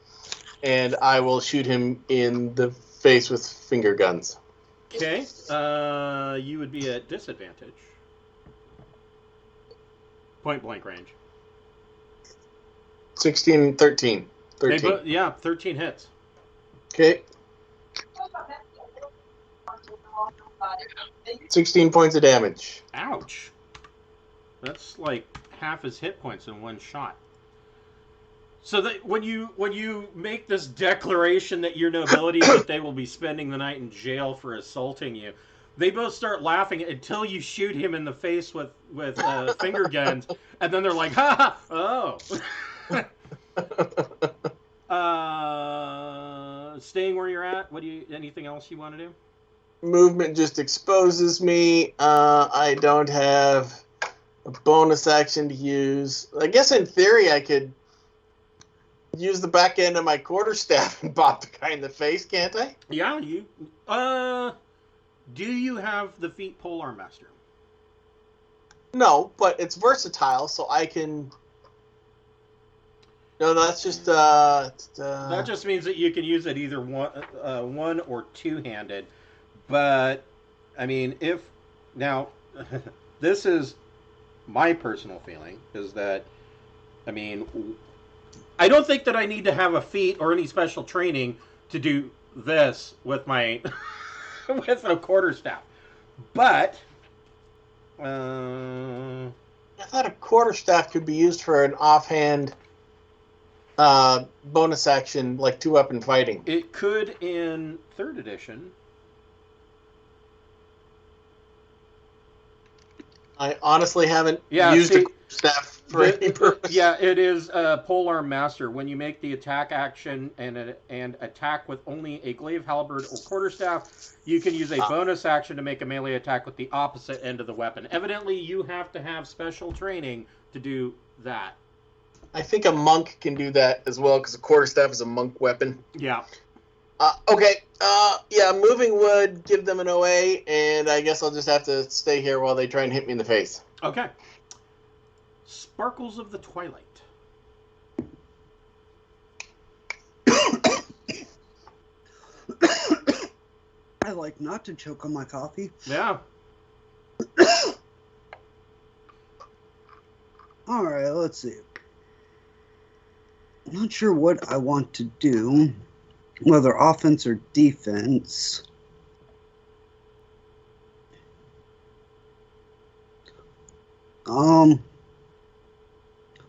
And I will shoot him in the face with finger guns. Okay. You would be at disadvantage. Point blank range. 16, 13. 13. 13 hits. Okay. 16 points of damage. Ouch. That's like half his hit points in one shot. So that when you make this declaration that your nobility that they will be spending the night in jail for assaulting you, they both start laughing until you shoot him in the face with finger guns, and then they're like, "Ha ha! Oh." Staying where you're at. Anything else you want to do? Movement just exposes me. I don't have a bonus action to use. I guess in theory I could use the back end of my quarterstaff and bop the guy in the face, can't I? Yeah, you. Do you have the feat Polearm Master? No, but it's versatile, so I can. No, that's just. That just means that you can use it either one or two-handed. But I mean, this is my personal feeling is that, I mean, I don't think that I need to have a feat or any special training to do this with my with a quarterstaff. But I thought a quarterstaff could be used for an offhand bonus action, like 2-weapon fighting. It could in 3rd edition. I honestly haven't used a quarterstaff for any purpose. Yeah, it is a Polearm Master. When you make the attack action and attack with only a glaive, halberd, or quarterstaff, you can use a bonus action to make a melee attack with the opposite end of the weapon. Evidently, you have to have special training to do that. I think a monk can do that as well, because a quarterstaff is a monk weapon. Yeah. Okay. Moving would give them an OA, and I guess I'll just have to stay here while they try and hit me in the face. Okay. Sparkles of the Twilight. I like not to choke on my coffee. Yeah. All right, let's see. I'm not sure what I want to do, whether offense or defense.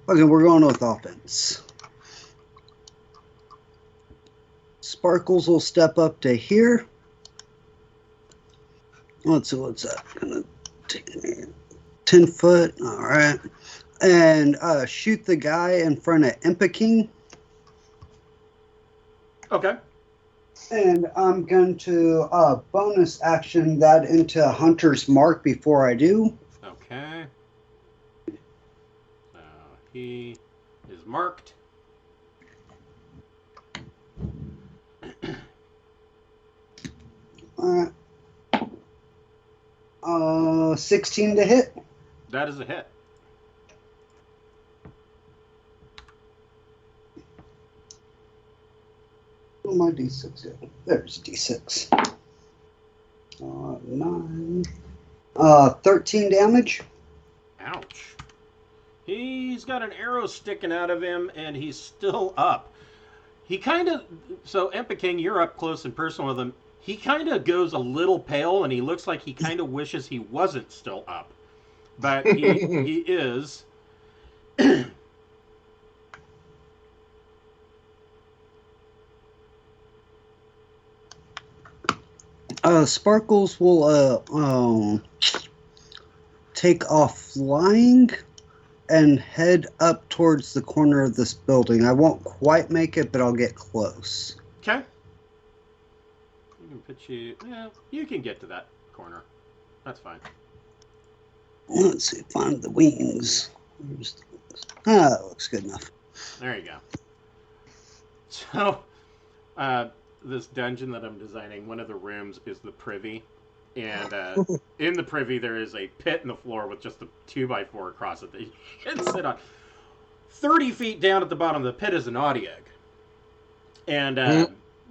Okay, we're going with offense. Sparkles will step up to here. Let's see, what's that? Gonna take me 10 foot. All right. And shoot the guy in front of Empa King. Okay. And I'm going to bonus action that into Hunter's Mark before I do. Okay. So he is marked. Alright. 16 to hit. That is a hit. Oh, my D6 hit. There's D6. 9. 13 damage. Ouch. He's got an arrow sticking out of him, and he's still up. He kind of... So, Empa King, you're up close and personal with him. He kind of goes a little pale, and he looks like he kind of wishes he wasn't still up. But he is. Sparkles will take off flying and head up towards the corner of this building. I won't quite make it, but I'll get close. Okay. You can put you. Yeah, you can get to that corner. That's fine. Let's see, find the wings. That looks good enough. There you go. So, this dungeon that I'm designing, one of the rooms is the privy. And in the privy, there is a pit in the floor with just a 2x4 across it that you can sit on. 30 feet down at the bottom of the pit is an odd egg. And,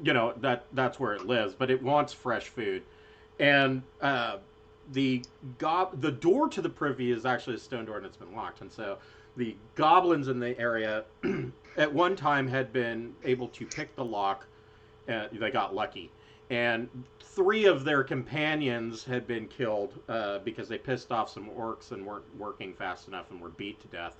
you know, that's where it lives. But it wants fresh food. And the door to the privy is actually a stone door and it's been locked. And so the goblins in the area at one time had been able to pick the lock. They got lucky. And 3 of their companions had been killed because they pissed off some orcs and weren't working fast enough and were beat to death.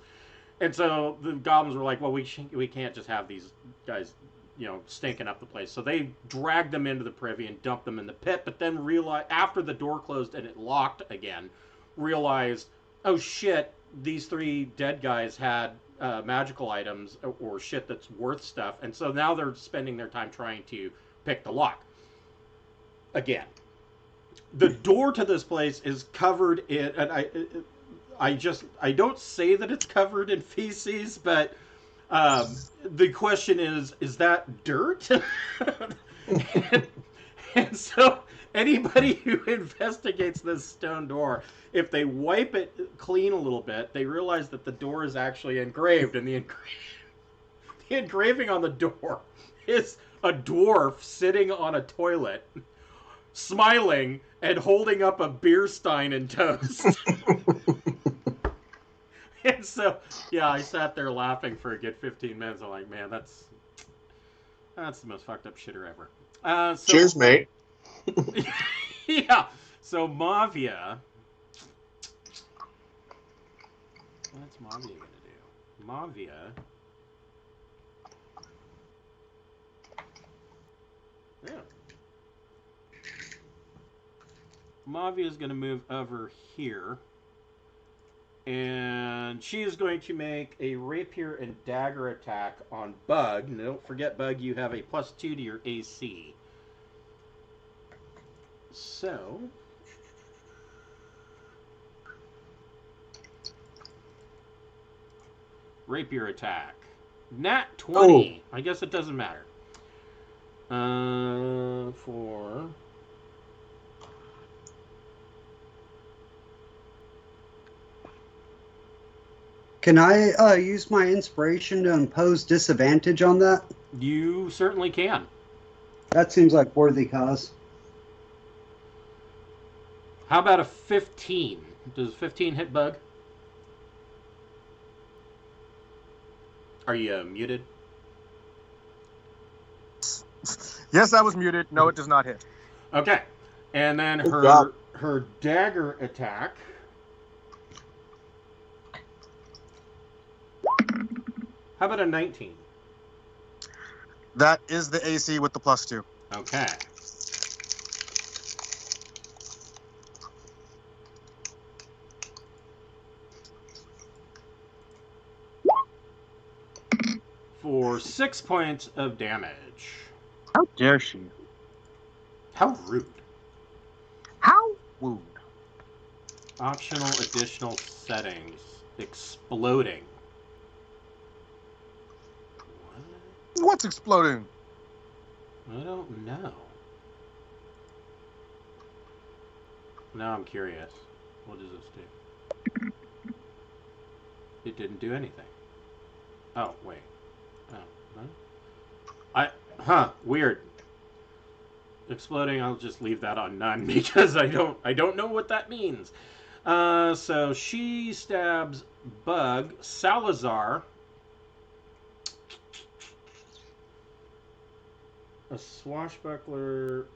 And so the goblins were like, well, we can't just have these guys, you know, stinking up the place. So they dragged them into the privy and dumped them in the pit, but then realized, after the door closed and it locked again, realized, oh shit, these 3 dead guys had magical items or shit that's worth stuff. And so now they're spending their time trying to pick the lock. Again, the door to this place is covered in, and I don't say that it's covered in feces, but the question is that dirt? and so anybody who investigates this stone door, if they wipe it clean a little bit, they realize that the door is actually engraved, and the engraving on the door is a dwarf sitting on a toilet, smiling and holding up a beer stein and toast. And so, yeah, I sat there laughing for a good 15 minutes. I'm like, man, that's the most fucked up shitter ever. Cheers, mate. Yeah. So Mavia, what's Mavia gonna do? Mavia. Yeah. Mavia is going to move over here. And she is going to make a rapier and dagger attack on Bug. And don't forget, Bug, you have a +2 to your AC. So... rapier attack. Nat 20. Oh. I guess it doesn't matter. For... Can I use my inspiration to impose disadvantage on that? You certainly can. That seems like worthy cause. How about a 15? Does 15 hit Bug? Are you muted? Yes, I was muted. No, it does not hit. Okay. And then her dagger attack... How about a 19? That is the AC with the +2. Okay. For 6 points of damage. How dare she? How rude. How rude. Optional additional settings. Exploding. What's exploding? I don't know. Now I'm curious. What does this do? It didn't do anything. Oh, wait. Oh, no? Weird. Exploding, I'll just leave that on none because I don't know what that means. So she stabs Bug. Salazar. A swashbuckler.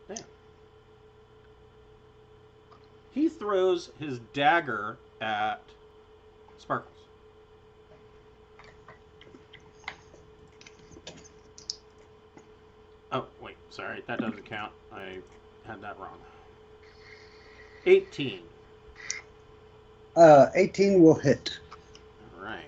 Damn. He throws his dagger at Sparkles. Oh, sorry, that doesn't count. I had that wrong. 18. 18 will hit. All right.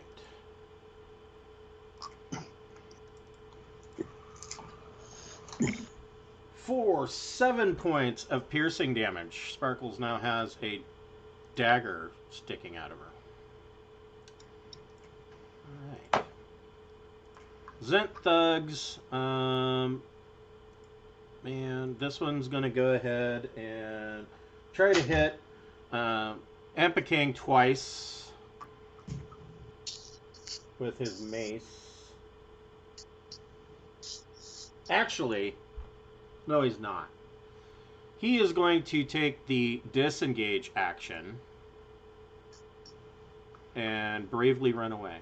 For 7 points of piercing damage, Sparkles now has a dagger sticking out of her. All right. Zent thugs. Man, this one's gonna go ahead and try to hit Empikang twice with his mace. Actually, no, he's not. He is going to take the disengage action and bravely run away.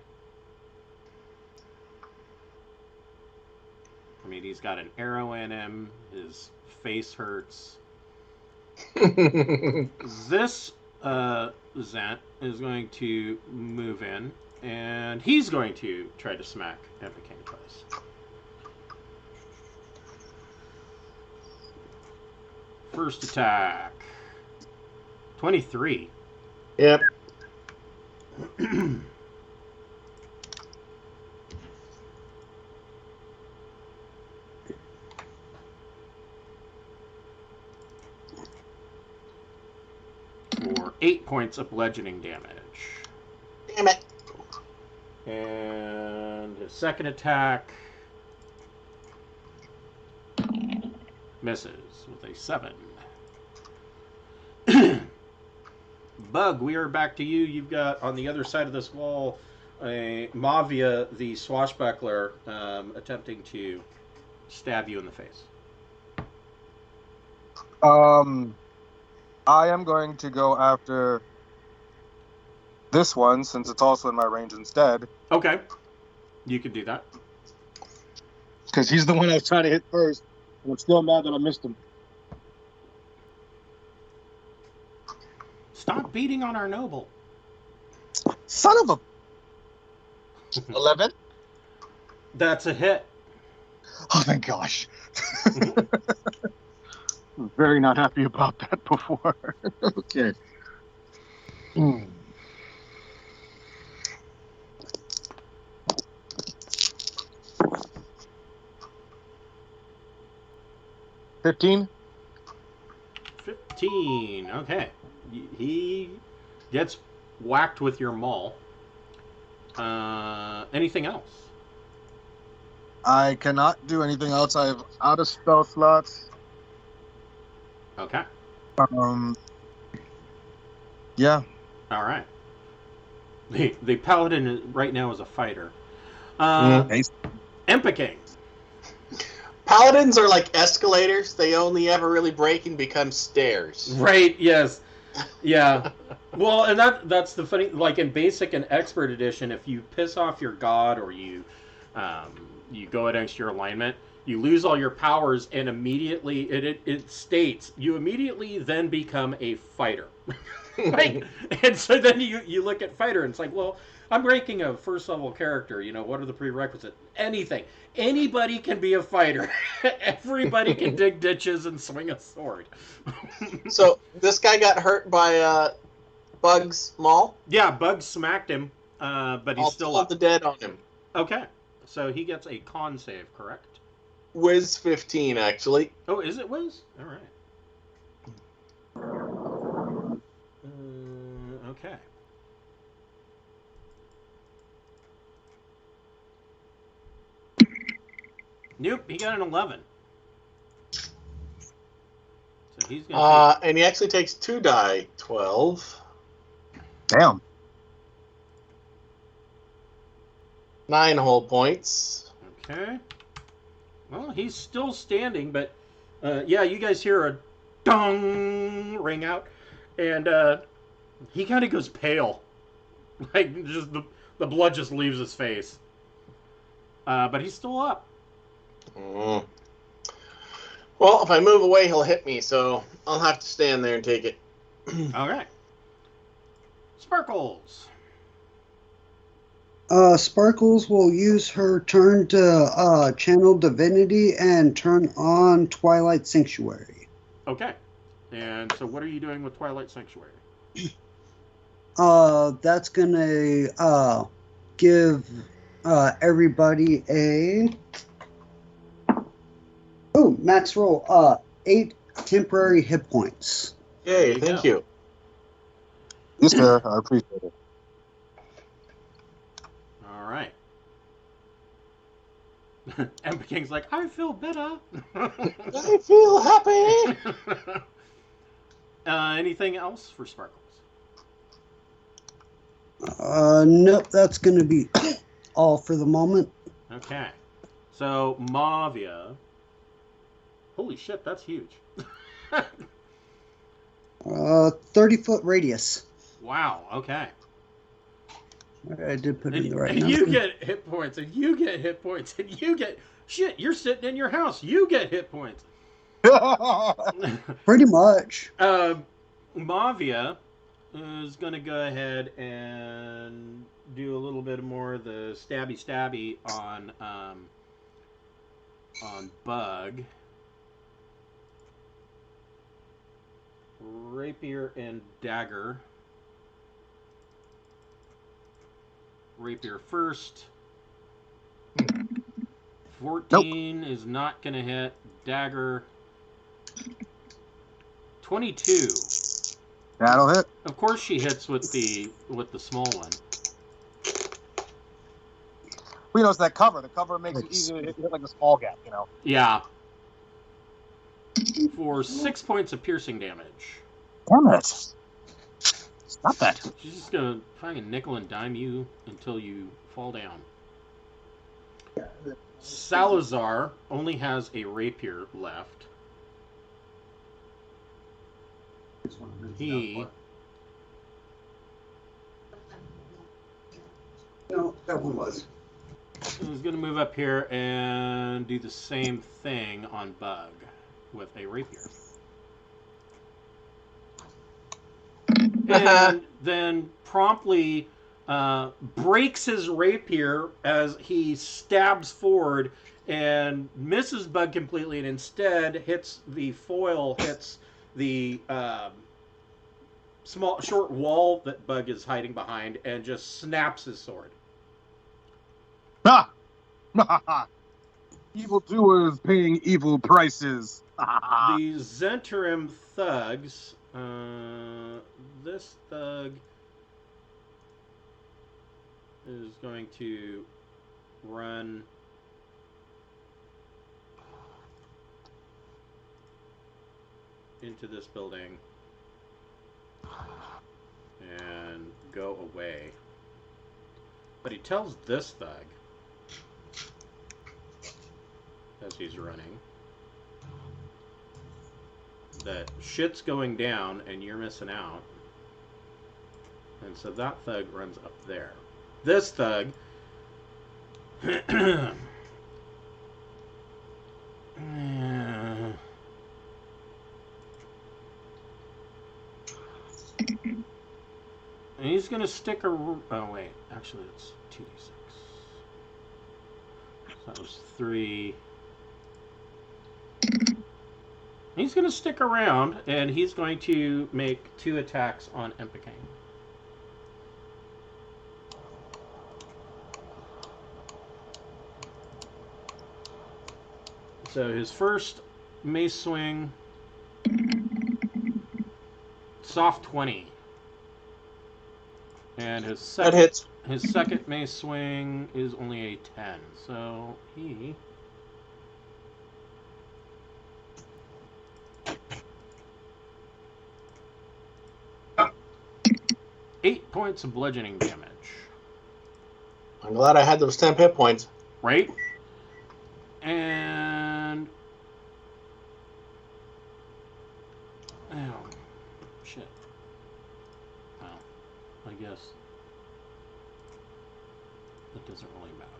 I mean, he's got an arrow in him. His face hurts. This Zant is going to move in, and he's going to try to smack Empikang twice. First attack. 23. Yep. For 8 points of bludgeoning damage. Damn it. And his second attack misses with a 7. Bug, we are back to you. You've got on the other side of this wall a Mavia, the swashbuckler, attempting to stab you in the face. I am going to go after this one since it's also in my range instead. Okay. You can do that. Because he's the one I was trying to hit first. And I'm still mad that I missed him. Stop beating on our noble. Son of a... 11? That's a hit. Oh, thank gosh. I'm very not happy about that before. Okay. Hmm. $15? 15. Okay. He gets whacked with your maul. Anything else? I cannot do anything else. I have out of spell slots. Okay. Yeah. All right. The paladin right now is a fighter. Empikang. Paladins are like escalators. They only ever really break and become stairs. Right, yes. Yeah. Well, and that's the funny, like in basic and expert edition, if you piss off your god or you go against your alignment, you lose all your powers, and immediately it states you immediately then become a fighter. Right? And so then you look at fighter and it's like, well, I'm ranking a first level character, what are the prerequisites? Anything. Anybody can be a fighter. Everybody can dig ditches and swing a sword. So this guy got hurt by Bug's maul? Yeah, Bug smacked him, but he's still up. The dead on him. Okay. So he gets a con save, correct? Wiz 15, actually. Oh, is it Wiz? All right. Okay. Nope, he got an 11. So he's gonna and he actually takes 2 die, 12. Damn. 9 whole points. Okay. Well, he's still standing, but yeah, you guys hear a dong ring out, and he kind of goes pale. Like, just the blood just leaves his face. But he's still up. Mm. Well, if I move away, he'll hit me, so I'll have to stand there and take it. All right. Sparkles. Sparkles will use her turn to channel divinity and turn on Twilight Sanctuary. Okay. And so what are you doing with Twilight Sanctuary? That's gonna give everybody a max roll 8 temporary hit points. Yay, thank you. Yes, sir. I appreciate it. All right. Ember King's like, I feel better. I feel happy. Anything else for Sparkles? Nope, that's gonna be all for the moment. Okay. So, Mavia. Holy shit, that's huge. 30-foot radius. Wow, okay. I did put in the right and number. you get hit points, and you get hit points, and you get... Shit, you're sitting in your house. You get hit points. Pretty much. Mavia is going to go ahead and do a little bit more of the stabby on Bug. Rapier and dagger. Rapier first. 14 is not going to hit. Dagger. 22. That'll hit. Of course she hits with the small one. We know it's that cover. The cover makes it easy to hit like a small gap, you know. Yeah. For 6 points of piercing damage. Damn it. Stop that. She's just going to fucking nickel and dime you until you fall down. Salazar only has a rapier left. He... No, that one was. He's going to move up here and do the same thing on Bug with a rapier. And then promptly breaks his rapier as he stabs forward and misses Bug completely, and instead hits the foil, hits the small, short wall that Bug is hiding behind, and just snaps his sword. Ha! Evil doers paying evil prices. The Zentarim thugs. This thug is going to run into this building and go away. But he tells this thug, as he's running, that shit's going down and you're missing out. And so that thug runs up there. This thug and he's gonna stick a... Oh wait, actually it's 2d6. So that was 3. He's gonna stick around and he's going to make 2 attacks on Empikane. So his first mace swing, soft 20. And his second, That hits. his second mace swing is only a 10. So he... Eight points of bludgeoning damage. I'm glad I had those 10 hit points. Right? And... Oh, shit. Well, I guess it doesn't really matter.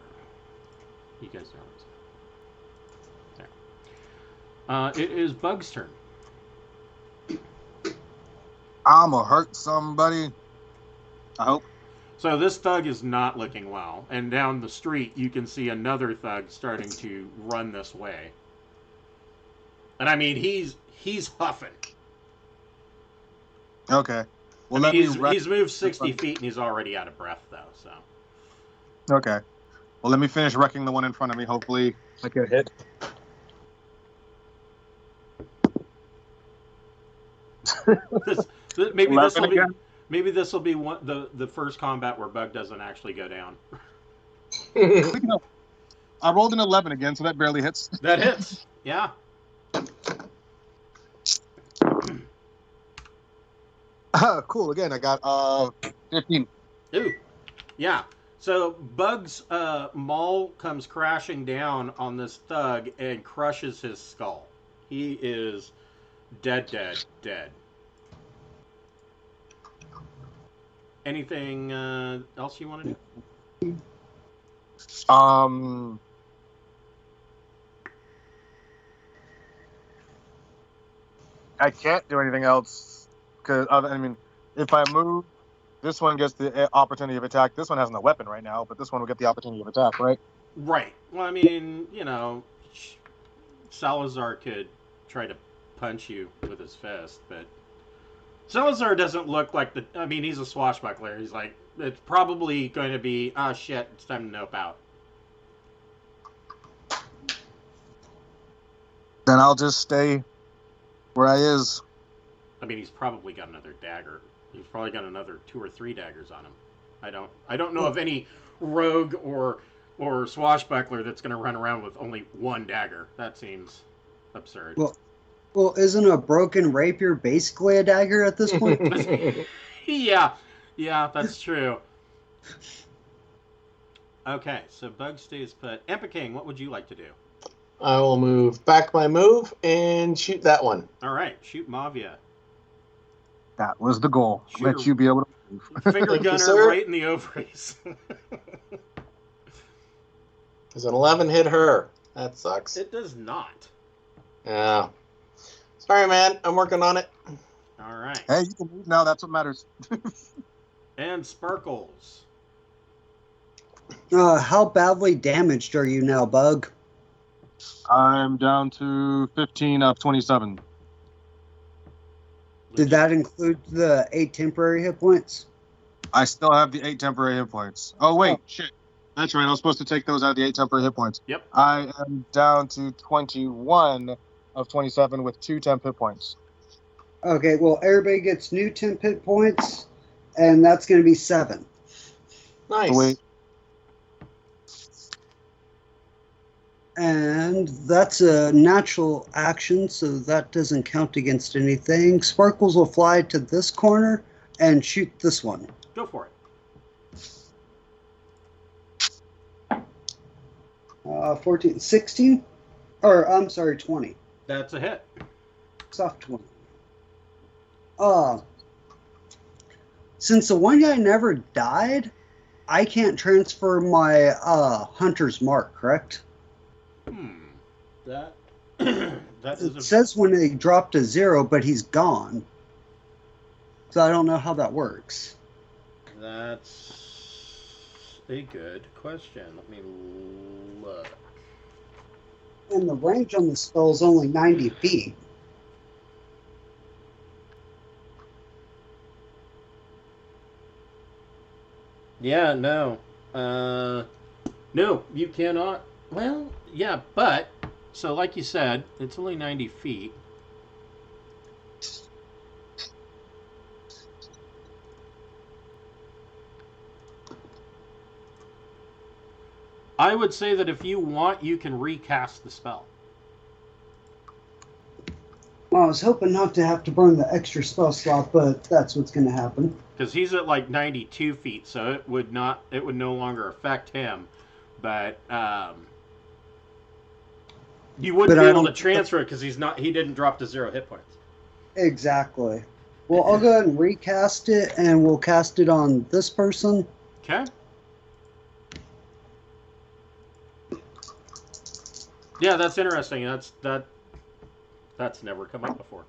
You guys know what's there. It is Bug's turn. I'ma hurt somebody. I hope. So this thug is not looking well. And down the street, you can see another thug starting to run this way. And I mean, he's huffing. Okay. Well, I mean, let me he's moved 60 feet and he's already out of breath, though. So. Okay. Well, let me finish wrecking the one in front of me. Hopefully, I can hit. Maybe this will be the first combat where Bug doesn't actually go down. I rolled an 11 again, so that barely hits. That hits. Yeah. Cool. Again, I got 15. Ooh. Yeah. So Bug's maul comes crashing down on this thug and crushes his skull. He is dead. Anything else you want to do? I can't do anything else because I mean, if I move, this one gets the opportunity of attack. This one has no weapon right now, but this one will get the opportunity of attack, right? Right. Well, I mean, Salazar could try to punch you with his fist, but Salazar doesn't look like he's a swashbuckler. He's like, it's probably going to be, shit, it's time to nope out. Then I'll just stay where I is. I mean, he's probably got another dagger. He's probably got another 2 or 3 daggers on him. I don't know of any rogue or swashbuckler that's going to run around with only 1 dagger. That seems absurd. Well, isn't a broken rapier basically a dagger at this point? Yeah, that's true. Okay, so Bug stays put. Empa King, what would you like to do? I will move back my move and shoot that one. All right, shoot Mavia. That was the goal. Sure. Let you be able to move. Finger gunner right in the ovaries. Does an 11 hit her? That sucks. It does not. Yeah. Sorry, man. I'm working on it. All right. Hey, you can move now. That's what matters. And Sparkles. How badly damaged are you now, Bug? I'm down to 15 of 27. Did that include the 8 temporary hit points? I still have the 8 temporary hit points. Oh, wait. Shit. That's right. I was supposed to take those out of the 8 temporary hit points. Yep. I am down to 21 of 27 with 2 temp hit points. Okay, well, everybody gets new temp hit points, and that's going to be 7. Nice. Wait. And that's a natural action, so that doesn't count against anything. Sparkles will fly to this corner and shoot this one. Go for it. 14, 16? Or, I'm sorry, 20. That's a hit. Soft 20. Since the one guy never died, I can't transfer my hunter's mark, correct? That It says when they drop to 0, but he's gone. So I don't know how that works. That's a good question. Let me look. And the range on the spell is only 90 feet. Yeah, no. No, you cannot. Well, yeah, but, so like you said, it's only 90 feet. I would say that if you want, you can recast the spell. Well, I was hoping not to have to burn the extra spell slot, but that's what's going to happen. Because he's at like 92 feet, so it would no longer affect him. But you wouldn't be able to transfer it because he didn't drop to 0 hit points. Exactly. Well, I'll go ahead and recast it, and we'll cast it on this person. Okay. Yeah, that's interesting. That's never come up before.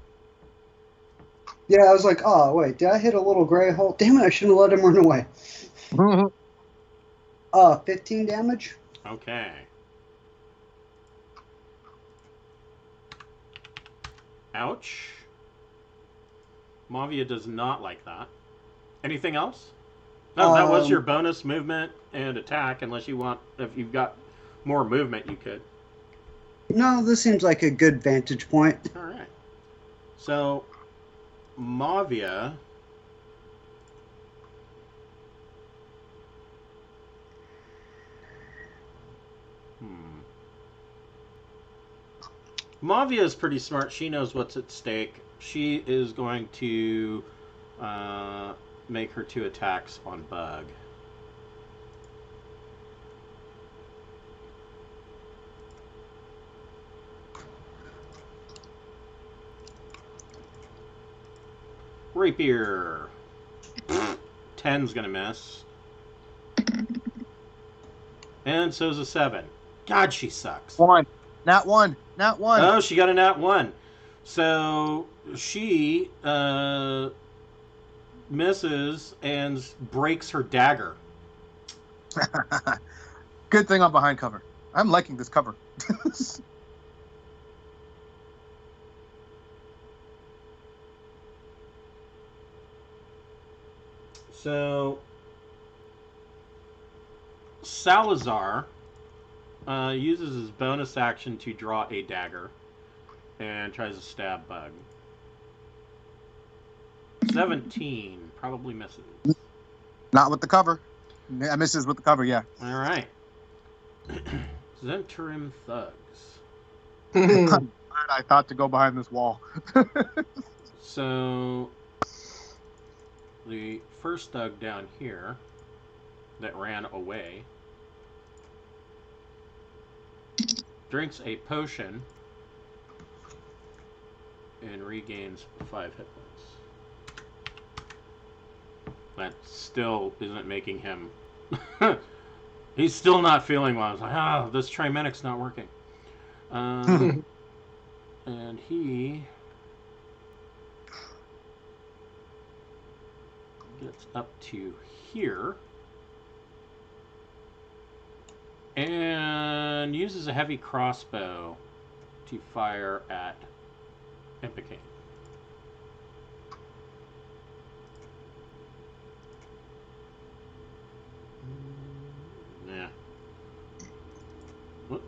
Yeah, I was like, oh, wait, did I hit a little gray hole? Damn it, I shouldn't have let him run away. 15 damage. Okay. Ouch. Mavia does not like that. Anything else? No, that was your bonus movement and attack, unless you want, if you've got more movement, you could. No, this seems like a good vantage point. All right. So, Mavia... Mavia is pretty smart. She knows what's at stake. She is going to make her 2 attacks on Bug. Rapier. 10's gonna miss. And so's a 7. God, she sucks. 1. Nat 1. Nat 1. Oh, she got a nat 1. So she misses and breaks her dagger. Good thing I'm behind cover. I'm liking this cover. So Salazar uses his bonus action to draw a dagger and tries to stab Bug. 17 probably misses. Not with the cover. I misses with the cover, yeah. All right. Zentrim Thugs. I thought to go behind this wall. So the first thug down here that ran away drinks a potion and regains 5 hit points. That still isn't making him... He's still not feeling well. I was like, oh, this Trimenic's not working. And he gets up to here and uses a heavy crossbow to fire at Empicane. Yeah. Oh,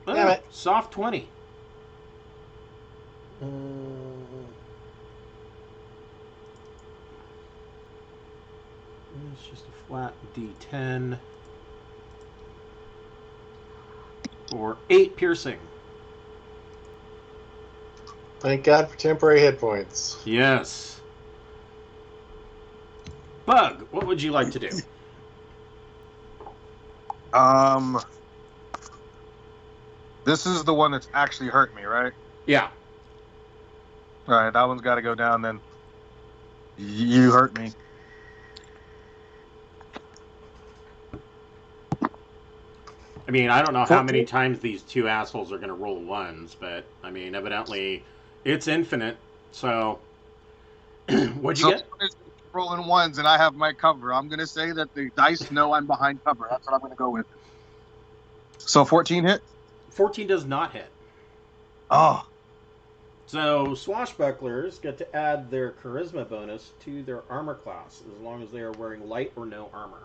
Damn it. Soft 20. It's just a flat D10 for 8 piercing. Thank God for temporary hit points. Yes. Bug, what would you like to do? This is the one that's actually hurt me, right? Yeah. All right, that one's got to go down then. You hurt me. I mean, I don't know how many times these 2 assholes are going to roll 1s, but, I mean, evidently it's infinite, so... What'd you get? Rolling 1s and I have my cover. I'm going to say that the dice know I'm behind cover. That's what I'm going to go with. So 14 hit? 14 does not hit. Oh. So swashbucklers get to add their charisma bonus to their armor class as long as they are wearing light or no armor.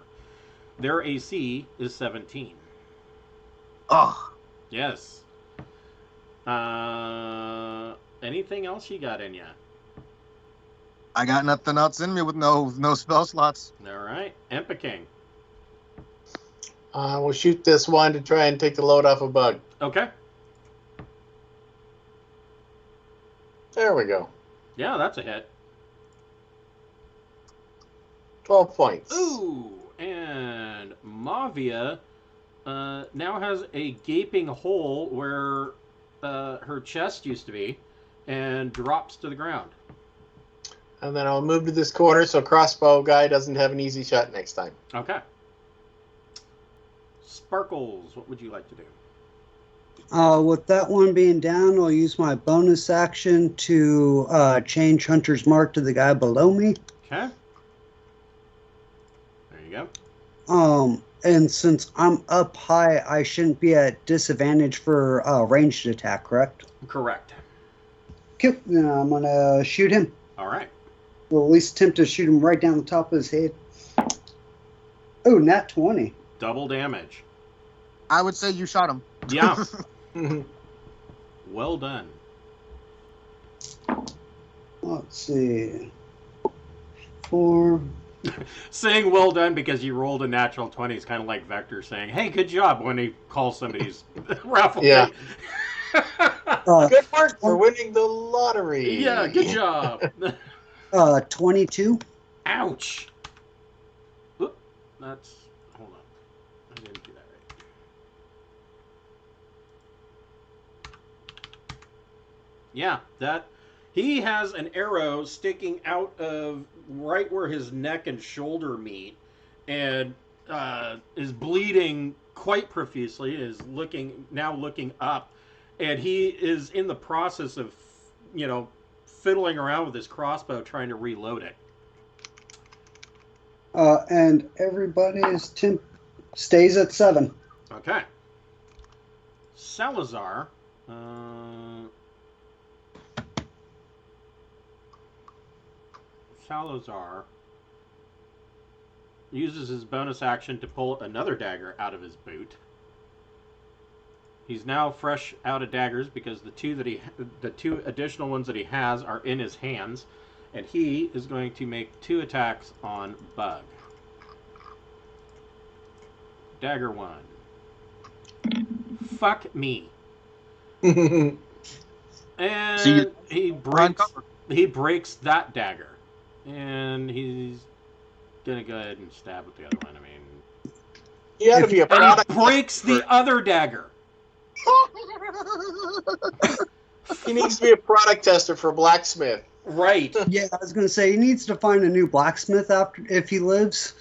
Their AC is 17. Oh. Yes. Anything else you got in ya? I got nothing else in me with no spell slots. All right. Empicane. We'll shoot this one to try and take the load off a Bug. Okay. There we go. Yeah, that's a hit. 12 points. Ooh, and Mavia now has a gaping hole where her chest used to be and drops to the ground. And then I'll move to this corner so crossbow guy doesn't have an easy shot next time. Okay. Sparkles, what would you like to do? With that one being down, I'll use my bonus action to change Hunter's Mark to the guy below me. Okay. There you go. And since I'm up high, I shouldn't be at disadvantage for ranged attack, correct? Correct. Okay, then I'm gonna shoot him. All right. Well, at least attempt to shoot him right down the top of his head. Oh, nat 20. Double damage. I would say you shot him. Yeah. Well done. Let's see. 4. Saying well done because you rolled a natural 20 is kind of like Vector saying, hey, good job when he calls somebody's raffle. Yeah. Uh, Good work for winning the lottery. Yeah, good job. 22. Ouch. Oop, that's... Hold on. I didn't do that right. Yeah, that... He has an arrow sticking out of right where his neck and shoulder meet, and is bleeding quite profusely. Is now looking up, and he is in the process of, fiddling around with his crossbow, trying to reload it. And everybody stays at 7. Okay. Salazar. Salazar uses his bonus action to pull another dagger out of his boot. He's now fresh out of daggers because the two additional ones that he has are in his hands, and he is going to make 2 attacks on Bug. Dagger 1. Fuck me. And he breaks that dagger. And he's gonna go ahead and stab with the other one. I mean, You gotta be a and product. he breaks the other dagger. He needs to be a product tester for blacksmith. Right. Yeah, I was gonna say he needs to find a new blacksmith if he lives.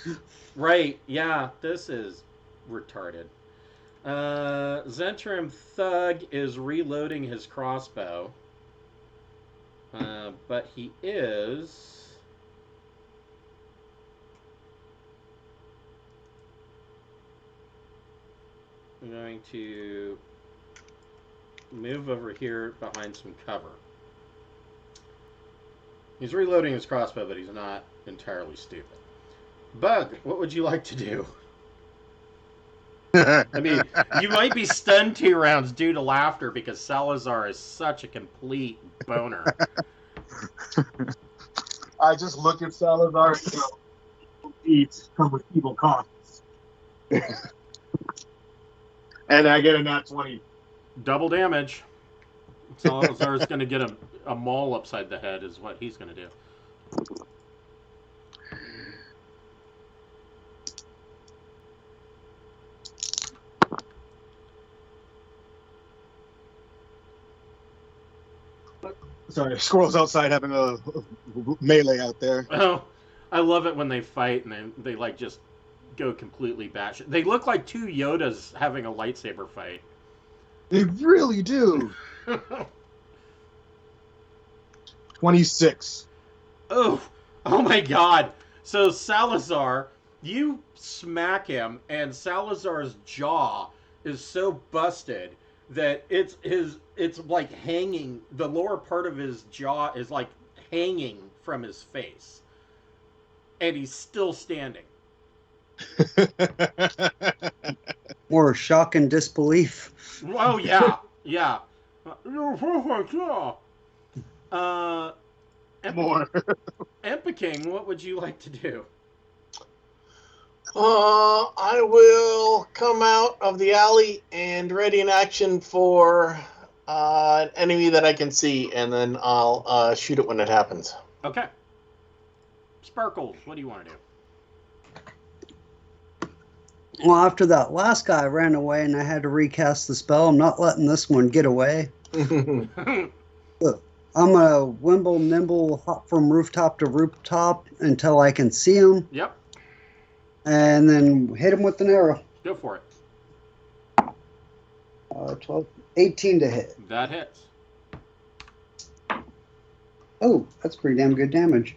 Right. Yeah. This is retarded. Zentrum Thug is reloading his crossbow, but he is. I'm going to move over here behind some cover. He's reloading his crossbow, but he's not entirely stupid. Bug, what would you like to do? I mean, you might be stunned 2 rounds due to laughter because Salazar is such a complete boner. I just look at Salazar and go, eats come with evil costs. And I get a nat 20. Double damage. Salazar's going to get a maul upside the head is what he's going to do. Sorry, squirrels outside having a melee out there. Oh, I love it when they fight and they like just go completely batshit. They look like 2 Yodas having a lightsaber fight. They really do. 26. Oh my God. So Salazar, you smack him and Salazar's jaw is so busted that it's like hanging, the lower part of his jaw is like hanging from his face. And he's still standing. Or shock and disbelief. Oh, yeah. Yeah. More. Empeking, what would you like to do? I will come out of the alley and ready in action for an enemy that I can see, and then I'll shoot it when it happens. Okay. Sparkles, what do you want to do? Well, after that last guy ran away and I had to recast the spell, I'm not letting this one get away. I'm a wimble nimble hop from rooftop to rooftop until I can see him. Yep. And then hit him with an arrow. Go for it. 12, 18 to hit. That hits. Oh, that's pretty damn good damage.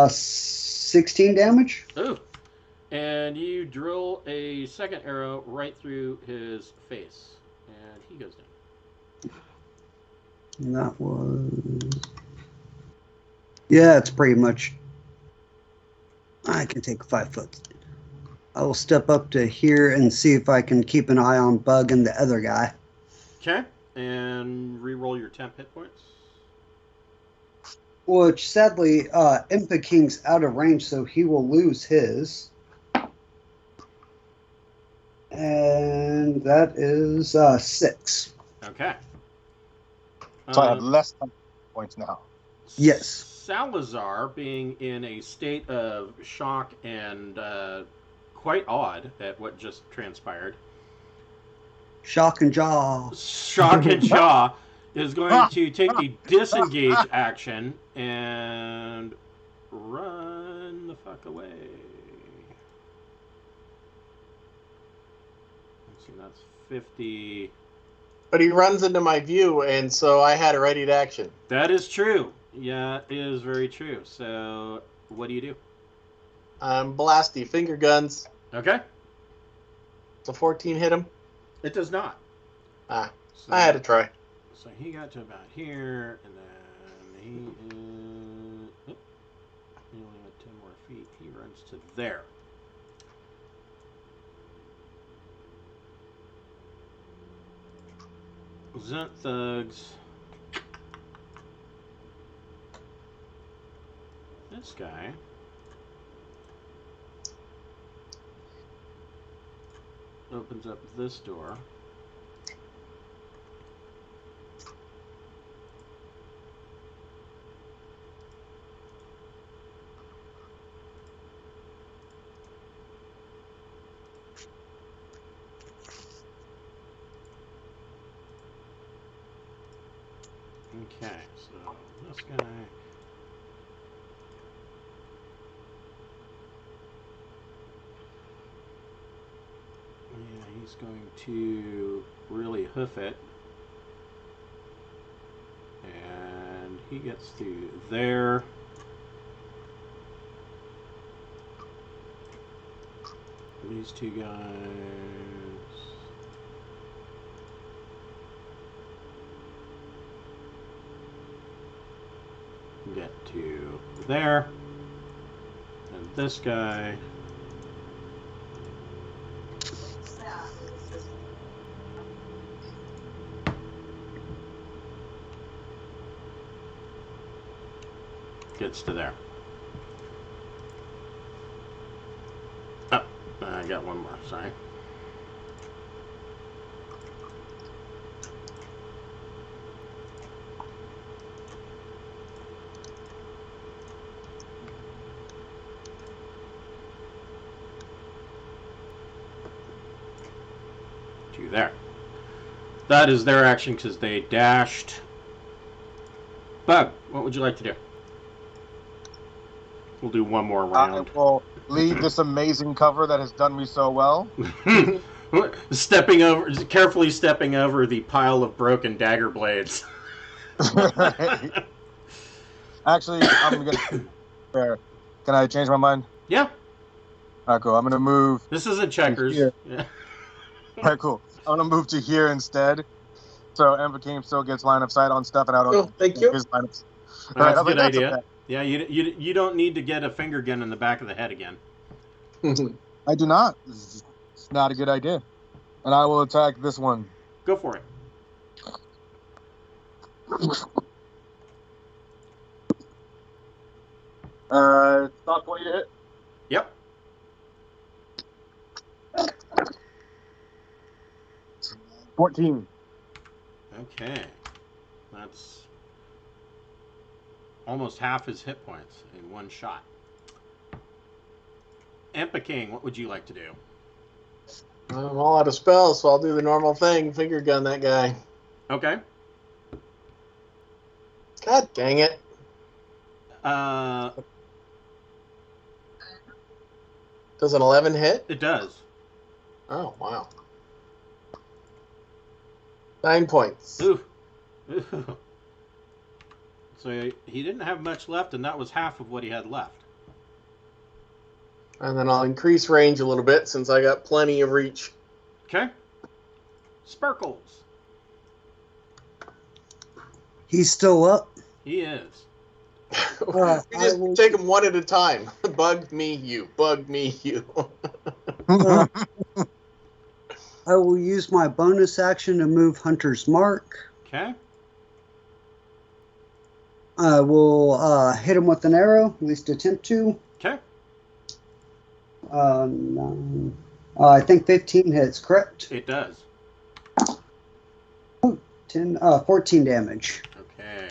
16 damage. Ooh. And you drill a second arrow right through his face. And he goes down. And that was... Yeah, it's pretty much... I can take 5 foot. I will step up to here and see if I can keep an eye on Bug and the other guy. Okay. And re-roll your temp hit points. Which, sadly, Impa King's out of range, so he will lose his. And that is 6. Okay. So I have less points now. Yes. Salazar, being in a state of shock and quite awed at what just transpired. Shock and jaw. Shock and jaw is going to take the disengage action and run the fuck away. Let's see, that's 50. But he runs into my view, and so I had a ready to action. That is true. Yeah, it is very true. So, what do you do? Blasty finger guns. Okay. So 14 hit him. It does not. Ah, So, I had to try. So he got to about here, and then he is... Oh, he only got 10 more feet. He runs to there. Zunt thugs. This guy opens up this door. Okay, so this guy. Yeah, he's going to really hoof it. And he gets to there. These two guys. Get to there. And this guy. Gets to there. Oh, I got one more, sorry. To there. That is their action because they dashed. Bug, what would you like to do? We'll do one more round. I will leave this amazing cover that has done me so well. Carefully stepping over the pile of broken dagger blades. Actually, I'm gonna. Fair. Can I change my mind? Yeah. All right, cool. I'm gonna move. This isn't checkers. Here. Yeah. All right, cool. I'm gonna move to here instead, so Ember King still gets line of sight on stuff, and I don't. Oh, thank you. His line of... That's a good idea. Okay. Yeah, you don't need to get a finger gun in the back of the head again. I do not. It's not a good idea. And I will attack this one. Go for it. Stop 20 to hit. Yep. 14. Okay. That's almost half his hit points in one shot. Empa King, what would you like to do? I'm all out of spells, so I'll do the normal thing. Finger gun that guy. Okay. God dang it. Does an 11 hit? It does. Oh, wow. 9 points. Ooh. Ooh. So he didn't have much left, and that was half of what he had left. And then I'll increase range a little bit since I got plenty of reach. Okay. Sparkles. He's still up. He is. We just take them one at a time. Bug me, you. Bug me, you. I will use my bonus action to move Hunter's Mark. Okay. I will hit him with an arrow, at least attempt to. Okay. No. I think 15 hits, correct? It does. 14 damage. Okay.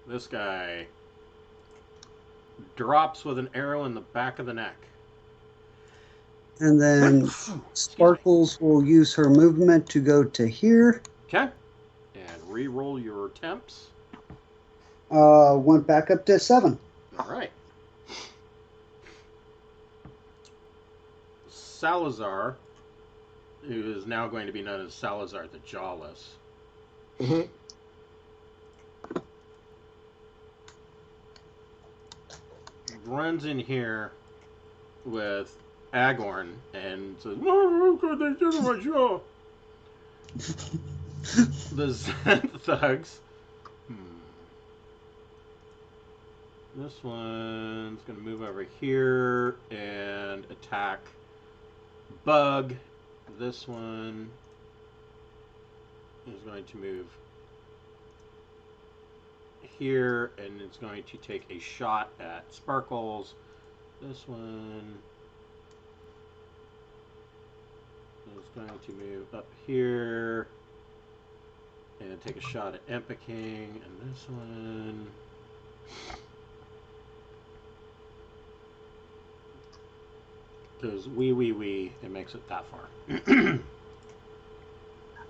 This guy drops with an arrow in the back of the neck. And then Sparkles will use her movement to go to here. Okay. And re-roll your temps. Went back up to 7. All right. Salazar, who is now going to be known as Salazar the Jawless. Mm-hmm. Runs in here with Agorn and says, "Oh, God, they did my jaw." The Zen thugs. This one's going to move over here and attack Bug. This one is going to move here and it's going to take a shot at Sparkles. This one is going to move up here and take a shot at Empiking. And this one goes wee, it makes it that far.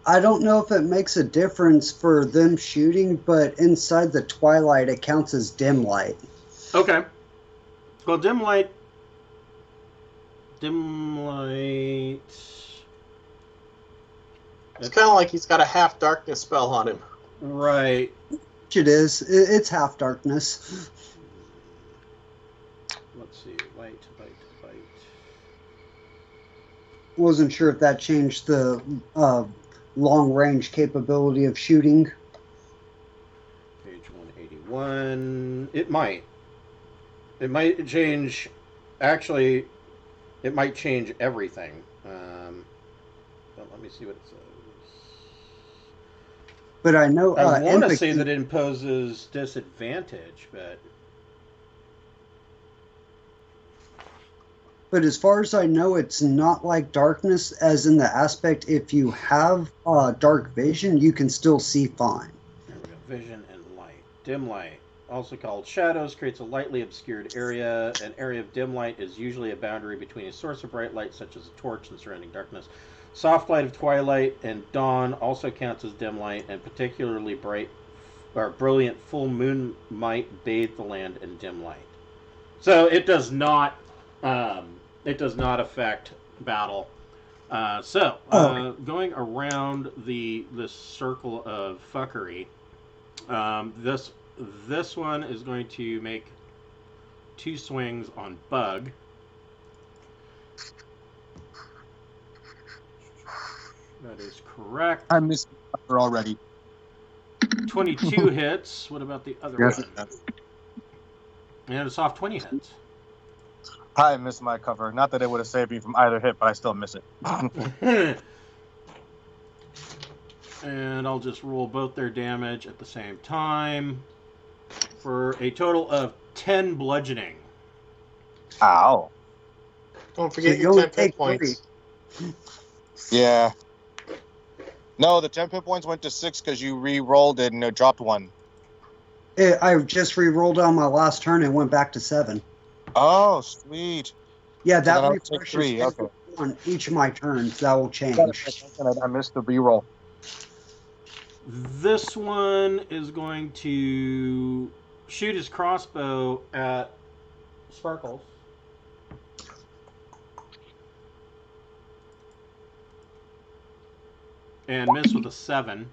I don't know if it makes a difference for them shooting, but inside the twilight it counts as dim light. Okay. Well, dim light. It's kind of like he's got a half darkness spell on him. Right. It is. It's half darkness. Let's see. Light. Wasn't sure if that changed the long range capability of shooting. Page 181. It might. It might change. Actually, it might change everything. But let me see what it says. But I know I want to say that it imposes disadvantage, but as far as I know, it's not like darkness, as in the aspect if you have dark vision, you can still see fine. There we go. Vision and light. Dim light, also called shadows, creates a lightly obscured area. An area of dim light is usually a boundary between a source of bright light, such as a torch, and surrounding darkness. Soft light of twilight and dawn also counts as dim light, and particularly bright or brilliant full moon might bathe the land in dim light. So it does not affect battle. Going around this circle of fuckery, this one is going to make 2 swings on Bug. That is correct. I missed her already. 22 hits. What about the other one? And a soft 20 hits. I missed my cover. Not that it would have saved me from either hit, but I still miss it. And I'll just roll both their damage at the same time for a total of 10 bludgeoning. Ow. Don't forget So your you 10 hit points. Yeah. No, the 10 hit points went to 6 because you re-rolled it and it dropped 1. I just re-rolled on my last turn and went back to 7. Oh, sweet. Yeah, So then that I'll take refreshes 3. Okay. on each of my turns. That will change. I missed the re-roll. This one is going to shoot his crossbow at Sparkles. And miss with a 7.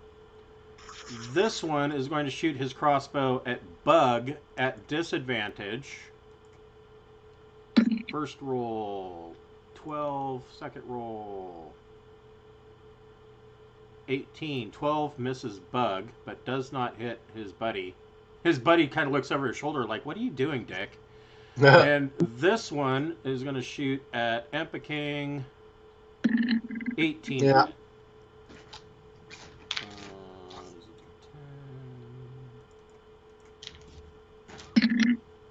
this one is going to shoot his crossbow at Bug at disadvantage. First roll 12, second roll 18. 12 misses Bug, but does not hit his buddy. His buddy kind of looks over his shoulder like, what are you doing, Dick? And this one is going to shoot at Empa-King. 18. Yeah.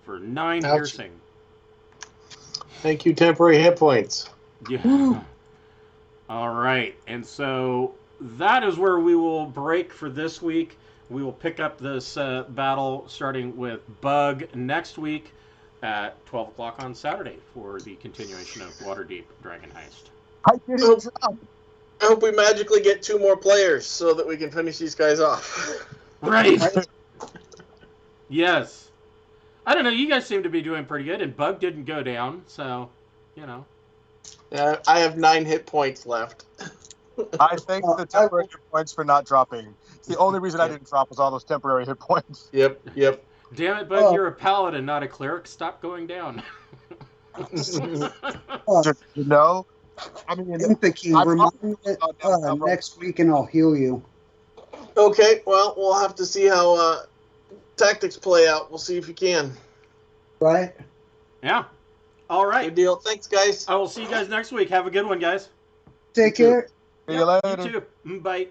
For 9 Ouch. piercing. Thank you, temporary hit points. Yeah. All right. And so that is where we will break for this week. We will pick up this battle starting with Bug next week at 12 o'clock on Saturday for the continuation of Waterdeep Dragon Heist. I didn't drop. I hope we magically get 2 more players so that we can finish these guys off. Right. Yes. I don't know. You guys seem to be doing pretty good, and Bug didn't go down, so, you know. I have 9 hit points left. I thank the temporary hit points for not dropping. It's the only reason I didn't drop was all those temporary hit points. Yep. Damn it, Bug, you're a paladin, not a cleric. Stop going down. You know? I mean, Empathy, remind me next week and I'll heal you. Okay, well, we'll have to see how tactics play out. We'll see if you can. Right? Yeah. All right. Good deal. Thanks, guys. I will see you guys next week. Have a good one, guys. Take care. See you later. You too. Bye.